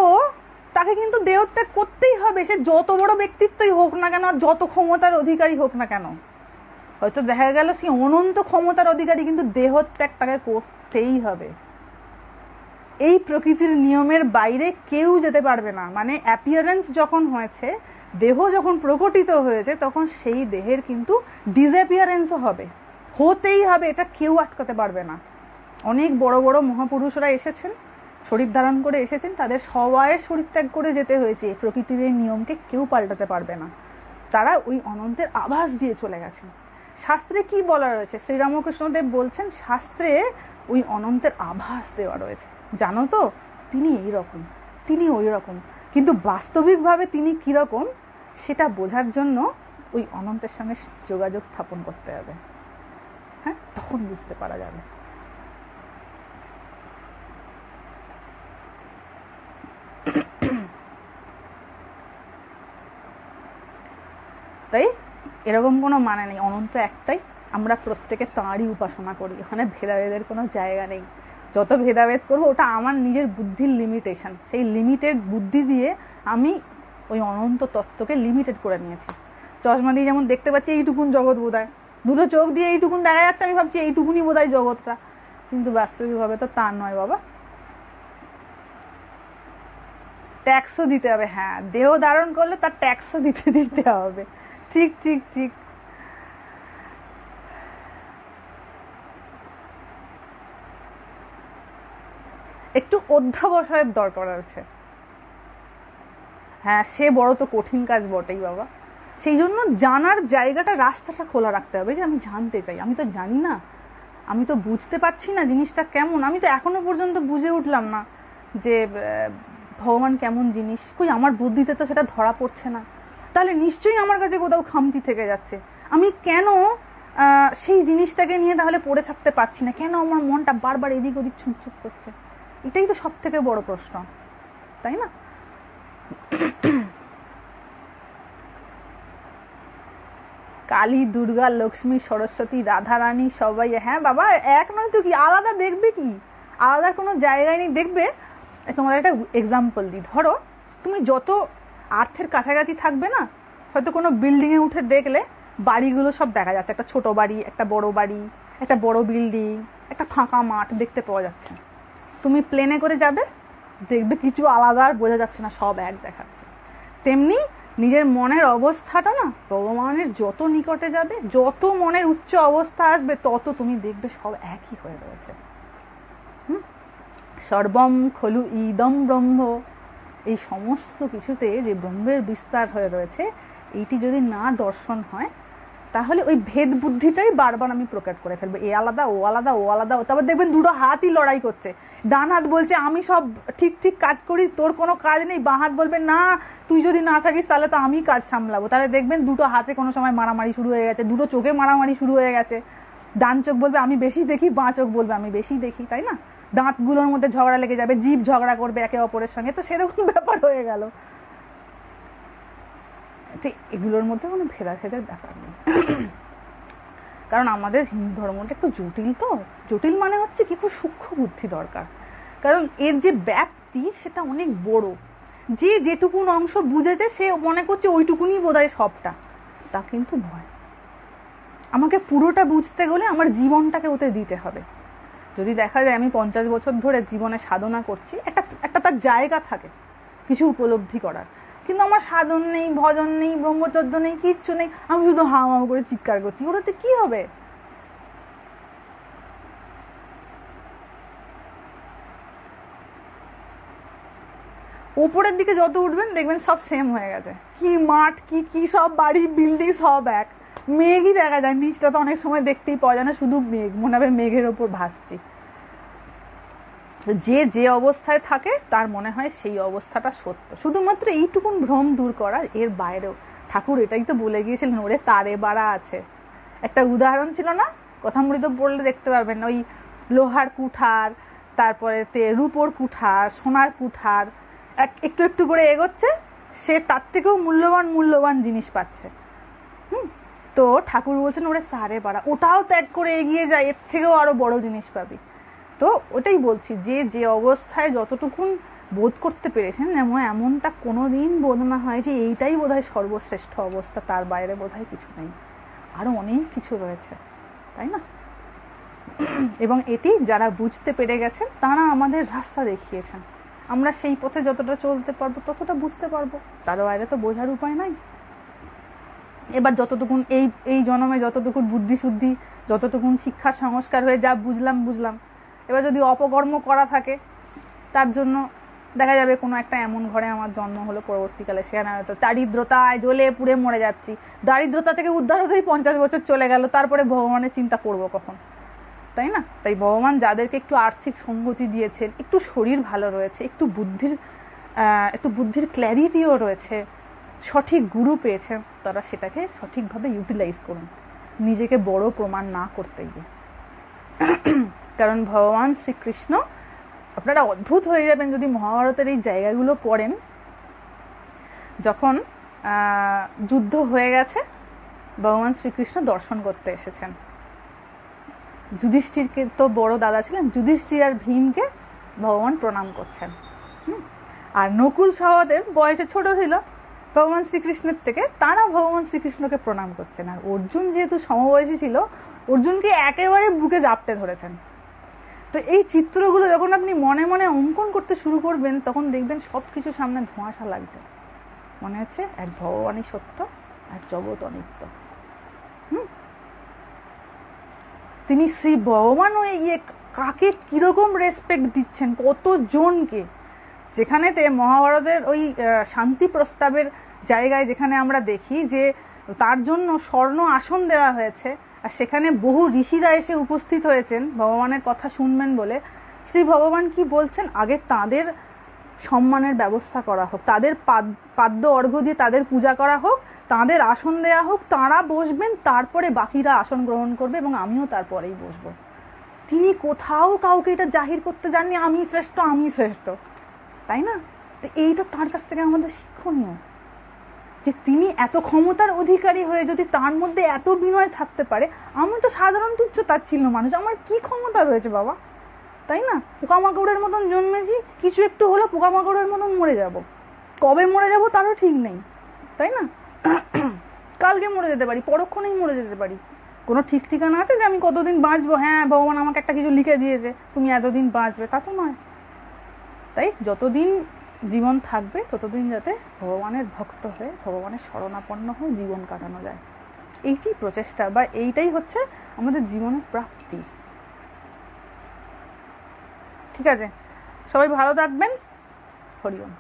তাকে কিন্তু দেহত্যাগ করতেই হবে, সে যত বড় ব্যক্তিত্বই হোক না কেন, যত ক্ষমতার অধিকারী হোক না কেন। হয়তো দেখা গেল সে অনন্ত ক্ষমতার অধিকারী, কিন্তু দেহত্যাগ তাকে করতেই হবে। এই প্রকৃতির নিয়মের বাইরে কেউ যেতে পারবে না। মানে অ্যাপিয়ারেন্স যখন হয়েছে, দেহ যখন প্রকটিত হয়েছে, তখন সেই দেহের কিন্তু ডিসঅ্যাপিয়ারেন্সও হবে, হতেই হবে, এটা কেউ আটকাতে পারবে না। অনেক বড় বড় মহাপুরুষরা এসেছেন, শরীর ধারণ করে এসেছেন, তাদের সবাই শরীর ত্যাগ করে যেতে হয়েছে। প্রকৃতির এই নিয়মকে কেউ পাল্টাতে পারবে না, তারা ওই অনন্তের আভাস দিয়ে চলে গেছেন। শাস্ত্রে কি বলা রয়েছে, শ্রীরামকৃষ্ণদেব বলছেন শাস্ত্রে ওই অনন্তের আভাস দেওয়া রয়েছে, জানো তো তিনি এইরকম, তিনি ওই রকম, কিন্তু বাস্তবিকভাবে তিনি কিরকম সেটা বোঝার জন্য ওই অনন্তের সঙ্গে যোগাযোগ স্থাপন করতে হবে। হ্যাঁ, তখন বুঝতে পারা যাবে। তাই এরকম কোনো মানে নেই, অনন্ত একটাই, আমরা প্রত্যেকে তাঁরই উপাসনা করি, ওখানে ভেদাভেদের কোনো জায়গা নেই। যত ভেদাভেদ করবো ওটা আমার নিজের বুদ্ধির লিমিটেশন, সেই লিমিটেড বুদ্ধি দিয়ে আমি ওই অনন্ত তত্ত্বকে লিমিটেড করে নিয়েছি। চশমা দিয়ে যেমন দেখতে পাচ্ছি এইটুকুন জগৎ বোধহয়, দুটো চোখ দিয়ে এইটুকুন দেখা যাচ্ছে, আমি ভাবছি এইটুকুনি বোধহয় জগৎটা, কিন্তু বাস্তবিকভাবে তো তা নয় বাবা। ট্যাক্সও দিতে হবে, হ্যাঁ, দেহ ধারণ করলে তার ট্যাক্সও দিতে হবে। ঠিক ঠিক ঠিক। একটু অধ্যাবসায়ের দরকার আছে। হ্যাঁ, সে বড় তো কঠিন কাজ বটেই বাবা। সেই জন্য জানার জায়গাটা, রাস্তাটা খোলা রাখতে হবে, যে আমি জানতে চাই, আমি তো জানি না, আমি তো বুঝতে পারছি না জিনিসটা কেমন, আমি তো এখনো পর্যন্ত বুঝে উঠলাম না যে ভগবান কেমন জিনিস, কই আমার বুদ্ধিতে তো সেটা ধরা পড়ছে না, তাহলে নিশ্চয়ই আমার কাছে কোথাও খামতি থেকে যাচ্ছে। আমি কেন সেই জিনিসটাকে নিয়ে তাহলে পড়ে থাকতে পারছি না, কেন আমার মনটা বারবার এদিক ওদিক ছুটছুট করছে? এটাই তো সব থেকে বড় প্রশ্ন, তাই না? কালী, দুর্গা, লক্ষ্মী, সরস্বতী, রাধা রানী সবাই, হ্যাঁ বাবা, এক নয় তো কি, আলাদা দেখবে কি? আলাদা কোনো জায়গায় নেই। দেখবে, তোমাদের একটা এক্সাম্পল দিই, ধরো তুমি যত আর্থের কাছাকাছি থাকবে না, হয়তো কোনো বিল্ডিংয়ে উঠে দেখলে বাড়িগুলো সব দেখা যাচ্ছে, একটা ছোট বাড়ি, একটা বড় বিল্ডিং, একটা ফাঁকা মাঠ দেখতে পাওয়া যাচ্ছে। তুমি প্লেনে করে যাবে, দেখবে কিছু আলাদা আর বোঝা যাচ্ছে না, সব এক দেখাচ্ছে। তেমনি নিজের মনের অবস্থাটা না, ভগবানের যত নিকটে যাবে, যত মনের উচ্চ অবস্থা আসবে, তত তুমি দেখবে সব একই হয়ে রয়েছে। সর্বম খলু ইদম ব্রহ্ম, এই সমস্ত কিছুতে যে ব্রহ্মের বিস্তার হয়ে রয়েছে, এইটি যদি না দর্শন হয়, তাহলে ওই ভেদ বুদ্ধিটাই বারবার আমি প্রকাট করে ফেলবো, এ আলাদা, ও আলাদা, ও আলাদা। তারপর দেখবেন দুটো হাতই লড়াই করছে, ডান হাত বলছে আমি সব ঠিক ঠিক কাজ করি, তোর কোনো কাজ নেই, বাঁ হাত বলবে না, তুই যদি না থাকিস তাহলে তো আমি কাজ সামলাবো। তাহলে দেখবেন দুটো হাতে কোনো সময় মারামারি শুরু হয়ে গেছে, দুটো চোখে মারামারি শুরু হয়ে গেছে, ডান চোখ বলবে আমি বেশি দেখি, বাঁ চোখ বলবে আমি বেশি দেখি, তাই না? দাঁতগুলোর মধ্যে ঝগড়া লেগে যাবে, জিভ ঝগড়া করবে একে অপরের সঙ্গে, তো সেরকম ব্যাপার হয়ে গেল। এগুলোর মধ্যে কোনো ভেদাভেদের ব্যাপার নেই, কারণ আমাদের হিন্দু ধর্মটা একটু জটিল। তো জটিল মানে হচ্ছে কি, খুব সূক্ষ্ম বুদ্ধি দরকার, কারণ এর যে ব্যাপ্তি সেটা অনেক বড়। যে যেটুকুন অংশ বুঝেছে সে মনে করছে ওইটুকুনি বোধহয় সবটা, তা কিন্তু নয়। আমাকে পুরোটা বুঝতে গেলে আমার জীবনটাকে ওতে দিতে হবে। যদি দেখা যায় আমি 50 বছর ধরে জীবনে সাধনা করছি, একটা তার জায়গা থাকে কিছু উপলব্ধি করার, কিন্তু আমার সাধন নেই, ভজন নেই, ব্রহ্মচর্য নেই, কিচ্ছু নেই, আমি শুধু হাও হাও করে চিৎকার করছি, ওটাতে কি হবে? উপরের দিকে যত উঠবেন দেখবেন সব সেম হয়ে গেছে, কি মাঠ, কি সব বাড়ি, বিল্ডিং সব এক, মেঘই দেখা যায়, নিচটা তো অনেক সময় দেখতেই পাওয়া যায় না, শুধু মেঘ, মনে হবে মেঘের ওপর ভাসছি। যে যে অবস্থায় থাকে তার মনে হয় সেই অবস্থাটা সত্য, শুধুমাত্র এইটুকুন ভ্রম দূর করা, এর বাইরেও। ঠাকুর এটাই তো বলে গিয়েছিলেন, ওরে তারে বাড়া আছে। একটা উদাহরণ ছিল না, কথামৃত পড়লে দেখতে পাবেন, ওই লোহার কুঠার, তারপরে রূপোর কুঠার, সোনার কুঠার, একটু একটু করে এগোচ্ছে, সে তার থেকেও মূল্যবান জিনিস পাচ্ছে। তো ঠাকুর বলছেন ওরে তারে বাড়া, ওটাও ত্যাগ করে এগিয়ে যায়, এর থেকেও আরো বড় জিনিস পাবি। তো ওটাই বলছি, যে যে অবস্থায় যতটুকুন বোধ করতে পেরেছেন, এমনটা কোনোদিন বোধ না হয় যে এইটাই বোধহয় সর্বশ্রেষ্ঠ অবস্থা, তার বাইরে বোধহয় কিছু নেই, আরো অনেক কিছু রয়েছে, তাই না? এবং এটি যারা বুঝতে পেরে গেছেন তারা আমাদের রাস্তা দেখিয়েছেন, আমরা সেই পথে যতটা চলতে পারবো ততটা বুঝতে পারবো, তার বাইরে তো বোঝার উপায় নাই। এবার যতটুকুন এই জন্মে যতটুকুন বুদ্ধি শুদ্ধি, যতটুকুন শিক্ষা সংস্কার হয়ে যা বুঝলাম, এবার যদি অপকর্ম করা থাকে, তার জন্য দেখা যাবে কোনো একটা এমন ঘরে আমার জন্ম হলো, পরবর্তীকালে সেখানে হয়তো দারিদ্রতায় জ্বলে পুড়ে মরে যাচ্ছি, দারিদ্রতা থেকে উদ্ধার হতেই 50 বছর চলে গেল, তারপরে ভগবানের চিন্তা করবো কখন, তাই না? তাই ভগবান যাদেরকে একটু আর্থিক সঙ্গতি দিয়েছেন, একটু শরীর ভালো রয়েছে, একটু বুদ্ধির ক্ল্যারিটিও রয়েছে, সঠিক গুরু পেয়েছেন, তারা সেটাকে সঠিকভাবে ইউটিলাইজ করুন, নিজেকে বড় প্রমাণ না করতে গিয়ে। কারণ ভগবান শ্রীকৃষ্ণ, আপনারা অদ্ভুত হয়ে যাবেন যদি মহাভারতের এই জায়গাগুলো পড়েন, যখন যুদ্ধ হয়ে গেছে, ভগবান শ্রীকৃষ্ণ দর্শন করতে এসেছেন, যুধিষ্ঠিরকে তো বড় দাদা ছিলেন, যুধিষ্ঠির আর ভীমকে ভগবান প্রণাম করছেন। আর নকুল সহদেব বয়সে ছোট ছিল ভগবান শ্রীকৃষ্ণের থেকে, তারা ভগবান শ্রীকৃষ্ণকে প্রণাম করছেন। আর অর্জুন যেহেতু সমবয়সী ছিল, অর্জুনকে একেবারে বুকে জাপটে ধরেছেন। তো এই চিত্রগুলো যখন আপনি মনে মনে অঙ্কন করতে শুরু করবেন, তখন দেখবেন সবকিছু সামনে ধোঁয়াশা লাগছে, মনে হচ্ছে এক ভগবানই সত্য, এক জগৎ অনিত্য। তিনি শ্রী ভগবান হয়ে গিয়ে কাকে কিরকম রেসপেক্ট দিচ্ছেন, কতজনকে। যেখানেতে মহাভারতের ওই শান্তি প্রস্তাবের জায়গায় যেখানে আমরা দেখি যে তার জন্য স্বর্ণ আসন দেওয়া হয়েছে, আর সেখানে বহু ঋষিরা এসে উপস্থিত হয়েছেন ভগবানের কথা শুনবেন বলে, শ্রী ভগবান কি বলছেন, আগে তাদের সম্মানের ব্যবস্থা করা হোক, তাদের পাদ্য অর্ঘ্য দিয়ে তাদের পূজা করা হোক, তাদের আসন দেয়া হোক, তাঁরা বসবেন, তারপরে বাকিরা আসন গ্রহণ করবে এবং আমিও তারপরেই বসবো। তিনি কোথাও কাউকে এটা জাহির করতে যাননি আমি শ্রেষ্ঠ, আমি শ্রেষ্ঠ, তাই না? তো এইটা তার কাছ থেকে আমাদের শিক্ষণীয়, যে তিনি এত ক্ষমতার অধিকারী হয়ে যদি তার মধ্যে এত বিনয় থাকতে পারে, আমি তো সাধারণ তুচ্ছ তাচ্ছিল্য মানুষ, আমার কি ক্ষমতা রয়েছে বাবা, তাই না? পোকামাকড়ের মতন জন্মেছি, কিছু একটু হলো পোকামাকড়ের মতন মরে যাব, কবে মরে যাব তারও ঠিক নেই, তাই না? কালকে মরে যেতে পারি, পরক্ষণেই মরে যেতে পারি, কোনো ঠিক ঠিকানা আছে যে আমি কতদিন বাঁচবো? হ্যাঁ, ভগবান আমাকে একটা কিছু লিখে দিয়েছে, তুমি এতদিন বাঁচবে, তা তো নয়। তাই যতদিন জীবন থাকবে ততদিন যাতে ভগবানের ভক্ত হয়ে ভগবানের শরণাপন্ন হয়ে জীবন কাটানো যায়, এইটি প্রচেষ্টা, বা এইটাই হচ্ছে আমাদের জীবনের প্রাপ্তি। ঠিক আছে, সবাই ভালো থাকবেন। হরি ওম।